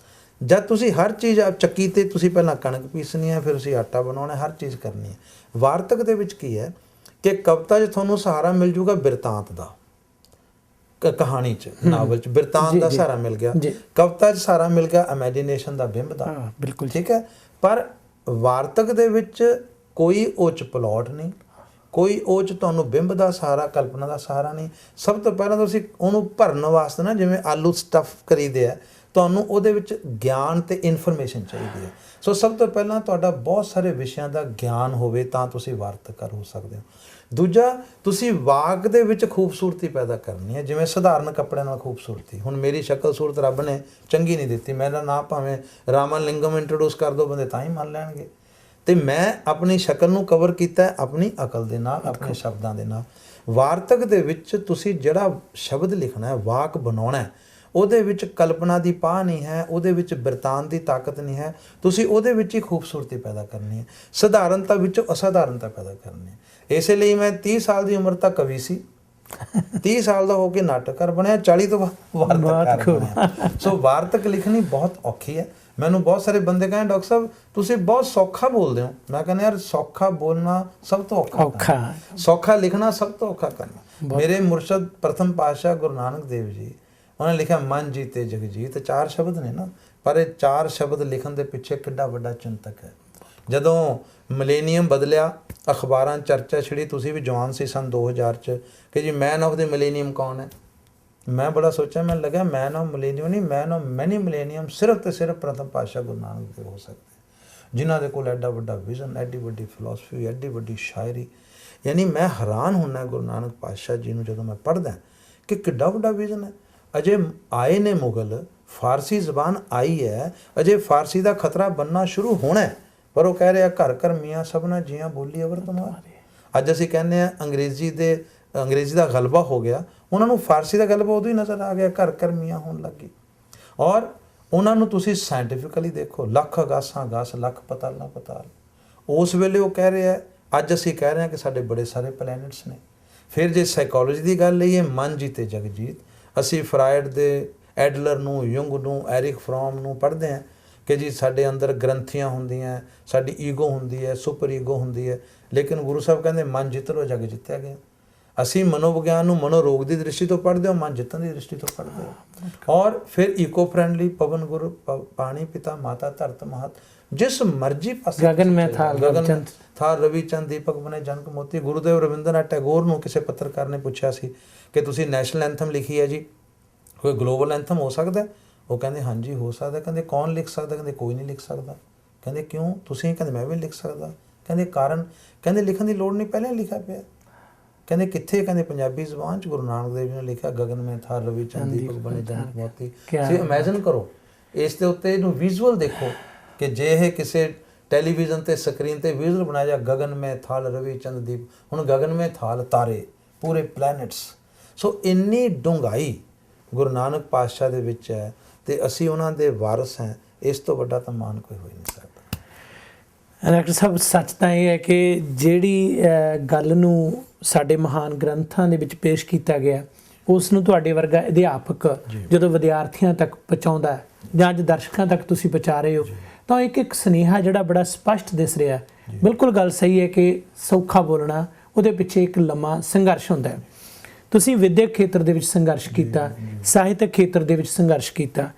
B: ਜਦ ਤੁਸੀਂ ਹਰ ਚੀਜ਼ ਚੱਕੀ ਤੇ ਤੁਸੀਂ ਪਹਿਲਾਂ ਕਣਕ ਪੀਸਣੀ ਹੈ, ਫਿਰ ਤੁਸੀਂ ਆਟਾ ਬਣਾਉਣਾ, ਹਰ ਚੀਜ਼ ਕਰਨੀ ਹੈ। ਵਾਰਤਕ ਦੇ ਵਿੱਚ ਕੀ ਹੈ ਕਿ ਕਵਿਤਾ 'ਚ ਤੁਹਾਨੂੰ ਸਹਾਰਾ ਮਿਲ ਜੂਗਾ ਬਿਰਤਾਂਤ ਦਾ, ਕਹਾਣੀ 'ਚ, ਨਾਵਲ 'ਚ ਬਿਰਤਾਂਤ ਦਾ ਸਹਾਰਾ ਮਿਲ ਗਿਆ, ਕਵਿਤਾ 'ਚ ਸਹਾਰਾ ਮਿਲ ਗਿਆ ਇਮੈਜੀਨੇਸ਼ਨ ਦਾ, ਬਿੰਬ ਦਾ।
A: ਬਿਲਕੁਲ
B: ਠੀਕ ਹੈ। ਪਰ ਵਾਰਤਕ ਦੇ ਵਿੱਚ ਕੋਈ ਉਹ 'ਚ ਪਲਾਟ ਨਹੀਂ, ਕੋਈ ਉਹ 'ਚ ਤੁਹਾਨੂੰ ਬਿੰਬ ਦਾ ਸਹਾਰਾ, ਕਲਪਨਾ ਦਾ ਸਹਾਰਾ ਨਹੀਂ। ਸਭ ਤੋਂ ਪਹਿਲਾਂ ਤੁਸੀਂ ਉਹਨੂੰ ਭਰਨ ਵਾਸਤੇ ਨਾ, ਜਿਵੇਂ ਆਲੂ ਸਟਫ ਕਰੀਦੇ ਆ, ਤੁਹਾਨੂੰ ਉਹਦੇ ਵਿੱਚ ਗਿਆਨ ਤੇ ਇਨਫੋਰਮੇਸ਼ਨ ਚਾਹੀਦੀ ਹੈ। ਸੋ ਸਭ ਤੋਂ ਪਹਿਲਾਂ ਤੁਹਾਡਾ ਬਹੁਤ ਸਾਰੇ ਵਿਸ਼ਿਆਂ ਦਾ ਗਿਆਨ ਹੋਵੇ ਤਾਂ ਤੁਸੀਂ ਵਾਰਤਕਾਰ ਹੋ ਸਕਦੇ ਹੋ। ਦੂਜਾ, ਤੁਸੀਂ ਵਾਕ ਦੇ ਵਿੱਚ ਖੂਬਸੂਰਤੀ ਪੈਦਾ ਕਰਨੀ ਹੈ, ਜਿਵੇਂ ਸਧਾਰਨ ਕੱਪੜਿਆਂ ਨਾਲ ਖੂਬਸੂਰਤੀ। ਹੁਣ ਮੇਰੀ ਸ਼ਕਲ ਸੂਰਤ ਰੱਬ ਨੇ ਚੰਗੀ ਨਹੀਂ ਦਿੱਤੀ, ਮੇਰਾ ਨਾਂ ਭਾਵੇਂ ਰਾਮਨ ਲਿੰਗਮ ਇੰਟਰੋਡਿਊਸ ਕਰ ਦਿਓ, ਬੰਦੇ ਤਾਂ ਹੀ ਮੰਨ ਲੈਣਗੇ। ਤੇ ਮੈਂ ਆਪਣੀ ਸ਼ਕਲ ਨੂੰ ਕਵਰ ਕੀਤਾ ਆਪਣੀ ਅਕਲ ਦੇ ਨਾਲ, ਆਪਣੇ ਸ਼ਬਦਾਂ ਦੇ ਨਾਲ। ਵਾਰਤਕ ਦੇ ਵਿੱਚ ਤੁਸੀਂ ਜਿਹੜਾ ਸ਼ਬਦ ਲਿਖਣਾ ਹੈ, ਵਾਕ ਬਣਾਉਣਾ ਹੈ, ਉਹਦੇ ਵਿੱਚ ਕਲਪਨਾ ਦੀ ਪਾਹ ਨਹੀਂ ਹੈ, ਉਹਦੇ ਵਿੱਚ ਬਿਰਤਾਂਤ ਦੀ ਤਾਕਤ ਨਹੀਂ ਹੈ। ਤੁਸੀਂ ਉਹਦੇ ਵਿੱਚ ਹੀ ਖੂਬਸੂਰਤੀ ਪੈਦਾ ਕਰਨੀ ਹੈ, ਸਧਾਰਨਤਾ ਵਿੱਚੋਂ ਅਸਾਧਾਰਨਤਾ ਪੈਦਾ ਕਰਨੀ ਹੈ। ਇਸੇ ਲਈ ਮੈਂ 30 ਸਾਲ ਦੀ ਉਮਰ ਤੱਕ ਕਵੀ ਸੀ, 30 ਸਾਲ ਦਾ ਹੋ ਕੇ ਨਾਟਕਕਾਰ ਬਣਿਆ, 40 ਤੋਂ ਬਾਅਦ ਵਾਰਤਕਾਰ ਬਣਿਆ। ਸੋ ਵਾਰਤਕ ਲਿਖਣੀ ਬਹੁਤ ਔਖੀ ਹੈ। ਮੈਨੂੰ ਬਹੁਤ ਸਾਰੇ ਬੰਦੇ ਕਹਿੰਦੇ, ਡਾਕਟਰ ਸਾਹਿਬ ਤੁਸੀਂ ਬਹੁਤ ਸੌਖਾ ਬੋਲਦੇ ਹੋ। ਮੈਂ ਕਹਿੰਦਾ ਯਾਰ, ਸੌਖਾ ਬੋਲਣਾ ਸਭ ਤੋਂ ਔਖਾ, ਸੌਖਾ ਲਿਖਣਾ ਸਭ ਤੋਂ ਔਖਾ ਕਰਨਾ। ਮੇਰੇ ਮੁਰਸ਼ਦ ਪ੍ਰਥਮ ਪਾਤਸ਼ਾਹ ਗੁਰੂ ਨਾਨਕ ਦੇਵ ਜੀ, ਉਹਨੇ ਲਿਖਿਆ ਮਨ ਜੀਤੇ ਜਗਜੀਤ, 4 ਸ਼ਬਦ ਨੇ ਨਾ, ਪਰ ਇਹ 4 ਸ਼ਬਦ ਲਿਖਣ ਦੇ ਪਿੱਛੇ ਕਿੱਡਾ ਵੱਡਾ ਚਿੰਤਕ ਹੈ। ਜਦੋਂ ਮਿਲੇਨੀਅਮ ਬਦਲਿਆ, ਅਖਬਾਰਾਂ ਚਰਚਾ ਛਿੜੀ, ਤੁਸੀਂ ਵੀ ਜਵਾਨ ਸੀ ਸਨ 2000 'ਚ, ਕਿ ਜੀ ਮੈਨ ਆਫ ਦ ਮਿਲੇਨੀਅਮ ਕੌਣ ਹੈ। ਮੈਂ ਬੜਾ ਸੋਚਿਆ, ਮੈਨੂੰ ਲੱਗਿਆ ਮੈਨ ਆਫ ਮਿਲੇਨੀਅਮ ਨਹੀਂ, ਮੈਨ ਆਫ ਮੈਨੀ ਮਿਲੇਨੀਅਮ ਸਿਰਫ ਤੇ ਸਿਰਫ ਪ੍ਰਥਮ ਪਾਤਸ਼ਾਹ ਗੁਰੂ ਨਾਨਕ ਦੇਵ ਹੋ ਸਕਦੇ, ਜਿਨ੍ਹਾਂ ਦੇ ਕੋਲ ਐਡਾ ਵੱਡਾ ਵਿਜ਼ਨ, ਐਡੀ ਵੱਡੀ ਫਿਲਾਸਫੀ, ਐਡੀ ਵੱਡੀ ਸ਼ਾਇਰੀ। ਯਾਨੀ ਮੈਂ ਹੈਰਾਨ ਹੁੰਦਾ ਗੁਰੂ ਨਾਨਕ ਪਾਤਸ਼ਾਹ ਜੀ ਨੂੰ ਜਦੋਂ ਮੈਂ ਪੜ੍ਹਦਾ ਕਿ ਕਿੱਡਾ ਵੱਡਾ ਵਿਜ਼ਨ ਹੈ। ਅਜੇ ਆਏ ਨੇ ਮੁਗਲ, ਫਾਰਸੀ ਜ਼ਬਾਨ ਆਈ ਹੈ, ਅਜੇ ਫਾਰਸੀ ਦਾ ਖਤਰਾ ਬਣਨਾ ਸ਼ੁਰੂ ਹੋਣਾ, ਪਰ ਉਹ ਕਹਿ ਰਿਹਾ ਘਰ ਘਰ ਮੀਆਂ ਸਭਨਾ ਜੀਆਂ ਬੋਲੀ ਅਵਰ ਤੁਮਾਰ। ਅੱਜ ਅਸੀਂ ਕਹਿੰਦੇ ਹਾਂ ਅੰਗਰੇਜ਼ੀ ਦਾ ਗਲਬਾ ਹੋ ਗਿਆ, ਉਹਨਾਂ ਨੂੰ ਫਾਰਸੀ ਦਾ ਗਲਬਾ ਉਦੋਂ ਹੀ ਨਜ਼ਰ ਆ ਗਿਆ, ਘਰ ਘਰ ਮੀਆਂ ਹੋਣ ਲੱਗੀ। ਔਰ ਉਹਨਾਂ ਨੂੰ ਤੁਸੀਂ ਸਾਇੰਟੀਫਿਕਲੀ ਦੇਖੋ, ਲੱਖ ਅਗਾਸਾਂ ਅਗਾਸ, ਲੱਖ ਪਤਾਲਾਂ ਪਤਾਲ। ਉਸ ਵੇਲੇ ਉਹ ਕਹਿ ਰਿਹਾ, ਅੱਜ ਅਸੀਂ ਕਹਿ ਰਹੇ ਹਾਂ ਕਿ ਸਾਡੇ ਬੜੇ ਸਾਰੇ ਪਲੈਨਟਸ ਨੇ। ਫਿਰ ਜੇ ਸਾਈਕੋਲੋਜੀ ਦੀ ਗੱਲ ਲਈਏ, ਮਨ ਜੀਤੇ ਜਗਜੀਤ, ਅਸੀਂ ਫਰਾਇਡ ਦੇ, ਐਡਲਰ ਨੂੰ, ਯੁੰਗ ਨੂੰ, ਐਰਿਕ ਫਰੋਮ ਨੂੰ ਪੜ੍ਹਦੇ ਹਾਂ ਕਿ ਜੀ ਸਾਡੇ ਅੰਦਰ ਗ੍ਰੰਥੀਆਂ ਹੁੰਦੀਆਂ, ਸਾਡੀ ਈਗੋ ਹੁੰਦੀ ਹੈ, ਸੁਪਰ ਈਗੋ ਹੁੰਦੀ ਹੈ, ਲੇਕਿਨ ਗੁਰੂ ਸਾਹਿਬ ਕਹਿੰਦੇ ਮਨ ਜਿੱਤ ਲੋ ਜਗ ਜਿੱਤਿਆ ਗਿਆ। ਅਸੀਂ ਮਨੋਵਿਗਿਆਨ ਨੂੰ ਮਨੋਰੋਗ ਦੀ ਦ੍ਰਿਸ਼ਟੀ ਤੋਂ ਪੜ੍ਹਦੇ ਹਾਂ, ਮਨ ਜਿੱਤਣ ਦੀ ਦ੍ਰਿਸ਼ਟੀ ਤੋਂ ਪੜ੍ਹਦੇ ਹਾਂ। ਔਰ ਫਿਰ ਈਕੋ ਫਰੈਂਡਲੀ, ਪਵਨ ਗੁਰੂ ਪਾਣੀ ਪਿਤਾ ਮਾਤਾ ਧਰਤ ਮਹਤ, ਜਿਸ ਮਰਜੀ ਪਾਸੇ
A: ਗਗਨ ਮੈਂ
B: ਥਾ ਰਵੀ ਚੰਦ ਦੀਪਕ ਬਨੇ ਜਨਕ ਮੋਤੀ। ਗੁਰੂਦੇਵ ਰਵਿੰਦਰਨਾਥ ਟੈਗੋਰ ਨੂੰ ਕਿਸੇ ਪੱਤਰਕਾਰ ਨੇ ਪੁੱਛਿਆ ਸੀ ਕਿ ਤੁਸੀਂ ਨੈਸ਼ਨਲ ਐਂਥਮ ਲਿਖੀ ਹੈ ਜੀ, ਕੋਈ ਗਲੋਬਲ ਐਂਥਮ ਹੋ ਸਕਦਾ? ਉਹ ਕਹਿੰਦੇ ਹਾਂਜੀ ਹੋ ਸਕਦਾ। ਕਹਿੰਦੇ ਕੌਣ ਲਿਖ ਸਕਦਾ? ਕਹਿੰਦੇ ਕੋਈ ਨਹੀਂ ਲਿਖ ਸਕਦਾ। ਕਹਿੰਦੇ ਕਿਉਂ? ਤੁਸੀਂ? ਕਹਿੰਦੇ ਮੈਂ ਵੀ ਲਿਖ ਸਕਦਾ। ਕਹਿੰਦੇ ਕਾਰਨ? ਕਹਿੰਦੇ ਲਿਖਣ ਦੀ ਲੋੜ ਨਹੀਂ, ਪਹਿਲਾਂ ਹੀ ਲਿਖਿਆ ਪਿਆ। ਕਹਿੰਦੇ ਕਿੱਥੇ? ਕਹਿੰਦੇ ਪੰਜਾਬੀ ਜ਼ੁਬਾਨ 'ਚ ਗੁਰੂ ਨਾਨਕ ਦੇਵ ਜੀ ਨੇ ਲਿਖਿਆ, ਗਗਨ ਮੈਂ ਥਾ ਰਵੀ ਚੰਦ ਦੀਪਕ ਬਣੇ ਜਨਕ ਮੋਤੀ। ਤੁਸੀਂ ਇਮੈਜਿਨ ਕਰੋ, ਇਸ ਦੇ ਉੱਤੇ ਇਹਨੂੰ ਵਿਜ਼ੂਅਲ ਦੇਖੋ ਕਿ ਜੇ ਇਹ ਕਿਸੇ ਟੈਲੀਵਿਜ਼ਨ ਤੇ ਸਕਰੀਨ ਤੇ ਵਿਜ਼ੂਅਲ ਬਣਾਇਆ ਜਾ, ਗਗਨ ਮੈਂ ਥਾਲ ਰਵੀ ਚੰਦ ਦੀਪ, ਹੁਣ ਗਗਨ ਮੈਂ ਥਾਲ ਤਾਰੇ, ਪੂਰੇ ਪਲੈਨਟਸ। ਸੋ ਇੰਨੀ ਡੂੰਘਾਈ ਗੁਰੂ ਨਾਨਕ ਪਾਤਸ਼ਾਹ ਦੇ ਵਿੱਚ ਹੈ ਤੇ ਅਸੀਂ ਉਹਨਾਂ ਦੇ ਵਾਰਸ ਹਾਂ। ਇਸ ਤੋਂ ਵੱਡਾ ਤਾਂ ਮਾਣ ਕੋਈ ਹੋ ਹੀ ਨਹੀਂ ਸਕਦਾ।
A: ਡਾਕਟਰ ਸਾਹਿਬ, ਸੱਚ ਤਾਂ ਇਹ ਹੈ ਕਿ ਜਿਹੜੀ ਗੱਲ ਨੂੰ ਸਾਡੇ ਮਹਾਨ ਗ੍ਰੰਥਾਂ ਦੇ ਵਿੱਚ ਪੇਸ਼ ਕੀਤਾ ਗਿਆ, ਉਸ ਨੂੰ ਤੁਹਾਡੇ ਵਰਗਾ ਅਧਿਆਪਕ ਜਦੋਂ ਵਿਦਿਆਰਥੀਆਂ ਤੱਕ ਪਹੁੰਚਾਉਂਦਾ ਜਾਂ ਅੱਜ ਦਰਸ਼ਕਾਂ ਤੱਕ ਤੁਸੀਂ ਪਹੁੰਚਾ ਰਹੇ ਹੋ, ਤਾਂ ਇੱਕ ਇੱਕ ਸੁਨੇਹਾ ਜਿਹੜਾ ਬੜਾ ਸਪਸ਼ਟ ਦਿਸ ਰਿਹਾ। ਬਿਲਕੁਲ ਗੱਲ ਸਹੀ ਹੈ ਕਿ ਸੌਖਾ ਬੋਲਣਾ, ਉਹਦੇ ਪਿੱਛੇ ਇੱਕ ਲੰਮਾ ਸੰਘਰਸ਼ ਹੁੰਦਾ ਹੈ। ਤੁਸੀਂ ਵਿਦਿਅਕ ਖੇਤਰ ਦੇ ਵਿੱਚ ਸੰਘਰਸ਼ ਕੀਤਾ, ਸਾਹਿਤਕ ਖੇਤਰ ਦੇ ਵਿੱਚ ਸੰਘਰਸ਼ ਕੀਤਾ।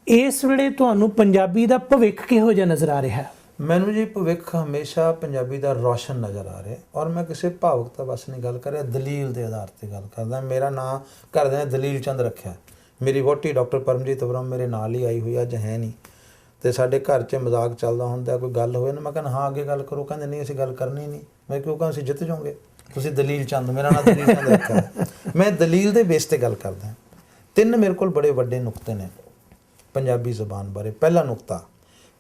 A: ਇਸ ਵੇਲੇ ਤੁਹਾਨੂੰ ਪੰਜਾਬੀ ਦਾ ਭਵਿੱਖ ਕਿਹੋ ਜਿਹਾ ਨਜ਼ਰ ਆ ਰਿਹਾ?
B: ਮੈਨੂੰ ਜੀ ਭਵਿੱਖ ਹਮੇਸ਼ਾ ਪੰਜਾਬੀ ਦਾ ਰੌਸ਼ਨ ਨਜ਼ਰ ਆ ਰਿਹਾ। ਔਰ ਮੈਂ ਕਿਸੇ ਭਾਵੁਕਤਾ ਬਸ ਨਹੀਂ ਗੱਲ ਕਰ ਰਿਹਾ, ਦਲੀਲ ਦੇ ਆਧਾਰ 'ਤੇ ਗੱਲ ਕਰਦਾ। ਮੇਰਾ ਨਾਂ ਘਰਦਿਆਂ ਨੇ ਦਲੀਲ ਚੰਦ ਰੱਖਿਆ। ਮੇਰੀ ਵਹੁਟੀ ਡਾਕਟਰ ਪਰਮਜੀਤ ਵਰਮ ਮੇਰੇ ਨਾਲ ਹੀ ਆਈ ਹੋਈ, ਅੱਜ ਹੈ ਨਹੀਂ। ਅਤੇ ਸਾਡੇ ਘਰ 'ਚ ਮਜ਼ਾਕ ਚੱਲਦਾ ਹੁੰਦਾ, ਕੋਈ ਗੱਲ ਹੋਵੇ ਨਾ, ਮੈਂ ਕਹਿੰਦਾ ਹਾਂ ਅੱਗੇ ਗੱਲ ਕਰੋ। ਕਹਿੰਦੇ ਨਹੀਂ ਅਸੀਂ ਗੱਲ ਕਰਨੀ ਨਹੀਂ। ਮੈਂ ਕਿਉਂ ਕਹਾਂ ਅਸੀਂ ਜਿੱਤ ਜਾਓਗੇ, ਤੁਸੀਂ ਦਲੀਲ ਚੰਦ, ਮੇਰਾ ਨਾਂ ਦਲੀਲ ਚੰਦ ਰੱਖਿਆ। ਮੈਂ ਦਲੀਲ ਦੇ ਬੇਸ 'ਤੇ ਗੱਲ ਕਰਦਾ। 3 ਮੇਰੇ ਕੋਲ ਬੜੇ ਵੱਡੇ ਨੁਕਤੇ ਨੇ ਪੰਜਾਬੀ ਜ਼ਬਾਨ ਬਾਰੇ। ਪਹਿਲਾ ਨੁਕਤਾ,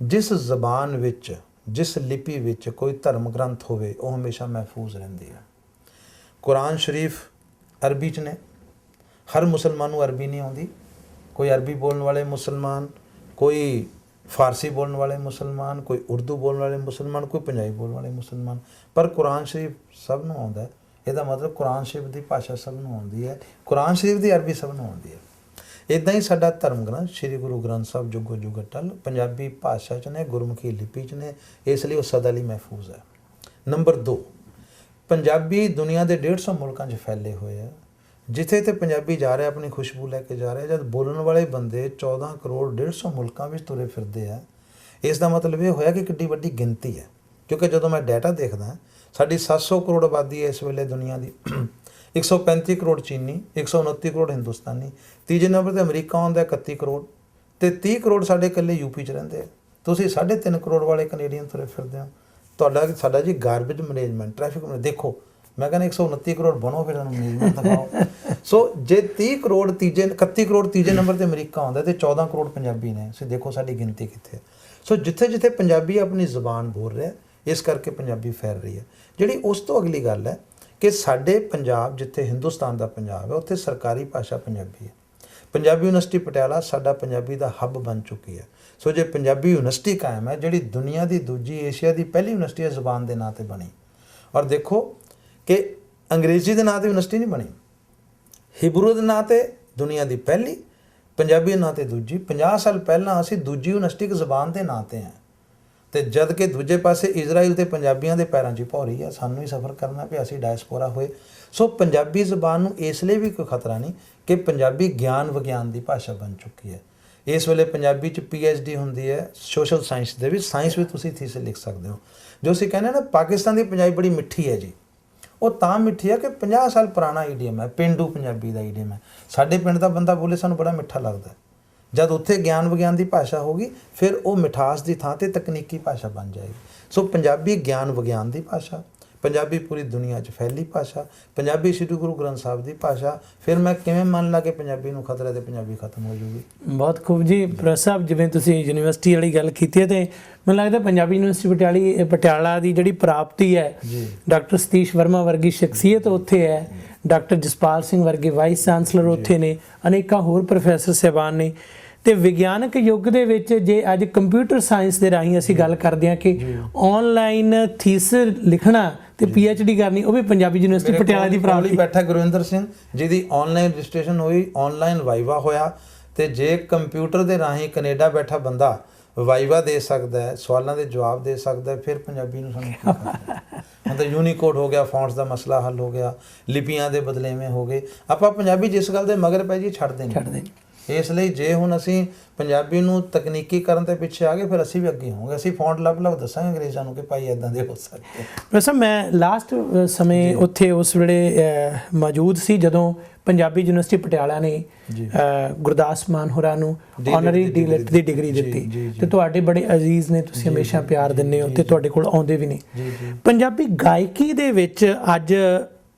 B: ਜਿਸ ਜ਼ਬਾਨ ਵਿੱਚ ਜਿਸ ਲਿਪੀ ਵਿੱਚ ਕੋਈ ਧਰਮ ਗ੍ਰੰਥ ਹੋਵੇ ਉਹ ਹਮੇਸ਼ਾ ਮਹਿਫੂਜ਼ ਰਹਿੰਦੀ ਹੈ। ਕੁਰਾਨ ਸ਼ਰੀਫ ਅਰਬੀ 'ਚ ਨੇ, ਹਰ ਮੁਸਲਮਾਨ ਨੂੰ ਅਰਬੀ ਨਹੀਂ ਆਉਂਦੀ। ਕੋਈ ਅਰਬੀ ਬੋਲਣ ਵਾਲੇ ਮੁਸਲਮਾਨ, ਕੋਈ ਫਾਰਸੀ ਬੋਲਣ ਵਾਲੇ ਮੁਸਲਮਾਨ, ਕੋਈ ਉਰਦੂ ਬੋਲਣ ਵਾਲੇ ਮੁਸਲਮਾਨ, ਕੋਈ ਪੰਜਾਬੀ ਬੋਲਣ ਵਾਲੇ ਮੁਸਲਮਾਨ, ਪਰ ਕੁਰਾਨ ਸ਼ਰੀਫ ਸਭ ਨੂੰ ਆਉਂਦਾ ਹੈ। ਇਹਦਾ ਮਤਲਬ ਕੁਰਾਨ ਸ਼ਰੀਫ ਦੀ ਭਾਸ਼ਾ ਸਭ ਨੂੰ ਆਉਂਦੀ ਹੈ, ਕੁਰਾਨ ਸ਼ਰੀਫ ਦੀ ਅਰਬੀ ਸਭ ਨੂੰ ਆਉਂਦੀ ਹੈ। ਇੱਦਾਂ ਹੀ ਸਾਡਾ ਧਰਮ ਗ੍ਰੰਥ ਸ਼੍ਰੀ ਗੁਰੂ ਗ੍ਰੰਥ ਸਾਹਿਬ ਜੁਗੋ ਜੁਗ ਅਟਲ ਪੰਜਾਬੀ ਭਾਸ਼ਾ 'ਚ ਨੇ, ਗੁਰਮੁਖੀ ਲਿਪੀ 'ਚ ਨੇ, ਇਸ ਲਈ ਉਹ ਸਦਾ ਲਈ ਮਹਿਫੂਜ਼ ਹੈ। ਨੰਬਰ 2, ਪੰਜਾਬੀ ਦੁਨੀਆ ਦੇ 150 ਮੁਲਕਾਂ 'ਚ ਫੈਲੇ ਹੋਏ ਆ। ਜਿੱਥੇ ਤੇ ਪੰਜਾਬੀ ਜਾ ਰਿਹਾ ਆਪਣੀ ਖੁਸ਼ਬੂ ਲੈ ਕੇ ਜਾ ਰਿਹਾ, ਜਦ ਬੋਲਣ ਵਾਲੇ ਬੰਦੇ 14 ਕਰੋੜ 150 ਮੁਲਕਾਂ ਵਿੱਚ ਤੁਰੇ ਫਿਰਦੇ ਆ, ਇਸ ਦਾ ਮਤਲਬ ਇਹ ਹੋਇਆ ਕਿ ਕਿੱਡੀ ਵੱਡੀ ਗਿਣਤੀ ਹੈ। ਕਿਉਂਕਿ ਜਦੋਂ ਮੈਂ ਡਾਟਾ ਦੇਖਦਾ, ਸਾਡੀ 700 ਕਰੋੜ ਆਬਾਦੀ ਹੈ ਇਸ ਵੇਲੇ ਦੁਨੀਆ ਦੀ, 135 ਕਰੋੜ ਚੀਨੀ, 129 ਕਰੋੜ ਹਿੰਦੁਸਤਾਨੀ, ਤੀਜੇ ਨੰਬਰ 'ਤੇ ਅਮਰੀਕਾ ਆਉਂਦਾ 31 ਕਰੋੜ, ਅਤੇ 30 ਕਰੋੜ ਸਾਡੇ ਇਕੱਲੇ ਯੂਪੀ 'ਚ ਰਹਿੰਦੇ ਆ। ਤੁਸੀਂ 3.5 ਕਰੋੜ ਵਾਲੇ ਕੈਨੇਡੀਅਨ ਤੁਰੇ ਫਿਰਦੇ ਹੋ। ਸਾਡਾ ਜੀ ਗਾਰਬੇਜ ਮੈਨੇਜਮੈਂਟ, ਟ੍ਰੈਫਿਕ ਦੇਖੋ, ਮੈਂ ਕਹਿੰਦਾ 129 ਕਰੋੜ ਬਣੋ, ਫਿਰ ਤੁਹਾਨੂੰ ਮੈਨੇਜਮੈਂਟ ਦਿਖਾਓ। ਸੋ ਜੇ 31 ਕਰੋੜ ਤੀਜੇ ਨੰਬਰ 'ਤੇ ਅਮਰੀਕਾ ਆਉਂਦਾ ਅਤੇ 14 ਕਰੋੜ ਪੰਜਾਬੀ ਨੇ। ਤੁਸੀਂ ਦੇਖੋ ਸਾਡੀ ਗਿਣਤੀ ਕਿੱਥੇ ਹੈ। ਸੋ ਜਿੱਥੇ ਜਿੱਥੇ ਪੰਜਾਬੀ ਆਪਣੀ ਜ਼ੁਬਾਨ ਬੋਲ ਰਿਹਾ, ਇਸ ਕਰਕੇ ਪੰਜਾਬੀ ਫੈਲ ਰਹੀ ਹੈ। ਜਿਹੜੀ ਉਸ ਤੋਂ ਅਗਲੀ ਗੱਲ ਹੈ ਕਿ ਸਾਡੇ ਪੰਜਾਬ, ਜਿੱਥੇ ਹਿੰਦੁਸਤਾਨ ਦਾ ਪੰਜਾਬ ਹੈ, ਉੱਥੇ ਸਰਕਾਰੀ ਭਾਸ਼ਾ ਪੰਜਾਬੀ ਹੈ। ਪੰਜਾਬੀ ਯੂਨੀਵਰਸਿਟੀ ਪਟਿਆਲਾ ਸਾਡਾ ਪੰਜਾਬੀ ਦਾ ਹੱਬ ਬਣ ਚੁੱਕੀ ਹੈ। ਸੋ ਜੇ ਪੰਜਾਬੀ ਯੂਨੀਵਰਸਿਟੀ ਕਾਇਮ ਹੈ, ਜਿਹੜੀ ਦੁਨੀਆ ਦੀ ਦੂਜੀ, ਏਸ਼ੀਆ ਦੀ ਪਹਿਲੀ ਯੂਨੀਵਰਸਿਟੀ ਹੈ ਜ਼ੁਬਾਨ ਦੇ ਨਾਂ 'ਤੇ ਬਣੀ। ਔਰ ਦੇਖੋ ਕਿ ਅੰਗਰੇਜ਼ੀ ਦੇ ਨਾਂ 'ਤੇ ਯੂਨੀਵਰਸਿਟੀ ਨਹੀਂ ਬਣੀ, ਹਿਬਰੂ ਦੇ ਨਾਂ 'ਤੇ ਦੁਨੀਆ ਦੀ ਪਹਿਲੀ, ਪੰਜਾਬੀ ਦੇ ਨਾਂ 'ਤੇ ਦੂਜੀ। 50 ਸਾਲ ਪਹਿਲਾਂ ਅਸੀਂ ਦੂਜੀ ਯੂਨੀਵਰਸਿਟੀ ਇੱਕ ਜ਼ੁਬਾਨ ਦੇ ਨਾਂ 'ਤੇ ਹਾਂ, ਅਤੇ ਜਦ ਕਿ ਦੂਜੇ ਪਾਸੇ ਇਜ਼ਰਾਈਲ ਤੇ ਪੰਜਾਬੀਆਂ ਦੇ ਪੈਰਾਂ 'ਚ ਹੀ ਭੌਰੀ ਹੈ। ਸਾਨੂੰ ਹੀ ਸਫ਼ਰ ਕਰਨਾ ਪਿਆ, ਅਸੀਂ ਡਾਇਸਪੋਰਾ ਹੋਏ। ਸੋ ਪੰਜਾਬੀ ਜ਼ੁਬਾਨ ਨੂੰ ਇਸ ਲਈ ਵੀ ਕੋਈ ਖਤਰਾ ਨਹੀਂ ਕਿ ਪੰਜਾਬੀ ਗਿਆਨ ਵਿਗਿਆਨ ਦੀ ਭਾਸ਼ਾ ਬਣ ਚੁੱਕੀ ਹੈ। ਇਸ ਵੇਲੇ ਪੰਜਾਬੀ 'ਚ PhD ਹੁੰਦੀ ਹੈ ਸੋਸ਼ਲ ਸਾਇੰਸ ਦੇ ਵਿੱਚ, ਸਾਇੰਸ ਵਿੱਚ ਤੁਸੀਂ ਥੀਸਿਸ ਲਿਖ ਸਕਦੇ ਹੋ। ਜੋ ਅਸੀਂ ਕਹਿੰਦੇ ਨਾ ਪਾਕਿਸਤਾਨ ਦੀ ਪੰਜਾਬੀ ਬੜੀ ਮਿੱਠੀ ਹੈ ਜੀ, ਉਹ ਤਾਂ ਮਿੱਠੀ ਹੈ ਕਿ 50 ਸਾਲ ਪੁਰਾਣਾ ਈਡੀਅਮ ਹੈ, ਪੇਂਡੂ ਪੰਜਾਬੀ ਦਾ ਈਡੀਅਮ ਹੈ। ਸਾਡੇ ਪਿੰਡ ਦਾ ਬੰਦਾ ਬੋਲੇ ਸਾਨੂੰ ਬੜਾ ਮਿੱਠਾ ਲੱਗਦਾ। ਜਦ ਉੱਥੇ ਗਿਆਨ ਵਿਗਿਆਨ ਦੀ ਭਾਸ਼ਾ ਹੋਗੀ, ਫਿਰ ਉਹ ਮਿਠਾਸ ਦੀ ਥਾਂ 'ਤੇ ਤਕਨੀਕੀ ਭਾਸ਼ਾ ਬਣ ਜਾਏਗੀ। ਸੋ ਪੰਜਾਬੀ ਗਿਆਨ ਵਿਗਿਆਨ ਦੀ ਭਾਸ਼ਾ, ਪੰਜਾਬੀ ਪੂਰੀ ਦੁਨੀਆ 'ਚ ਫੈਲੀ ਭਾਸ਼ਾ, ਪੰਜਾਬੀ ਸ਼੍ਰੀ ਗੁਰੂ ਗ੍ਰੰਥ ਸਾਹਿਬ ਦੀ ਭਾਸ਼ਾ। ਫਿਰ ਮੈਂ ਕਿਵੇਂ ਮੰਨ ਲਾ ਕਿ ਪੰਜਾਬੀ ਨੂੰ ਖਤਰਾ ਤੇ ਪੰਜਾਬੀ ਖਤਮ ਹੋ ਜਾਊਗੀ।
A: ਬਹੁਤ ਖੂਬ ਜੀ ਪ੍ਰੋਫੈਸਰ ਸਾਹਿਬ, ਜਿਵੇਂ ਤੁਸੀਂ ਯੂਨੀਵਰਸਿਟੀ ਵਾਲੀ ਗੱਲ ਕੀਤੀ ਹੈ, ਤੇ ਮੈਨੂੰ ਲੱਗਦਾ ਪੰਜਾਬੀ ਯੂਨੀਵਰਸਿਟੀ ਪਟਿਆਲਾ ਦੀ ਜਿਹੜੀ ਪ੍ਰਾਪਤੀ ਹੈ, ਡਾਕਟਰ ਸਤੀਸ਼ ਵਰਮਾ ਵਰਗੀ ਸ਼ਖਸੀਅਤ ਉੱਥੇ ਹੈ, ਡਾਕਟਰ ਜਸਪਾਲ ਸਿੰਘ ਵਰਗੇ ਵਾਈਸ ਚਾਂਸਲਰ ਉੱਥੇ ਨੇ, ਅਨੇਕਾਂ ਹੋਰ ਪ੍ਰੋਫੈਸਰ ਸਾਹਿਬਾਨ ਨੇ। ਤੇ ਵਿਗਿਆਨਕ ਯੁੱਗ ਦੇ ਵਿੱਚ ਜੇ ਅੱਜ ਕੰਪਿਊਟਰ ਸਾਇੰਸ ਦੇ ਰਾਹੀਂ ਅਸੀਂ ਗੱਲ ਕਰਦੇ ਹਾਂ ਕਿ ਆਨਲਾਈਨ ਥੀਸਿਸ ਲਿਖਣਾ ਤੇ PhD ਕਰਨੀ, ਉਹ ਵੀ ਪੰਜਾਬੀ ਯੂਨੀਵਰਸਿਟੀ ਪਟਿਆਲਾ ਦੀ ਪ੍ਰਾਪਤੀ।
B: ਬੈਠਾ ਗੁਰਵਿੰਦਰ ਸਿੰਘ ਜਿਹਦੀ ਆਨਲਾਈਨ ਰਜਿਸਟ੍ਰੇਸ਼ਨ ਹੋਈ, ਆਨਲਾਈਨ ਵਾਈਵਾ ਹੋਇਆ। ਤੇ ਜੇ ਕੰਪਿਊਟਰ ਦੇ ਰਾਹੀਂ ਕੈਨੇਡਾ ਬੈਠਾ ਬੰਦਾ ਵਾਈਵਾ ਦੇ ਸਕਦਾ ਹੈ, ਸਵਾਲਾਂ ਦੇ ਜਵਾਬ ਦੇ ਸਕਦਾ ਹੈ, ਫਿਰ ਪੰਜਾਬੀ ਨੂੰ ਸਾਨੂੰ ਕੀ ਕਰਨਾ? ਹੁਣ ਤਾਂ ਯੂਨੀਕੋਡ ਹੋ ਗਿਆ, ਫੌਂਟਸ ਦਾ ਮਸਲਾ ਹੱਲ ਹੋ ਗਿਆ, ਲਿਪੀਆਂ ਦੇ ਬਦਲੇਵੇਂ ਹੋ ਗਏ। ਆਪਾਂ ਪੰਜਾਬੀ ਜਿਸ ਗੱਲ ਦੇ ਮਗਰ ਪੈ ਜੀ ਛੱਡਦੇ ਨਹੀਂ। ਇਸ ਲਈ ਜੇ ਹੁਣ ਅਸੀਂ ਪੰਜਾਬੀ ਨੂੰ ਤਕਨੀਕੀ ਕਰਨ ਦੇ ਪਿੱਛੇ ਆ ਗਏ, ਫਿਰ ਅਸੀਂ ਵੀ ਅੱਗੇ ਹੋਵਾਂਗੇ। ਅਸੀਂ ਫੌਂਟ ਲੱਭ ਦੱਸਾਂਗੇ ਅੰਗਰੇਜ਼ਾਂ ਨੂੰ ਕਿ ਭਾਈ ਇੱਦਾਂ ਦੇ ਹੋ ਸਕਦੇ।
A: ਵੈਸੇ ਮੈਂ ਲਾਸਟ ਸਮੇਂ ਉੱਥੇ ਉਸ ਵੇਲੇ ਮੌਜੂਦ ਸੀ ਜਦੋਂ ਪੰਜਾਬੀ ਯੂਨੀਵਰਸਿਟੀ ਪਟਿਆਲਾ ਨੇ ਗੁਰਦਾਸ ਮਾਨ ਹੋਰਾਂ ਨੂੰ ਆਨਰੀ ਡੀਲਿਟ ਦੀ ਡਿਗਰੀ ਦਿੱਤੀ, ਤੇ ਤੁਹਾਡੇ ਬੜੇ ਅਜ਼ੀਜ਼ ਨੇ, ਤੁਸੀਂ ਹਮੇਸ਼ਾ ਪਿਆਰ ਦਿੰਦੇ ਹੋ ਤੇ ਤੁਹਾਡੇ ਕੋਲ ਆਉਂਦੇ ਵੀ ਨੇ। ਪੰਜਾਬੀ ਗਾਇਕੀ ਦੇ ਵਿੱਚ ਅੱਜ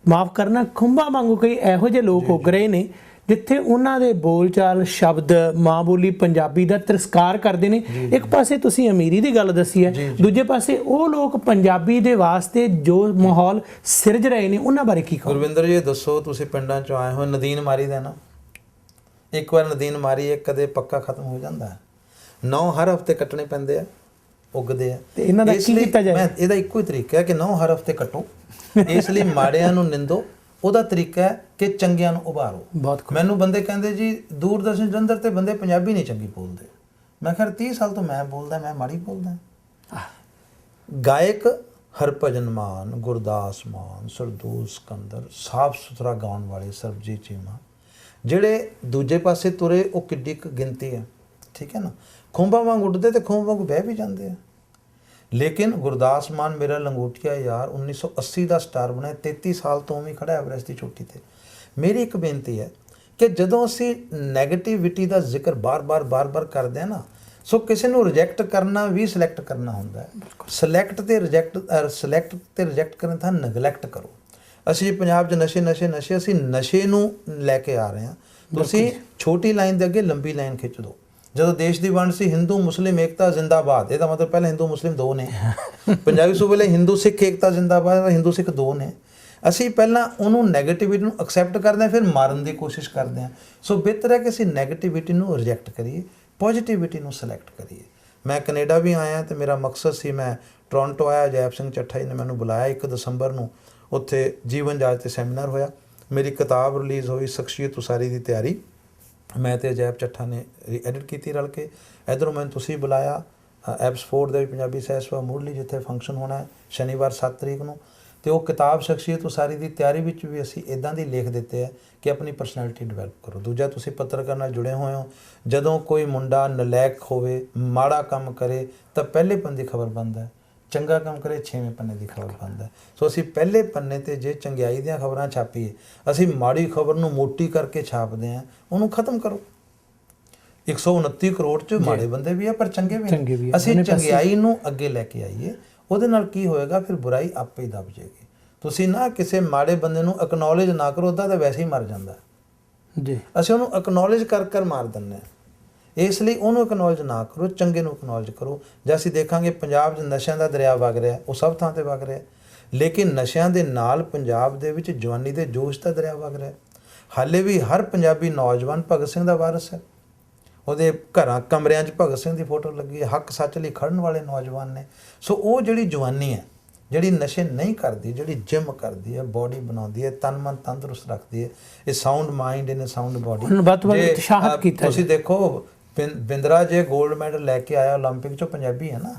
A: ਮਾਫ ਕਰਨਾ, ਖੁੰਬਾਂ ਵਾਂਗੂ ਕਈ ਇਹੋ ਜਿਹੇ ਲੋਕ ਉੱਗ ਰਹੇ ਨੇ ਜਿੱਥੇ ਉਹਨਾਂ ਦੇ ਬੋਲਚਾਲ, ਸ਼ਬਦ, ਮਾਂ ਬੋਲੀ ਪੰਜਾਬੀ ਦਾ ਤਿਰਸਕਾਰ ਕਰਦੇ ਨੇ। ਇੱਕ ਪਾਸੇ ਤੁਸੀਂ ਅਮੀਰੀ ਦੀ ਗੱਲ ਦੱਸੀ ਹੈ, ਦੂਜੇ ਪਾਸੇ ਉਹ ਲੋਕ ਪੰਜਾਬੀ ਦੇ ਵਾਸਤੇ ਜੋ ਮਾਹੌਲ ਸਿਰਜ ਰਹੇ ਨੇ, ਉਹਨਾਂ ਬਾਰੇ ਕੀ ਕਹੋ?
B: ਗੁਰਵਿੰਦਰ ਜੀ ਦੱਸੋ, ਤੁਸੀਂ ਪਿੰਡਾਂ 'ਚੋਂ ਆਏ ਹੋ, ਨਦੀਨ ਮਾਰੀ ਦਾ ਨਾ, ਇੱਕ ਵਾਰ ਨਦੀਨ ਮਾਰੀ ਹੈ, ਕਦੇ ਪੱਕਾ ਖਤਮ ਹੋ ਜਾਂਦਾ ਹੈ। 9 ਹਰ ਹਫ਼ਤੇ ਕੱਟਣੇ ਪੈਂਦੇ ਆ, ਉੱਗਦੇ ਆ।
A: ਤੇ ਇਹਨਾਂ ਦਾ ਕੀ ਕੀਤਾ ਜਾਏ?
B: ਇਹਦਾ ਇੱਕੋ ਹੀ ਤਰੀਕਾ ਹੈ ਕਿ 9 ਹਰ ਹਫ਼ਤੇ ਕੱਟੋ। ਇਸ ਲਈ ਮਾੜਿਆਂ ਨੂੰ ਨਿੰਦੋ, ਉਹਦਾ ਤਰੀਕਾ ਹੈ ਕਿ ਚੰਗਿਆਂ ਨੂੰ ਉਭਾਰੋ। ਮੈਨੂੰ ਬੰਦੇ ਕਹਿੰਦੇ ਜੀ ਦੂਰਦਰਸ਼ਨ ਜਲੰਧਰ ਤੇ ਬੰਦੇ ਪੰਜਾਬੀ ਨਹੀਂ ਚੰਗੀ ਬੋਲਦੇ। ਮੈਂ ਕਿਹਾ 30 ਸਾਲ ਤੋਂ ਮੈਂ ਬੋਲਦਾ, ਮੈਂ ਮਾੜੀ ਬੋਲਦਾ। ਗਾਇਕ ਹਰਭਜਨ ਮਾਨ, ਗੁਰਦਾਸ ਮਾਨ, ਸਰਦੂਲ ਸਿਕੰਦਰ, ਸਾਫ ਸੁਥਰਾ ਗਾਉਣ ਵਾਲੇ ਸਰਬਜੀਤ ਚੀਮਾ, ਜਿਹੜੇ ਦੂਜੇ ਪਾਸੇ ਤੁਰੇ, ਉਹ ਕਿੱਡੀ ਕੁ ਗਿਣਤੀ ਹੈ, ਠੀਕ ਹੈ ਨਾ। ਖੁੰਬਾਂ ਵਾਂਗ ਉੱਡਦੇ ਤੇ ਖੁੰਬ ਵਾਂਗ ਬਹਿ ਵੀ ਜਾਂਦੇ ਆ। ਲੇਕਿਨ ਗੁਰਦਾਸ ਮਾਨ ਮੇਰਾ ਲੰਗੋਟੀਆ ਯਾਰ 1980 ਦਾ ਸਟਾਰ ਬਣਿਆ, 33 ਸਾਲ ਤੋਂ ਵੀ ਖੜਾ ਐਵਰੈਸਟ ਦੀ ਚੋਟੀ 'ਤੇ। ਮੇਰੀ ਇੱਕ ਬੇਨਤੀ ਹੈ ਕਿ ਜਦੋਂ ਅਸੀਂ ਨੈਗੇਟਿਵਿਟੀ ਦਾ ਜ਼ਿਕਰ ਬਾਰ-ਬਾਰ ਕਰਦੇ ਹਾਂ ਨਾ, ਸੋ ਕਿਸੇ ਨੂੰ ਰਿਜੈਕਟ ਕਰਨਾ ਵੀ ਸਿਲੈਕਟ ਕਰਨਾ ਹੁੰਦਾ ਹੈ। ਸਿਲੈਕਟ ਤੇ ਰਿਜੈਕਟ ਕਰਨ ਤਾਂ ਨੈਗਲੈਕਟ ਕਰੋ। ਅਸੀਂ ਪੰਜਾਬ 'ਚ ਨਸ਼ੇ ਅਸੀਂ ਨਸ਼ੇ ਨੂੰ ਲੈ ਕੇ ਆ ਰਹੇ ਹਾਂ। ਤੁਸੀਂ ਛੋਟੀ ਲਾਈਨ ਦੇ ਅੱਗੇ ਲੰਬੀ ਲਾਈਨ ਖਿੱਚ ਦਿਓ। ਜਦੋਂ ਦੇਸ਼ ਦੀ ਵੰਡ ਸੀ ਹਿੰਦੂ ਮੁਸਲਿਮ ਏਕਤਾ ਜ਼ਿੰਦਾਬਾਦ, ਇਹਦਾ ਮਤਲਬ ਪਹਿਲਾਂ ਹਿੰਦੂ ਮੁਸਲਿਮ ਦੋ ਨੇ। ਪੰਜਾਬੀ ਸੂਬੇ ਲਈ ਹਿੰਦੂ ਸਿੱਖ ਏਕਤਾ ਜ਼ਿੰਦਾਬਾਦ, ਹਿੰਦੂ ਸਿੱਖ ਦੋ ਨੇ। ਅਸੀਂ ਪਹਿਲਾਂ ਉਹਨੂੰ ਨੈਗੇਟਿਵਿਟੀ ਨੂੰ ਐਕਸੈਪਟ ਕਰਦੇ ਹਾਂ, ਫਿਰ ਮਾਰਨ ਦੀ ਕੋਸ਼ਿਸ਼ ਕਰਦੇ ਹਾਂ। ਸੋ ਬਿਹਤਰ ਹੈ ਕਿ ਅਸੀਂ ਨੈਗੇਟਿਵਿਟੀ ਨੂੰ ਰਿਜੈਕਟ ਕਰੀਏ, ਪੋਜ਼ਿਟਿਵਿਟੀ ਨੂੰ ਸਿਲੈਕਟ ਕਰੀਏ। ਮੈਂ ਕੈਨੇਡਾ ਵੀ ਆਇਆ ਤੇ ਮੇਰਾ ਮਕਸਦ ਸੀ, ਮੈਂ ਟੋਰਾਂਟੋ ਆਇਆ, ਜੈਪ ਸਿੰਘ ਚੱਠਾ ਜੀ ਨੇ ਮੈਨੂੰ ਬੁਲਾਇਆ 1 ਦਸੰਬਰ ਨੂੰ, ਉੱਥੇ ਜੀਵਨ ਜਾਚ 'ਤੇ ਸੈਮੀਨਾਰ ਹੋਇਆ। ਮੇਰੀ ਕਿਤਾਬ ਰਿਲੀਜ਼ ਹੋਈ ਸ਼ਖਸੀਅਤ ਉਸਾਰੀ ਦੀ ਤਿਆਰੀ, ਮੈਂ ਤੇ ਅਜੈਬ ਚੱਠਾ ਨੇ ਐਡਿਟ ਕੀਤੀ ਰਲ ਕੇ। ਇੱਧਰੋਂ ਮੈਨੂੰ ਤੁਸੀਂ ਬੁਲਾਇਆ ਐਬਸਫੋਰਡ ਦੇ ਪੰਜਾਬੀ ਸਹਿਤ ਸਭਾ ਮੁੱਢਲੀ, ਜਿੱਥੇ ਫੰਕਸ਼ਨ ਹੋਣਾ ਹੈ ਸ਼ਨੀਵਾਰ 7 ਤਰੀਕ ਨੂੰ। ਤੇ ਉਹ ਕਿਤਾਬ ਸ਼ਖਸੀਅਤ ਉਸਾਰੀ ਦੀ ਤਿਆਰੀ ਵਿੱਚ ਵੀ ਅਸੀਂ ਇੱਦਾਂ ਦੀ ਲਿਖ ਦਿੱਤੇ ਹੈ ਕਿ ਆਪਣੀ ਪਰਸਨੈਲਿਟੀ ਡਿਵੈਲਪ ਕਰੋ। ਦੂਜਾ, ਤੁਸੀਂ ਪੱਤਰਕਾਰ ਨਾਲ ਜੁੜੇ ਹੋਏ ਹੋ, ਜਦੋਂ ਕੋਈ ਮੁੰਡਾ ਨਲਾਇਕ ਹੋਵੇ, ਮਾੜਾ ਕੰਮ ਕਰੇ ਤਾਂ ਪਹਿਲੇ ਪੰਨੇ ਦੀ ਖਬਰ ਬਣਦਾ ਹੈ, ਚੰਗਾ ਕੰਮ ਕਰੇ 6ਵੇਂ ਪੰਨੇ ਦੀ ਖਬਰ ਬਣਦਾ। ਸੋ ਅਸੀਂ ਪਹਿਲੇ ਪੰਨੇ ਤੇ ਜੇ ਚੰਗਿਆਈ ਦੀਆਂ ਖਬਰਾਂ ਛਾਪੀਏ, ਅਸੀਂ ਮਾੜੀ ਖਬਰ ਨੂੰ ਮੋਟੀ ਕਰਕੇ ਛਾਪਦੇ ਹਾਂ, ਉਹਨੂੰ ਖਤਮ ਕਰੋ। 129 ਕਰੋੜ 'ਚ ਮਾੜੇ ਬੰਦੇ ਵੀ ਆ ਪਰ ਚੰਗੇ ਵੀ ਨੇ। ਅਸੀਂ ਚੰਗਿਆਈ ਨੂੰ ਅੱਗੇ ਲੈ ਕੇ ਆਈਏ, ਉਹਦੇ ਨਾਲ ਕੀ ਹੋਏਗਾ, ਫਿਰ ਬੁਰਾਈ ਆਪੇ ਹੀ ਦਬ ਜਾਏਗੀ। ਤੁਸੀਂ ਨਾ ਕਿਸੇ ਮਾੜੇ ਬੰਦੇ ਨੂੰ ਐਕਨੋਲੇਜ ਨਾ ਕਰੋ, ਉਹਦਾ ਤਾਂ ਵੈਸੇ ਹੀ ਮਰ ਜਾਂਦਾ ਜੀ। ਅਸੀਂ ਉਹਨੂੰ ਐਕਨੋਲੇਜ ਕਰ ਮਾਰ ਦਿੰਦੇ ਹਾਂ। ਇਸ ਲਈ ਉਹਨੂੰ ਐਕਨੋਲੇਜ ਨਾ ਕਰੋ, ਚੰਗੇ ਨੂੰ ਐਕਨੋਲੇਜ ਕਰੋ। ਜੇ ਅਸੀਂ ਦੇਖਾਂਗੇ ਪੰਜਾਬ 'ਚ ਨਸ਼ਿਆਂ ਦਾ ਦਰਿਆ ਵਗ ਰਿਹਾ, ਉਹ ਸਭ ਥਾਂ 'ਤੇ ਵਗ ਰਿਹਾ, ਲੇਕਿਨ ਨਸ਼ਿਆਂ ਦੇ ਨਾਲ ਪੰਜਾਬ ਦੇ ਵਿੱਚ ਜਵਾਨੀ ਦੇ ਜੋਸ਼ ਦਾ ਦਰਿਆ ਵਗ ਰਿਹਾ। ਹਾਲੇ ਵੀ ਹਰ ਪੰਜਾਬੀ ਨੌਜਵਾਨ ਭਗਤ ਸਿੰਘ ਦਾ ਵਾਰਸ ਹੈ। ਉਹਦੇ ਘਰਾਂ ਕਮਰਿਆਂ 'ਚ ਭਗਤ ਸਿੰਘ ਦੀ ਫੋਟੋ ਲੱਗੀ ਹੈ। ਹੱਕ ਸੱਚ ਲਈ ਖੜਨ ਵਾਲੇ ਨੌਜਵਾਨ ਨੇ। ਸੋ ਉਹ ਜਿਹੜੀ ਜਵਾਨੀ ਹੈ, ਜਿਹੜੀ ਨਸ਼ੇ ਨਹੀਂ ਕਰਦੀ, ਜਿਹੜੀ ਜਿਮ ਕਰਦੀ ਹੈ, ਬੋਡੀ ਬਣਾਉਂਦੀ ਹੈ, ਤਨ ਮਨ ਤੰਦਰੁਸਤ ਰੱਖਦੀ ਹੈ, ਇਹ ਸਾਊਂਡ ਮਾਈਂਡ ਇਨ ਸਾਊਂਡ ਬੋਡੀ। ਤੁਸੀਂ ਦੇਖੋ ਬਿੰਦਰਾ ਜੇ 골ਡ ਮੈਡਲ ਲੈ ਕੇ ਆਇਆ 올림픽 'ਚੋਂ, ਪੰਜਾਬੀ ਹੈ ਨਾ।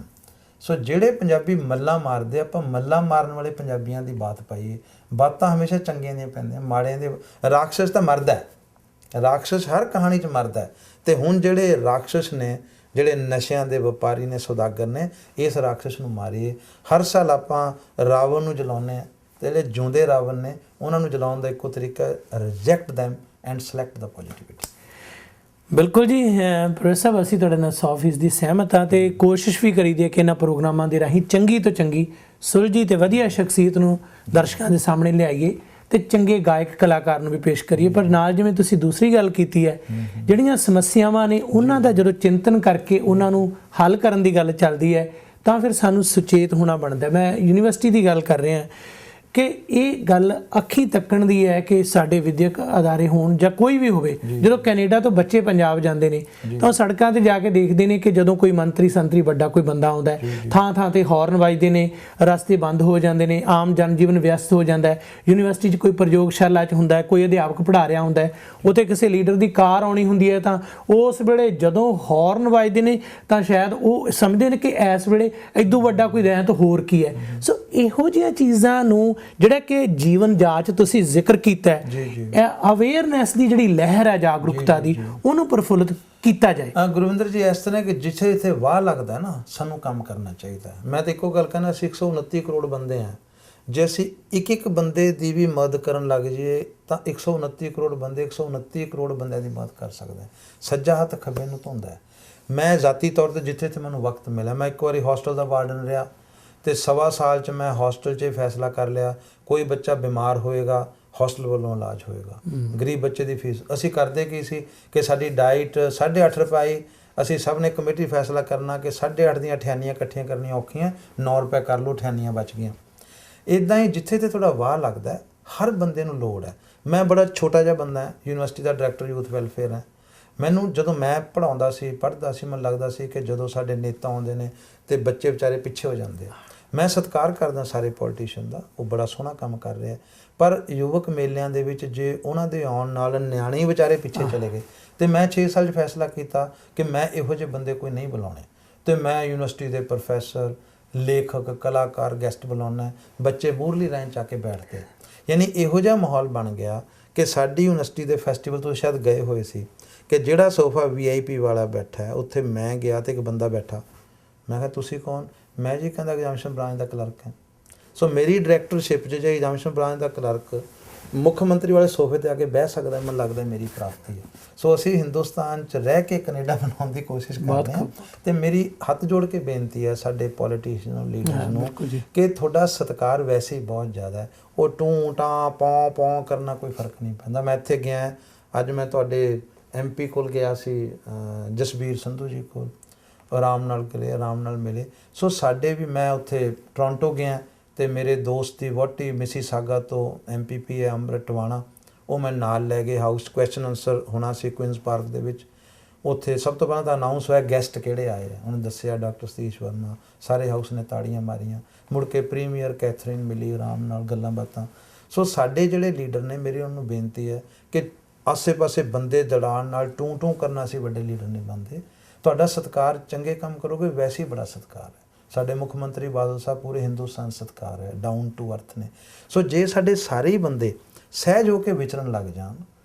B: ਸੋ ਜਿਹੜੇ ਪੰਜਾਬੀ ਮੱਲਾਂ ਮਾਰਦੇ, ਆਪਾਂ ਮੱਲਾਂ ਮਾਰਨ ਵਾਲੇ ਪੰਜਾਬੀਆਂ ਦੀ ਬਾਤ ਪਾਈਏ। ਬਾਤਾਂ ਹਮੇਸ਼ਾ ਚੰਗੀਆਂ ਦੀਆਂ ਪੈਂਦੀਆਂ, ਮਾੜਿਆਂ ਦੇ। ਰਾਖਸ਼ ਤਾਂ ਮਰਦਾ ਹੈ, ਰਾਖਸ਼ ਹਰ ਕਹਾਣੀ 'ਚ ਮਰਦਾ ਹੈ। ਤੇ ਹੁਣ ਜਿਹੜੇ ਰਾਖਸ਼ ਨੇ, ਜਿਹੜੇ ਨਸ਼ਿਆਂ ਦੇ ਵਪਾਰੀ ਨੇ, ਸੌਦਾਗਰ ਨੇ, ਇਸ ਰਾਖਸ਼ ਨੂੰ ਮਾਰੀਏ। ਹਰ ਸਾਲ ਆਪਾਂ ਰਾਵਣ ਨੂੰ ਜਲਾਉਂਦੇ ਹਾਂ, ਤੇ ਜਿਹੜੇ ਜਿਉਂਦੇ ਰਾਵਣ ਨੇ ਉਹਨਾਂ ਨੂੰ ਜਲਾਉਣ ਦਾ ਇੱਕੋ ਤਰੀਕਾ, reject them and select the positivity.
A: ਬਿਲਕੁਲ ਜੀ ਪ੍ਰੋਫੈਸਰ ਸਾਹਿਬ, ਅਸੀਂ ਤੁਹਾਡੇ ਨਾਲ 100% ਸਹਿਮਤ ਹਾਂ ਤੇ ਕੋਸ਼ਿਸ਼ ਵੀ ਕਰੀਦੀ ਹੈ ਕਿ ਇਹਨਾਂ ਪ੍ਰੋਗਰਾਮਾਂ ਦੇ ਰਾਹੀਂ ਚੰਗੀ ਤੋਂ ਚੰਗੀ, ਸੁਲਝੀ ਤੇ ਵਧੀਆ ਸ਼ਖਸੀਅਤ ਨੂੰ ਦਰਸ਼ਕਾਂ ਦੇ ਸਾਹਮਣੇ ਲਿਆਈਏ ਤੇ ਚੰਗੇ ਗਾਇਕ ਕਲਾਕਾਰ ਨੂੰ ਵੀ ਪੇਸ਼ ਕਰੀਏ। ਪਰ ਨਾਲ ਜਿਵੇਂ ਤੁਸੀਂ ਦੂਸਰੀ ਗੱਲ ਕੀਤੀ ਹੈ, ਜਿਹੜੀਆਂ ਸਮੱਸਿਆਵਾਂ ਨੇ ਉਹਨਾਂ ਦਾ ਜਦੋਂ ਚਿੰਤਨ ਕਰਕੇ ਉਹਨਾਂ ਨੂੰ ਹੱਲ ਕਰਨ ਦੀ ਗੱਲ ਚੱਲਦੀ ਹੈ ਤਾਂ ਫਿਰ ਸਾਨੂੰ ਸੁਚੇਤ ਹੋਣਾ ਬਣਦਾ। ਮੈਂ ਯੂਨੀਵਰਸਿਟੀ ਦੀ ਗੱਲ ਕਰ ਰਿਹਾ ਕਿ ਇਹ ਗੱਲ ਅੱਖੀਂ ਤੱਕਣ ਦੀ ਹੈ ਕਿ ਸਾਡੇ ਵਿਦਿਅਕ ਅਦਾਰੇ ਹੋਣ ਜਾਂ ਕੋਈ ਵੀ ਹੋਵੇ, ਜਦੋਂ ਕੈਨੇਡਾ ਤੋਂ ਬੱਚੇ ਪੰਜਾਬ ਜਾਂਦੇ ਨੇ ਤਾਂ ਉਹ ਸੜਕਾਂ 'ਤੇ ਜਾ ਕੇ ਦੇਖਦੇ ਨੇ ਕਿ ਜਦੋਂ ਕੋਈ ਮੰਤਰੀ ਸੰਤਰੀ ਵੱਡਾ ਕੋਈ ਬੰਦਾ ਆਉਂਦਾ, ਥਾਂ ਥਾਂ 'ਤੇ ਹੌਰਨ ਵੱਜਦੇ ਨੇ, ਰਸਤੇ ਬੰਦ ਹੋ ਜਾਂਦੇ ਨੇ, ਆਮ ਜਨਜੀਵਨ ਵਿਅਸਤ ਹੋ ਜਾਂਦਾ ਹੈ। ਯੂਨੀਵਰਸਿਟੀ 'ਚ ਕੋਈ ਪ੍ਰਯੋਗਸ਼ਾਲਾ 'ਚ ਹੁੰਦਾ, ਕੋਈ ਅਧਿਆਪਕ ਪੜ੍ਹਾ ਰਿਹਾ ਹੁੰਦਾ, ਉੱਥੇ ਕਿਸੇ ਲੀਡਰ ਦੀ ਕਾਰ ਆਉਣੀ ਹੁੰਦੀ ਹੈ, ਤਾਂ ਉਸ ਵੇਲੇ ਜਦੋਂ ਹੌਰਨ ਵੱਜਦੇ ਨੇ ਤਾਂ ਸ਼ਾਇਦ ਉਹ ਸਮਝਦੇ ਨੇ ਕਿ ਇਸ ਵੇਲੇ ਇਦੋਂ ਵੱਡਾ ਕੋਈ ਰਹਿਤ ਹੋਰ ਕੀ ਹੈ। ਸੋ ਇਹੋ ਜਿਹੀਆਂ ਚੀਜ਼ਾਂ ਨੂੰ ਜਿਹੜਾ ਕਿ ਜੀਵਨ ਜਾਚ ਤੁਸੀਂ ਜ਼ਿਕਰ ਕੀਤਾ ਹੈ, ਅਵੇਅਰਨੈਸ ਦੀ ਜਿਹੜੀ ਲਹਿਰ ਹੈ ਜਾਗਰੂਕਤਾ ਦੀ, ਉਹਨੂੰ ਪ੍ਰਫੁੱਲਿਤ ਕੀਤਾ ਜਾਏ।
B: ਗੁਰਵਿੰਦਰ ਜੀ, ਇਸ ਤਰ੍ਹਾਂ ਕਿ ਜਿੱਥੇ ਇੱਥੇ ਵਾਹ ਲੱਗਦਾ ਨਾ, ਸਾਨੂੰ ਕੰਮ ਕਰਨਾ ਚਾਹੀਦਾ। ਮੈਂ ਤਾਂ ਇੱਕੋ ਗੱਲ ਕਹਿੰਦਾ, ਅਸੀਂ 129 ਕਰੋੜ ਬੰਦੇ ਹਾਂ। ਜੇ ਅਸੀਂ ਇੱਕ ਬੰਦੇ ਦੀ ਵੀ ਮਦਦ ਕਰਨ ਲੱਗ ਜਾਈਏ ਤਾਂ 129 ਕਰੋੜ ਬੰਦੇ 129 ਕਰੋੜ ਬੰਦਿਆਂ ਦੀ ਮਦਦ ਕਰ ਸਕਦੇ ਹਾਂ। ਸੱਜਾ ਹੱਥ ਖੱਬੇ ਨੂੰ ਧੋਂਦਾ ਹੈ। ਮੈਂ ਜ਼ਾਤੀ ਤੌਰ 'ਤੇ ਜਿੱਥੇ ਮੈਨੂੰ ਵਕਤ ਮਿਲਿਆ, ਮੈਂ ਇੱਕ ਵਾਰੀ ਹੋਸਟਲ ਦਾ ਵਾਰਡਨ ਰਿਹਾ ਤੇ 1.25 ਸਾਲ 'ਚ ਮੈਂ ਹੋਸਟਲ 'ਚ ਇਹ ਫੈਸਲਾ ਕਰ ਲਿਆ, ਕੋਈ ਬੱਚਾ ਬਿਮਾਰ ਹੋਏਗਾ ਹੋਸਟਲ ਵੱਲੋਂ ਇਲਾਜ ਹੋਏਗਾ। ਗਰੀਬ ਬੱਚੇ ਦੀ ਫੀਸ ਅਸੀਂ ਕਰਦੇ ਕੀ ਸੀ ਕਿ ਸਾਡੀ ਡਾਈਟ 8.5 ਰੁਪਏ ਆਈ। ਅਸੀਂ ਸਭ ਨੇ ਕਮੇਟੀ ਫੈਸਲਾ ਕਰਨਾ ਕਿ 8.5 ਦੀਆਂ ਠਿਆਨੀਆਂ ਇਕੱਠੀਆਂ ਕਰਨੀਆਂ ਔਖੀਆਂ, 9 ਰੁਪਏ ਕਰ ਲਓ, ਠਿਆਨੀਆਂ ਬਚ ਗਈਆਂ। ਇੱਦਾਂ ਹੀ ਜਿੱਥੇ ਤੇ ਥੋੜ੍ਹਾ ਵਾਹ ਲੱਗਦਾ, ਹਰ ਬੰਦੇ ਨੂੰ ਲੋੜ ਹੈ। ਮੈਂ ਬੜਾ ਛੋਟਾ ਜਿਹਾ ਬੰਦਾ, ਯੂਨੀਵਰਸਿਟੀ ਦਾ ਡਾਇਰੈਕਟਰ ਯੂਥ ਵੈਲਫੇਅਰ ਹੈ। ਮੈਨੂੰ ਜਦੋਂ ਮੈਂ ਪੜ੍ਹਾਉਂਦਾ ਸੀ, ਪੜ੍ਹਦਾ ਸੀ, ਮੈਨੂੰ ਲੱਗਦਾ ਸੀ ਕਿ ਜਦੋਂ ਸਾਡੇ ਨੇਤਾ ਆਉਂਦੇ ਨੇ ਤੇ ਬੱਚੇ ਵਿਚਾਰੇ ਪਿੱਛੇ ਹੋ ਜਾਂਦੇ ਆ। ਮੈਂ ਸਤਿਕਾਰ ਕਰਦਾ ਸਾਰੇ ਪੋਲੀਟੀਸ਼ੀਅਨ ਦਾ, ਉਹ ਬੜਾ ਸੋਹਣਾ ਕੰਮ ਕਰ ਰਿਹਾ, ਪਰ ਯੁਵਕ ਮੇਲਿਆਂ ਦੇ ਵਿੱਚ ਜੇ ਉਹਨਾਂ ਦੇ ਆਉਣ ਨਾਲ ਨਿਆਣੇ ਹੀ ਵਿਚਾਰੇ ਪਿੱਛੇ ਚਲੇ ਗਏ। ਤੇ ਮੈਂ 6 ਸਾਲ 'ਚ ਫੈਸਲਾ ਕੀਤਾ ਕਿ ਮੈਂ ਇਹੋ ਜਿਹੇ ਬੰਦੇ ਕੋਈ ਨਹੀਂ ਬੁਲਾਉਣੇ, ਤੇ ਮੈਂ ਯੂਨੀਵਰਸਿਟੀ ਦੇ ਪ੍ਰੋਫੈਸਰ, ਲੇਖਕ, ਕਲਾਕਾਰ, ਗੈਸਟ ਬੁਲਾਉਣਾ। ਬੱਚੇ ਮੂਹਰਲੀ ਲਾਈਨ 'ਚ ਆ ਕੇ ਬੈਠਦੇ। ਯਾਨੀ ਇਹੋ ਜਿਹਾ ਮਾਹੌਲ ਬਣ ਗਿਆ ਕਿ ਸਾਡੀ ਯੂਨੀਵਰਸਿਟੀ ਦੇ ਫੈਸਟੀਵਲ ਤੋਂ ਸ਼ਾਇਦ ਗਏ ਹੋਏ ਸੀ ਕਿ ਜਿਹੜਾ ਸੋਫਾ VIP ਵਾਲਾ ਬੈਠਾ ਹੈ, ਉੱਥੇ ਮੈਂ ਗਿਆ ਤੇ ਇੱਕ ਬੰਦਾ ਬੈਠਾ। ਮੈਂ ਕਿਹਾ ਤੁਸੀਂ ਕੌਣ? ਮੈਂ ਜੀ ਕਹਿੰਦਾ ਐਗਜ਼ਾਮੀਨੇਸ਼ਨ ਬ੍ਰਾਂਚ ਦਾ ਕਲਰਕ ਹੈ। ਸੋ ਮੇਰੀ ਡਾਇਰੈਕਟਰਸ਼ਿਪ 'ਚ ਜੇ ਐਗਜ਼ਾਮੀਨੇਸ਼ਨ ਬ੍ਰਾਂਚ ਦਾ ਕਲਰਕ ਮੁੱਖ ਮੰਤਰੀ ਵਾਲੇ ਸੋਫੇ 'ਤੇ ਆ ਕੇ ਬਹਿ ਸਕਦਾ, ਮੈਨੂੰ ਲੱਗਦਾ ਮੇਰੀ ਪ੍ਰਾਪਤੀ ਹੈ। ਸੋ ਅਸੀਂ ਹਿੰਦੁਸਤਾਨ 'ਚ ਰਹਿ ਕੇ ਕੈਨੇਡਾ ਬਣਾਉਣ ਦੀ ਕੋਸ਼ਿਸ਼ ਕਰਦੇ ਹਾਂ। ਤੇ ਮੇਰੀ ਹੱਥ ਜੋੜ ਕੇ ਬੇਨਤੀ ਹੈ ਸਾਡੇ ਪੋਲੀਟੀਸ਼ੀਅਨ ਲੀਡਰਸ ਨੂੰ ਕਿ ਤੁਹਾਡਾ ਸਤਿਕਾਰ ਵੈਸੇ ਹੀ ਬਹੁਤ ਜ਼ਿਆਦਾ ਹੈ। ਉਹ ਟੂੰ ਟਾਂ ਪੌਂ ਪੌਂ ਕਰਨਾ ਕੋਈ ਫਰਕ ਨਹੀਂ ਪੈਂਦਾ। ਮੈਂ ਇੱਥੇ ਗਿਆ, ਅੱਜ ਮੈਂ ਤੁਹਾਡੇ MP ਕੋਲ ਗਿਆ ਸੀ ਜਸਬੀਰ ਸੰਧੂ ਜੀ ਕੋਲ, ਆਰਾਮ ਨਾਲ ਗਏ, ਆਰਾਮ ਨਾਲ ਮਿਲੇ। ਸੋ ਸਾਡੇ ਵੀ, ਮੈਂ ਉੱਥੇ ਟੋਰਾਂਟੋ ਗਿਆ ਤੇ ਮੇਰੇ ਦੋਸਤ ਦੀ ਵਹੁਟੀ ਮਿਸੀਸਾਗਾ ਤੋਂ MPP ਹੈ ਅੰਮ੍ਰਿਤ ਟਵਾਣਾ, ਉਹ ਮੈਂ ਨਾਲ ਲੈ ਗਏ। ਹਾਊਸ ਕੁਐਸਚਨ ਆਨਸਰ ਹੋਣਾ ਸੀ ਕੁਇਨਸ ਪਾਰਕ ਦੇ ਵਿੱਚ। ਉੱਥੇ ਸਭ ਤੋਂ ਪਹਿਲਾਂ ਤਾਂ ਅਨਾਊਂਸ ਹੋਇਆ ਗੈਸਟ ਕਿਹੜੇ ਆਏ ਆ, ਉਹਨੇ ਦੱਸਿਆ ਡਾਕਟਰ ਸਤੀਸ਼ ਵਰਮਾ, ਸਾਰੇ ਹਾਊਸ ਨੇ ਤਾੜੀਆਂ ਮਾਰੀਆਂ। ਮੁੜ ਕੇ ਪ੍ਰੀਮੀਅਰ ਕੈਥਰੀਨ ਮਿਲੀ, ਆਰਾਮ ਨਾਲ ਗੱਲਾਂ ਬਾਤਾਂ। ਸੋ ਸਾਡੇ ਜਿਹੜੇ ਲੀਡਰ ਨੇ, ਮੇਰੀ ਉਹਨੂੰ ਬੇਨਤੀ ਹੈ ਕਿ ਆਸੇ-ਪਾਸੇ ਬੰਦੇ ਦੜਾਉਣ ਨਾਲ ਟੂੰ ਕਰਨਾ ਅਸੀਂ ਵੱਡੇ ਲੀਡਰ ਨਹੀਂ ਬਣਦੇ। ਤੁਹਾਡਾ ਸਤਿਕਾਰ, ਚੰਗੇ ਕੰਮ ਕਰੋਗੇ ਵੈਸੇ ਹੀ ਬੜਾ ਸਤਿਕਾਰ ਹੈ। ਸਾਡੇ ਮੁੱਖ ਮੰਤਰੀ ਬਾਦਲ ਸਾਹਿਬ ਪੂਰੇ ਹਿੰਦੁਸਤਾਨ ਸਤਿਕਾਰ ਹੈ, ਡਾਊਨ ਟੂ ਅਰਥ ਨੇ। ਸੋ ਜੇ ਸਾਡੇ ਸਾਰੇ ਹੀ ਬੰਦੇ ਸਹਿਜ ਹੋ ਕੇ ਵਿਚਰਨ ਲੱਗ ਜਾਣ,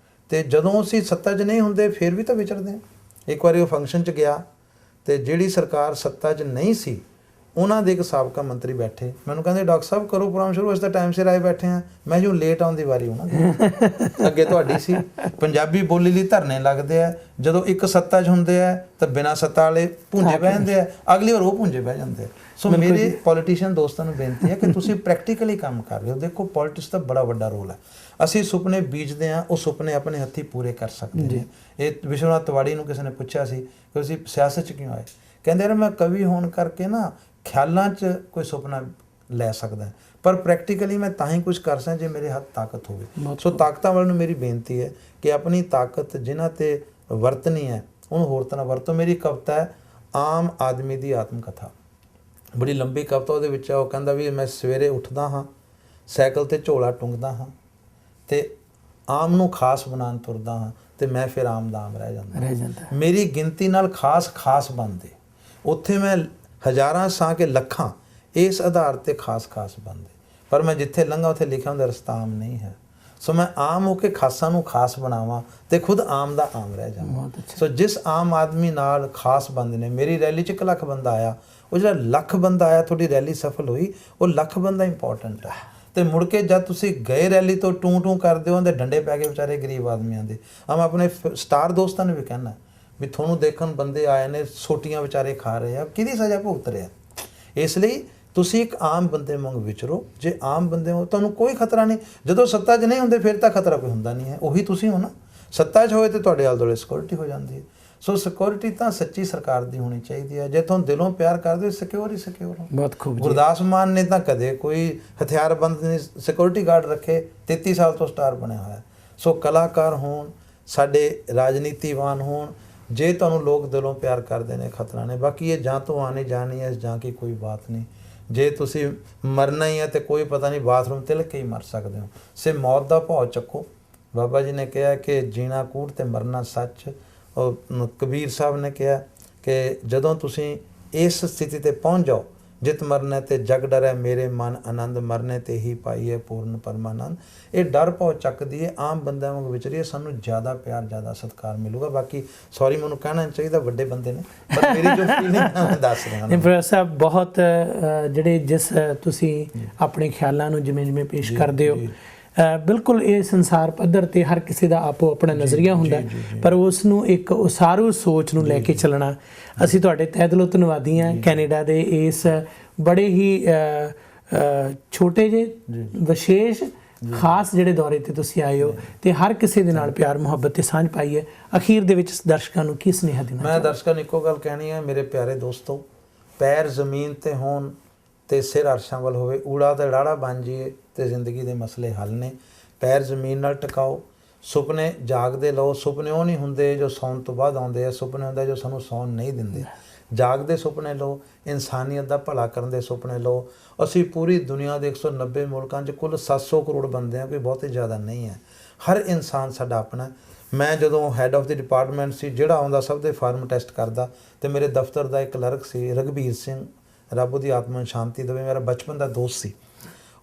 B: ਤੇ ਜਦੋਂ ਅਸੀਂ ਸੱਤਾ 'ਚ ਨਹੀਂ ਹੁੰਦੇ ਫਿਰ ਵੀ ਤਾਂ ਵਿਚਰਦੇ ਹਾਂ। ਇੱਕ ਵਾਰੀ ਉਹ ਫੰਕਸ਼ਨ 'ਚ ਗਿਆ ਤੇ ਜਿਹੜੀ ਸਰਕਾਰ ਸੱਤਾ 'ਚ ਨਹੀਂ ਸੀ, ਉਹਨਾਂ ਦੇ ਇੱਕ ਸਾਬਕਾ ਮੰਤਰੀ ਬੈਠੇ, ਮੈਨੂੰ ਕਹਿੰਦੇ ਡਾਕਟਰ ਸਾਹਿਬ ਕਰੋ ਪ੍ਰੋਗਰਾਮ ਸ਼ੁਰੂ, ਅਸੀਂ ਤਾਂ ਟਾਈਮ ਸਿਰ ਆਏ ਬੈਠੇ ਹਾਂ। ਮੈਂ ਜੋ ਲੇਟ ਆਉਣ ਦੀ ਵਾਰੀ ਹੋਣਾ ਅੱਗੇ ਤੁਹਾਡੀ ਸੀ। ਪੰਜਾਬੀ ਬੋਲੀ ਲਈ ਧਰਨੇ ਲੱਗਦੇ ਆ, ਜਦੋਂ ਇੱਕ ਸੱਤਾ 'ਚ ਹੁੰਦੇ ਆ ਤਾਂ ਬਿਨਾਂ ਸੱਤਾ ਵਾਲੇ ਭੁੰਜੇ ਬਹਿ ਜਾਂਦੇ ਆ, ਅਗਲੀ ਵਾਰ ਉਹ ਭੁੰਜੇ ਬਹਿ ਜਾਂਦੇ ਆ। ਸੋ ਮੇਰੇ ਪੋਲੀਟੀਸ਼ੀਅਨ ਦੋਸਤਾਂ ਨੂੰ ਬੇਨਤੀ ਹੈ ਕਿ ਤੁਸੀਂ ਪ੍ਰੈਕਟੀਕਲੀ ਕੰਮ ਕਰ ਰਹੇ ਹੋ। ਦੇਖੋ ਪੋਲਿਟਿਕਸ ਦਾ ਬੜਾ ਵੱਡਾ ਰੋਲ ਹੈ। ਅਸੀਂ ਸੁਪਨੇ ਬੀਜਦੇ ਹਾਂ, ਉਹ ਸੁਪਨੇ ਆਪਣੇ ਹੱਥੀਂ ਪੂਰੇ ਕਰ ਸਕਦੇ ਨੇ। ਇਹ ਵਿਸ਼ਵਨਾਥ ਤਿਵਾੜੀ ਨੂੰ ਕਿਸੇ ਨੇ ਪੁੱਛਿਆ ਸੀ ਕਿ ਤੁਸੀਂ ਸਿਆਸਤ 'ਚ ਕਿਉਂ ਆਏ, ਕਹਿੰਦੇ ਯਾਰ ਮੈਂ ਕਵੀ ਹੋਣ ਕਰਕੇ ਨਾ ਖਿਆਲਾਂ 'ਚ ਕੋਈ ਸੁਪਨਾ ਲੈ ਸਕਦਾ, ਪਰ ਪ੍ਰੈਕਟੀਕਲੀ ਮੈਂ ਤਾਂ ਹੀ ਕੁਝ ਕਰ ਸਕਦਾ ਜੇ ਮੇਰੇ ਹੱਥ ਤਾਕਤ ਹੋਵੇ। ਸੋ ਤਾਕਤਾਂ ਵਾਲਿਆਂ ਨੂੰ ਮੇਰੀ ਬੇਨਤੀ ਹੈ ਕਿ ਆਪਣੀ ਤਾਕਤ ਜਿਨ੍ਹਾਂ 'ਤੇ ਵਰਤਣੀ ਹੈ ਉਹਨੂੰ ਹੋਰ ਤਰ੍ਹਾਂ ਵਰਤੋ। ਮੇਰੀ ਕਵਿਤਾ ਹੈ ਆਮ ਆਦਮੀ ਦੀ ਆਤਮ ਕਥਾ, ਬੜੀ ਲੰਬੀ ਕਵਿਤਾ। ਉਹਦੇ ਵਿੱਚ ਉਹ ਕਹਿੰਦਾ ਵੀ ਮੈਂ ਸਵੇਰੇ ਉੱਠਦਾ ਹਾਂ, ਸਾਈਕਲ 'ਤੇ ਝੋਲਾ ਟੁੰਗਦਾ ਹਾਂ ਤੇ ਆਮ ਨੂੰ ਖਾਸ ਬਣਾਉਣ ਤੁਰਦਾ ਹਾਂ, ਤੇ ਮੈਂ ਫਿਰ ਆਮ ਦਾ ਆਮ ਰਹਿ ਜਾਂਦਾ। ਮੇਰੀ ਗਿਣਤੀ ਨਾਲ ਖਾਸ ਬਣਦੇ, ਉੱਥੇ ਮੈਂ ਹਜ਼ਾਰਾਂ ਸਾਂ ਕੇ ਲੱਖਾਂ, ਇਸ ਆਧਾਰ 'ਤੇ ਖਾਸ ਬਣਦੇ। ਪਰ ਮੈਂ ਜਿੱਥੇ ਲੰਘਾ ਉੱਥੇ ਲਿਖਿਆ ਹੁੰਦਾ ਰਸਤਾ ਆਮ ਨਹੀਂ ਹੈ। ਸੋ ਮੈਂ ਆਮ ਹੋ ਕੇ ਖਾਸਾਂ ਨੂੰ ਖਾਸ ਬਣਾਵਾਂ ਤੇ ਖੁਦ ਆਮ ਦਾ ਆਮ ਰਹਿ ਜਾਵਾਂ। ਸੋ ਜਿਸ ਆਮ ਆਦਮੀ ਨਾਲ ਖਾਸ ਬੰਦੇ ਨੇ, ਮੇਰੀ ਰੈਲੀ 'ਚ 1 ਲੱਖ ਬੰਦਾ ਆਇਆ, ਉਹ ਜਿਹੜਾ 1 ਲੱਖ ਬੰਦਾ ਆਇਆ ਤੁਹਾਡੀ ਰੈਲੀ ਸਫਲ ਹੋਈ, ਉਹ 1 ਲੱਖ ਬੰਦਾ ਇੰਪੋਰਟੈਂਟ ਹੈ। ਤੇ ਮੁੜ ਕੇ ਜਦ ਤੁਸੀਂ ਗਏ ਰੈਲੀ ਤੋਂ ਟੂੰ ਕਰਦੇ ਹੋ, ਉਹਦੇ ਡੰਡੇ ਪੈ ਗਏ ਵਿਚਾਰੇ ਗਰੀਬ ਆਦਮੀਆਂ ਦੇ। ਮੈਂ ਆਪਣੇ ਸਟਾਰ ਦੋਸਤਾਂ ਨੂੰ ਵੀ ਕਹਿਣਾ ਵੀ ਤੁਹਾਨੂੰ ਦੇਖਣ ਬੰਦੇ ਆਏ ਨੇ, ਸੋਟੀਆਂ ਵਿਚਾਰੇ ਖਾ ਰਹੇ ਆ, ਕਿਹਦੀ ਸਜ਼ਾ ਭੁਗਤ ਰਿਹਾ। ਇਸ ਲਈ ਤੁਸੀਂ ਇੱਕ ਆਮ ਬੰਦੇ ਵਾਂਗ ਵਿਚਰੋ। ਜੇ ਆਮ ਬੰਦੇ ਹੋ ਤੁਹਾਨੂੰ ਕੋਈ ਖਤਰਾ ਨਹੀਂ। ਜਦੋਂ ਸੱਤਾ 'ਚ ਨਹੀਂ ਹੁੰਦੇ ਫਿਰ ਤਾਂ ਖਤਰਾ ਕੋਈ ਹੁੰਦਾ ਨਹੀਂ ਹੈ, ਉਹੀ ਤੁਸੀਂ ਹੋ ਨਾ। ਸੱਤਾ 'ਚ ਹੋਏ ਤੇ ਤੁਹਾਡੇ ਆਲੇ ਦੁਆਲੇ ਸਿਕਿਉਰਿਟੀ ਹੋ ਜਾਂਦੀ ਹੈ। ਸੋ ਸਿਕਿਉਰਿਟੀ ਤਾਂ ਸੱਚੀ ਸਰਕਾਰ ਦੀ ਹੋਣੀ ਚਾਹੀਦੀ ਹੈ। ਜੇ ਤੁਹਾਨੂੰ ਦਿਲੋਂ ਪਿਆਰ ਕਰਦੇ ਹੋ, ਸਿਕਿਉਰ ਹੋ।
A: ਬਹੁਤ ਖੂਬ।
B: ਗੁਰਦਾਸ ਮਾਨ ਨੇ ਤਾਂ ਕਦੇ ਕੋਈ ਹਥਿਆਰਬੰਦ ਨਹੀਂ, ਸਿਕਿਉਰਿਟੀ ਗਾਰਡ ਰੱਖੇ, 33 ਸਾਲ ਤੋਂ ਸਟਾਰ ਬਣਿਆ ਹੋਇਆ। ਸੋ ਕਲਾਕਾਰ ਹੋਣ, ਸਾਡੇ ਰਾਜਨੀਤੀਵਾਨ ਹੋਣ, ਜੇ ਤੁਹਾਨੂੰ ਲੋਕ ਦਿਲੋਂ ਪਿਆਰ ਕਰਦੇ ਨੇ, ਖਤਰਾ ਨਹੀਂ। ਬਾਕੀ ਇਹ ਜਾਂ ਤੋਂ ਆਣੇ ਜਾਣੀ ਹੈ, ਜਾਂ ਕੀ ਕੋਈ ਬਾਤ ਨਹੀਂ। ਜੇ ਤੁਸੀਂ ਮਰਨਾ ਹੀ ਹੈ ਤੇ ਕੋਈ ਪਤਾ ਨਹੀਂ, ਬਾਥਰੂਮ ਤਿਲਕ ਕੇ ਹੀ ਮਰ ਸਕਦੇ ਹੋ। ਸੇ ਮੌਤ ਦਾ ਭਾਅ ਚੱਕੋ। ਬਾਬਾ ਜੀ ਨੇ ਕਿਹਾ ਕਿ ਜੀਣਾ ਕੂੜ ਤੇ ਮਰਨਾ ਸੱਚ। ਔਰ ਕਬੀਰ ਸਾਹਿਬ ਨੇ ਕਿਹਾ ਕਿ ਜਦੋਂ ਤੁਸੀਂ ਇਸ ਸਥਿਤੀ 'ਤੇ ਪਹੁੰਚ ਜਾਓ, ਜਿਤ ਮਰਨੇ ਤੇ ਜਗ ਡਰੈ ਮੇਰੇ ਮਨ ਆਨੰਦ, ਮਰਨੇ ਤੇ ਹੀ ਪਾਈਏ ਪੂਰਨ ਪਰਮਾਨੰਦ। ਇਹ ਡਰ ਭਾਉ ਚੱਕਦੀ ਹੈ, ਆਮ ਬੰਦਿਆਂ ਵਾਂਗ ਵਿਚਰੀਏ, ਸਾਨੂੰ ਜ਼ਿਆਦਾ ਪਿਆਰ, ਜ਼ਿਆਦਾ ਸਤਿਕਾਰ ਮਿਲੂਗਾ। ਬਾਕੀ ਸੌਰੀ ਮੈਨੂੰ ਕਹਿਣਾ ਨਹੀਂ ਚਾਹੀਦਾ, ਵੱਡੇ ਬੰਦੇ ਨੇ, ਪਰ ਮੇਰੀ ਜੋ ਫੀਲਿੰਗ ਮੈਂ ਦੱਸ ਰਿਹਾ।
A: ਪ੍ਰੋਫੈਸਰ ਸਾਹਿਬ ਬਹੁਤ ਜਿਹੜੇ ਜਿਸ ਤੁਸੀਂ ਆਪਣੇ ਖਿਆਲਾਂ ਨੂੰ ਜਿਵੇਂ ਪੇਸ਼ ਕਰਦੇ ਹੋ, ਬਿਲਕੁਲ ਇਹ ਸੰਸਾਰ ਪੱਧਰ ਤੇ ਹਰ ਕਿਸੇ ਦਾ ਆਪੋ ਆਪਣਾ ਨਜ਼ਰੀਆ ਹੁੰਦਾ, ਪਰ ਉਸ ਨੂੰ ਇੱਕ ਉਸਾਰੂ ਸੋਚ ਨੂੰ ਲੈ ਕੇ ਚੱਲਣਾ। ਅਸੀਂ ਤੁਹਾਡੇ ਤਹਿ ਦਿਲੋਂ ਧੰਨਵਾਦੀ ਹਾਂ। ਕੈਨੇਡਾ ਦੇ ਇਸ ਬੜੇ ਹੀ ਛੋਟੇ ਜਿਹੇ ਵਿਸ਼ੇਸ਼ ਖਾਸ ਜਿਹੜੇ ਦੌਰੇ ਤੇ ਤੁਸੀਂ ਆਏ ਹੋ ਤੇ ਹਰ ਕਿਸੇ ਦੇ ਨਾਲ ਪਿਆਰ ਮੁਹੱਬਤ ਤੇ ਸਾਂਝ ਪਾਈ ਹੈ। ਅਖੀਰ ਦੇ ਵਿੱਚ ਦਰਸ਼ਕਾਂ ਨੂੰ ਕੀ ਸੁਨੇਹਾ ਦੇਣਾ?
B: ਮੈਂ ਦਰਸ਼ਕਾਂ ਨੂੰ ਇੱਕੋ ਗੱਲ ਕਹਿਣੀ ਹੈ, ਮੇਰੇ ਪਿਆਰੇ ਦੋਸਤੋ, ਪੈਰ ਜ਼ਮੀਨ ਤੇ ਹੋਣ ਤੇ ਸਿਰ ਅਰਸ਼ਾਂ ਵੱਲ ਹੋਵੇ, ਊੜਾ ਤੇ ੜਾੜਾ ਬਣ ਜਾਈਏ ਤੇ ਜ਼ਿੰਦਗੀ ਦੇ ਮਸਲੇ ਹੱਲ ਨੇ। ਪੈਰ ਜ਼ਮੀਨ ਨਾਲ ਟਿਕਾਓ, ਸੁਪਨੇ ਜਾਗਦੇ ਲਓ। ਸੁਪਨੇ ਉਹ ਨਹੀਂ ਹੁੰਦੇ ਜੋ ਸੌਣ ਤੋਂ ਬਾਅਦ ਆਉਂਦੇ ਆ, ਸੁਪਨੇ ਹੁੰਦੇ ਜੋ ਸਾਨੂੰ ਸੌਣ ਨਹੀਂ ਦਿੰਦੇ। ਜਾਗਦੇ ਸੁਪਨੇ ਲਓ, ਇਨਸਾਨੀਅਤ ਦਾ ਭਲਾ ਕਰਨ ਦੇ ਸੁਪਨੇ ਲਓ। ਅਸੀਂ ਪੂਰੀ ਦੁਨੀਆ ਦੇ 190 ਮੁਲਕਾਂ 'ਚ ਕੁੱਲ 700 ਕਰੋੜ ਬੰਦੇ ਹਾਂ, ਕੋਈ ਬਹੁਤੇ ਜ਼ਿਆਦਾ ਨਹੀਂ ਹੈ। ਹਰ ਇਨਸਾਨ ਸਾਡਾ ਆਪਣਾ। ਮੈਂ ਜਦੋਂ ਹੈੱਡ ਆਫ ਦੀ ਡਿਪਾਰਟਮੈਂਟ ਸੀ, ਜਿਹੜਾ ਆਉਂਦਾ ਸਭ ਦੇ ਫਾਰਮ ਟੈਸਟ ਕਰਦਾ, ਤੇ ਮੇਰੇ ਦਫ਼ਤਰ ਦਾ ਇੱਕ ਕਲਰਕ ਸੀ ਰਘਬੀਰ ਸਿੰਘ, ਰੱਬ ਉਹਦੀ ਆਤਮਾ ਨੂੰ ਸ਼ਾਂਤੀ ਦੇਵੇ, ਮੇਰਾ ਬਚਪਨ ਦਾ ਦੋਸਤ ਸੀ।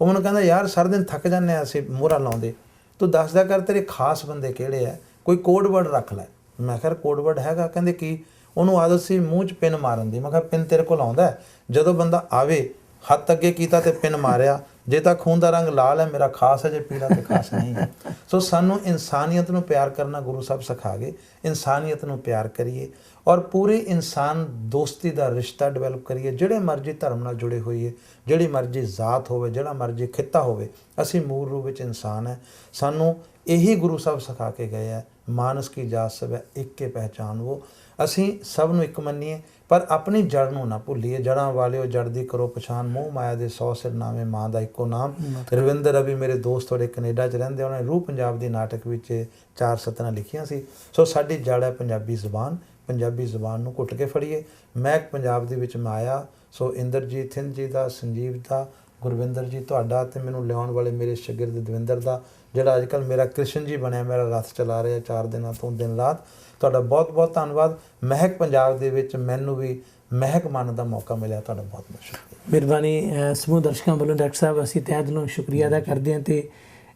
B: ਉਹ ਮੈਨੂੰ ਕਹਿੰਦਾ ਯਾਰ ਸਾਰਾ ਦਿਨ ਥੱਕ ਜਾਂਦੇ ਹਾਂ ਅਸੀਂ ਮੋਹਰਾਂ ਲਾਉਂਦੇ, ਤੂੰ ਦੱਸਦਾ ਕਰ ਤੇਰੇ ਖਾਸ ਬੰਦੇ ਕਿਹੜੇ ਆ, ਕੋਈ ਕੋਡ ਵਰਡ ਰੱਖ ਲੈ। ਮੈਂ ਕਿਹਾ ਕੋਡ ਵਰਡ ਹੈਗਾ? ਕਹਿੰਦੇ ਕੀ? ਉਹਨੂੰ ਆਦਤ ਸੀ ਮੂੰਹ 'ਚ ਪਿੰਨ ਮਾਰਨ ਦੀ। ਮੈਂ ਕਿਹਾ ਪਿੰਨ ਤੇਰੇ ਕੋਲ ਆਉਂਦਾ? ਜਦੋਂ ਬੰਦਾ ਆਵੇ, ਹੱਥ ਅੱਗੇ ਕੀਤਾ ਤੇ ਪਿੰਨ ਮਾਰਿਆ, ਜੇ ਤਾਂ ਖੂਨ ਦਾ ਰੰਗ ਲਾਲ ਹੈ ਮੇਰਾ ਖਾਸ ਹੈ, ਜੇ ਪੀਲਾ ਤੇ ਖਾਸ ਨਹੀਂ ਹੈ। ਸੋ ਸਾਨੂੰ ਇਨਸਾਨੀਅਤ ਨੂੰ ਪਿਆਰ ਕਰਨਾ ਗੁਰੂ ਸਾਹਿਬ ਸਿਖਾ ਗਏ। ਇਨਸਾਨੀਅਤ ਨੂੰ ਪਿਆਰ ਕਰੀਏ ਔਰ ਪੂਰੇ ਇਨਸਾਨ ਦੋਸਤੀ ਦਾ ਰਿਸ਼ਤਾ ਡਿਵੈਲਪ ਕਰੀਏ। ਜਿਹੜੇ ਮਰਜ਼ੀ ਧਰਮ ਨਾਲ ਜੁੜੇ ਹੋਈਏ, ਜਿਹੜੀ ਮਰਜ਼ੀ ਜ਼ਾਤ ਹੋਵੇ, ਜਿਹੜਾ ਮਰਜ਼ੀ ਖਿੱਤਾ ਹੋਵੇ, ਅਸੀਂ ਮੂਲ ਰੂਪ ਵਿੱਚ ਇਨਸਾਨ ਹੈ। ਸਾਨੂੰ ਇਹੀ ਗੁਰੂ ਸਾਹਿਬ ਸਿਖਾ ਕੇ ਗਏ ਹੈ, ਮਾਨਸ ਕੀ ਜਾਤ ਸਭ ਹੈ ਇੱਕ ਕੇ ਪਹਿਚਾਨ ਉਹ। ਅਸੀਂ ਸਭ ਨੂੰ ਇੱਕ ਮੰਨੀਏ ਪਰ ਆਪਣੀ ਜੜ ਨੂੰ ਨਾ ਭੁੱਲੀਏ। ਜੜਾਂ ਵਾਲਿਓ ਜੜ ਦੀ ਕਰੋ ਪਛਾਣ, ਮੋਹ ਮਾਇਆ ਦੇ 100 ਸਿਰਨਾਵੇਂ, ਮਾਂ ਦਾ ਇੱਕੋ ਨਾਮ। ਰਵਿੰਦਰ ਰਵੀ ਮੇਰੇ ਦੋਸਤ ਤੁਹਾਡੇ ਕੈਨੇਡਾ 'ਚ ਰਹਿੰਦੇ, ਉਹਨਾਂ ਨੇ ਰੂਹ ਪੰਜਾਬ ਦੀ ਨਾਟਕ ਵਿੱਚ 4 ਸਤਰਾਂ ਲਿਖੀਆਂ ਸੀ। ਸੋ ਸਾਡੀ ਜੜ ਹੈ ਪੰਜਾਬੀ ਜ਼ੁਬਾਨ। ਪੰਜਾਬੀ ਜ਼ੁਬਾਨ ਨੂੰ ਘੁੱਟ ਕੇ ਫੜੀਏ। ਮਹਿਕ ਪੰਜਾਬ ਦੇ ਵਿੱਚ ਮੈਂ ਆਇਆ। ਸੋ ਇੰਦਰਜੀਤ ਸਿੰਘ ਜੀ ਦਾ, ਸੰਜੀਵ ਦਾ, ਗੁਰਵਿੰਦਰ ਜੀ ਤੁਹਾਡਾ, ਅਤੇ ਮੈਨੂੰ ਲਿਆਉਣ ਵਾਲੇ ਮੇਰੇ ਸ਼ਾਗਿਰਦ ਦਵਿੰਦਰ ਦਾ, ਜਿਹੜਾ ਅੱਜ ਕੱਲ੍ਹ ਮੇਰਾ ਕ੍ਰਿਸ਼ਨ ਜੀ ਬਣਿਆ, ਮੇਰਾ ਰੱਥ ਚਲਾ ਰਿਹਾ 4 ਦਿਨਾਂ ਤੋਂ ਦਿਨ ਰਾਤ। ਤੁਹਾਡਾ ਬਹੁਤ ਬਹੁਤ ਧੰਨਵਾਦ। ਮਹਿਕ ਪੰਜਾਬ ਦੇ ਵਿੱਚ ਮੈਨੂੰ ਵੀ ਮਹਿਕ ਮੰਨਣ ਦਾ ਮੌਕਾ ਮਿਲਿਆ। ਤੁਹਾਡਾ ਬਹੁਤ ਬਹੁਤ ਸ਼ੁਕਰੀਆ।
A: ਮਿਹਰਬਾਨੀ। ਸਮੂਹ ਦਰਸ਼ਕਾਂ ਵੱਲੋਂ ਡਾਕਟਰ ਸਾਹਿਬ ਅਸੀਂ ਤਹਿ ਦਿਲੋਂ ਸ਼ੁਕਰੀਆ ਅਦਾ ਕਰਦੇ ਹਾਂ ਅਤੇ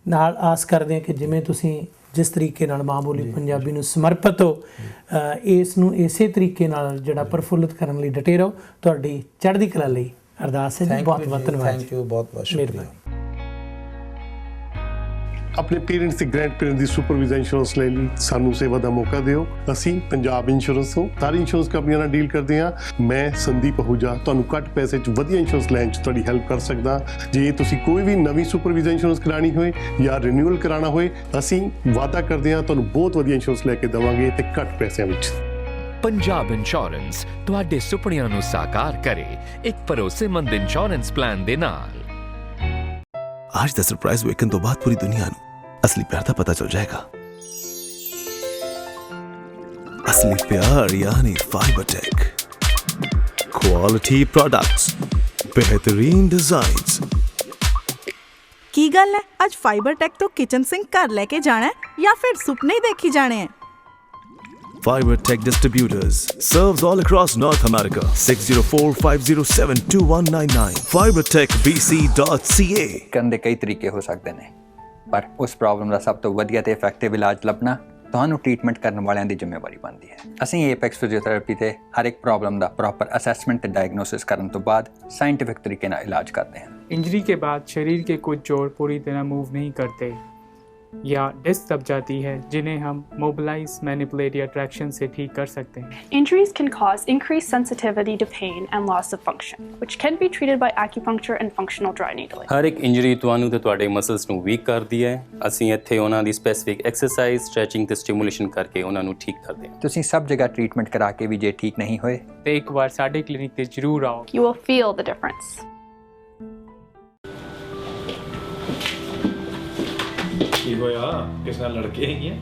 A: ਨਾਲ ਆਸ ਕਰਦੇ ਹਾਂ ਕਿ ਜਿਵੇਂ ਤੁਸੀਂ ਜਿਸ ਤਰੀਕੇ ਨਾਲ ਮਾਂ ਬੋਲੀ ਪੰਜਾਬੀ ਨੂੰ ਸਮਰਪਿਤ ਹੋ, ਇਸ ਨੂੰ ਇਸੇ ਤਰੀਕੇ ਨਾਲ ਜਿਹੜਾ ਪ੍ਰਫੁੱਲਿਤ ਕਰਨ ਲਈ ਡਟੇ ਰਹੋ। ਤੁਹਾਡੀ ਚੜ੍ਹਦੀ ਕਲਾ ਲਈ ਅਰਦਾਸ ਹੈ ਜੀ। ਬਹੁਤ ਬਹੁਤ ਧੰਨਵਾਦ।
B: ਥੈਂਕ ਯੂ, ਬਹੁਤ ਬਹੁਤ ਸ਼ੁਕਰੀਆ।
C: ਆਪਣੇ ਪੇਰੈਂਟਸ ਤੇ ਗ੍ਰੈਂਡ ਪੇਰੈਂਟਸ ਦੀ ਸੁਪਰਵਾਈਜ਼ਰ ਇੰਸ਼ੋਰੈਂਸ ਲੈ ਲਈ ਸਾਨੂੰ ਸੇਵਾ ਦਾ ਮੌਕਾ ਦਿਓ। ਅਸੀਂ ਪੰਜਾਬ ਇੰਸ਼ੋਰੈਂਸ ਤੋਂ ਸਾਰੀ ਇੰਸ਼ੋਰੈਂਸ ਕੰਪਨੀਆਂ ਨਾਲ ਡੀਲ ਕਰਦੇ ਹਾਂ। ਮੈਂ ਸੰਦੀਪ ਅਹੂਜਾ ਤੁਹਾਨੂੰ ਘੱਟ ਪੈਸੇ 'ਚ ਵਧੀਆ ਇੰਸ਼ੋਰੈਂਸ ਲੈਣ 'ਚ ਤੁਹਾਡੀ ਹੈਲਪ ਕਰ ਸਕਦਾ। ਜੇ ਤੁਸੀਂ ਕੋਈ ਵੀ ਨਵੀਂ ਸੁਪਰਵਾਈਜ਼ਰ ਇੰਸ਼ੋਰੈਂਸ ਕਰਾਉਣੀ ਹੋਏ ਜਾਂ ਰੀਨਿਊਅਲ ਕਰਾਉਣਾ ਹੋਏ, ਅਸੀਂ ਵਾਅਦਾ ਕਰਦੇ ਹਾਂ ਤੁਹਾਨੂੰ ਬਹੁਤ ਵਧੀਆ ਇੰਸ਼ੋਰੈਂਸ ਲੈ ਕੇ ਦੇਵਾਂਗੇ ਤੇ ਘੱਟ ਪੈਸਿਆਂ ਵਿੱਚ।
D: पंजाब इंश्योरेंस तुहाडे सुपनियां नूं साकार करे एक भरोसेमंद इंश्योरेंस प्लान दे नाल।
E: आज दा सरप्राइज वेखण तो बाद पूरी दुनिया नूं असली प्यार दा पता चल जाएगा। असली प्यार यानी फाइबरटेक, क्वालिटी प्रोडक्ट्स, बेहतरीन डिजाइन्स।
F: की गल है, अज फाइबरटेक तो किचन सिंक घर लेके जाना है या फिर सुपने ही देखी जाने हैं?
E: Fibertech Distributors serves all across North America. 6045072199 fibertechbc.ca।
G: ਕਰਨ ਦੇ ਕਈ ਤਰੀਕੇ ਹੋ ਸਕਦੇ ਨੇ, ਪਰ ਉਸ ਪ੍ਰੋਬਲਮ ਦਾ ਸਭ ਤੋਂ ਵਧੀਆ ਤੇ ਇਫੈਕਟਿਵ ਇਲਾਜ ਲੱਭਣਾ ਤੁਹਾਨੂੰ ਟ੍ਰੀਟਮੈਂਟ ਕਰਨ ਵਾਲਿਆਂ ਦੀ ਜ਼ਿੰਮੇਵਾਰੀ ਬਣਦੀ ਹੈ। ਅਸੀਂ ਏਪੈਕਸ ਫਿਜ਼ੀਓਥੈਰੇਪੀ ਤੇ ਹਰ ਇੱਕ ਪ੍ਰੋਬਲਮ ਦਾ ਪ੍ਰੋਪਰ ਅਸੈਸਮੈਂਟ ਤੇ ਡਾਇਗਨੋਸਿਸ ਕਰਨ ਤੋਂ ਬਾਅਦ ਸਾਇੰਟਿਫਿਕ ਤਰੀਕੇ ਨਾਲ ਇਲਾਜ ਕਰਦੇ हैं।
H: इंजरी के बाद शरीर के कुछ जोड़ पूरी तरह मूव नहीं करते या डिस्क दब जाती है, जिन्हें हम मोबिलाइज, मैनिपुलेट या ट्रैक्शन से ठीक कर सकते हैं।
I: Injuries can cause increased sensitivity to pain and loss of function, which can be treated by acupuncture and functional dry needling.
J: ਹਰ ਇੱਕ ਇੰਜਰੀ ਤੁਹਾਨੂੰ ਤੇ ਤੁਹਾਡੇ ਮਸਲਸ ਨੂੰ ਵੀਕ ਕਰਦੀ ਹੈ। ਅਸੀਂ ਇੱਥੇ ਉਹਨਾਂ ਦੀ ਸਪੈਸੀਫਿਕ ਐਕਸਰਸਾਈਜ਼, ਸਟ੍ਰੈਚਿੰਗ ਤੇ ਸਟਿਮੂਲੇਸ਼ਨ ਕਰਕੇ ਉਹਨਾਂ ਨੂੰ ਠੀਕ ਕਰਦੇ ਹਾਂ।
G: ਤੁਸੀਂ ਸਭ ਜਗ੍ਹਾ ਟ੍ਰੀਟਮੈਂਟ ਕਰਾ ਕੇ ਵੀ ਜੇ ਠੀਕ ਨਹੀਂ ਹੋਏ
H: ਤੇ ਇੱਕ ਵਾਰ ਸਾਡੇ ਕਲੀਨਿਕ ਤੇ ਜ਼ਰੂਰ ਆਓ।
I: You will feel the difference.
K: ਕੀ ਹੋਇਆ? ਕਿਸ ਨਾਲ ਲੜ ਕੇ ਆਈ ਹੈ?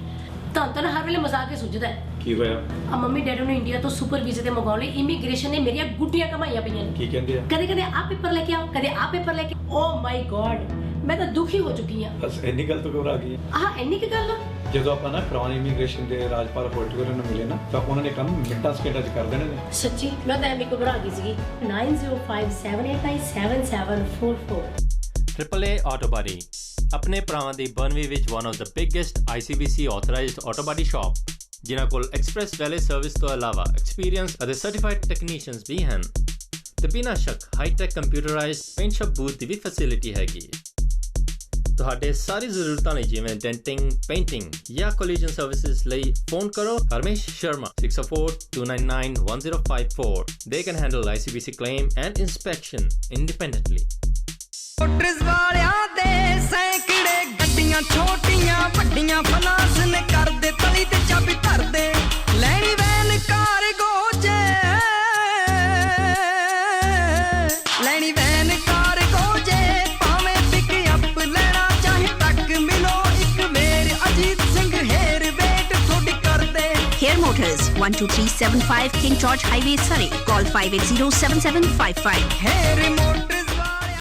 L: ਤਾਂ ਹਰ ਵੇਲੇ ਮਜ਼ਾਕ ਹੀ ਸੁਝਦਾ ਹੈ।
K: ਕੀ ਹੋਇਆ?
L: ਆ ਮੰਮੀ ਡੈਡੀ ਨੂੰ ਇੰਡੀਆ ਤੋਂ ਸੁਪਰ ਵੀਜ਼ੇ ਤੇ ਮੰਗਾਉਣ ਲਈ ਇਮੀਗ੍ਰੇਸ਼ਨ ਨੇ ਮੇਰੀਆਂ ਗੁੱਡੀਆਂ ਕਮਾਈਆਂ ਪਈਆਂ ਨੇ।
K: ਕੀ ਕਹਿੰਦੇ ਆ?
L: ਕਦੇ ਕਦੇ ਆ ਪੇਪਰ ਲੈ ਕੇ ਆਓ, ਕਦੇ ਆ ਪੇਪਰ ਲੈ ਕੇ। ਓ ਮਾਈ ਗॉड, ਮੈਂ ਤਾਂ ਦੁਖੀ ਹੋ ਚੁੱਕੀ ਹਾਂ।
K: ਬਸ ਇੰਨੀ ਗੱਲ ਤੋਂ ਘਬਰਾ ਗਈ ਹੈ?
L: ਆਹ ਇੰਨੀ ਕੀ ਗੱਲ?
K: ਜਦੋਂ ਆਪਾਂ ਨਾ ਕ੍ਰਾਊਨ ਇਮੀਗ੍ਰੇਸ਼ਨ ਦੇ ਰਾਜਪਾਲ ਹੋਟਲਰ ਨੂੰ ਮਿਲੇ ਨਾ, ਤਾਂ ਉਹਨਾਂ ਨੇ ਕੰਮ ਮਿੰਟਾਂ ਸਕਿੰਟਾਂ 'ਚ ਕਰ ਦੇਣੇ ਨੇ।
L: ਸੱਚੀ ਮੈਂ ਤਾਂ ਐਵੇਂ ਘਬਰਾ ਗਈ ਸੀਗੀ। 9057897744
M: AAA Auto Body अपने ਭਰਾਵਾਂ ਦੀ ਬਰਨਵੀ ਵਿੱਚ one of the biggest ICBC authorized auto body shop, ਜਿਨ੍ਹਾਂ ਕੋਲ ਐਕਸਪ੍ਰੈਸ ਵੈਲੇ ਸਰਵਿਸ ਤੋਂ ਇਲਾਵਾ ਐਕਸਪੀਰੀਅੰਸ ਅਤੇ ਸਰਟੀਫਾਈਡ ਟੈਕਨੀਸ਼ੀਅਨਸ ਵੀ ਹਨ ਤੇ ਬਿਨਾਂ ਸ਼ੱਕ high tech computerised paint shop booth ਦੀ ਵੀ ਫੈਸਿਲਿਟੀ ਹੈਗੀ। ਤੁਹਾਡੇ ਸਾਰੀ ਜ਼ਰੂਰਤਾਂ ਲਈ ਜਿਵੇਂ ਡੈਂਟਿੰਗ, ਪੇਂਟਿੰਗ ਜਾਂ ਕੋਲੀਜਨ ਸਰਵਿਸਿਜ਼ ਲਈ ਫੋਨ ਕਰੋ Harmesh Sharma 6042991054। They can handle ICBC claim and inspection independently.
N: Motors ਵਾਲਿਆਂ ਦੇ ਸੈਂਕੜੇ ਗੱਡੀਆਂ, ਛੋਟੀਆਂ ਵੱਡੀਆਂ ਫਨਾਸ ਨੇ ਕਰਦੇ ਤਲੀ ਤੇ ਚਾਬੀ ਧਰਦੇ। ਲੈਣੀ ਵੈਨ ਕਾਰਗੋ ਜੇ, ਲੈਣੀ ਵੈਨ ਕਾਰਗੋ ਜੇ, ਭਾਵੇਂ ਪਿਕ ਅਪ ਲੈਣਾ ਚਾਹੇ ਟਰੱਕ ਮਿਲੋ ਇੱਕ ਮੇਰ ਅਜੀਤ ਸਿੰਘ ਹੇਰ ਵੇਟ ਥੋੜੀ ਕਰਦੇ।
O: Hair Motors 12375 King George Highway, Surrey. Call 5807755.
N: ਹੇਰ ਮੋਟਰ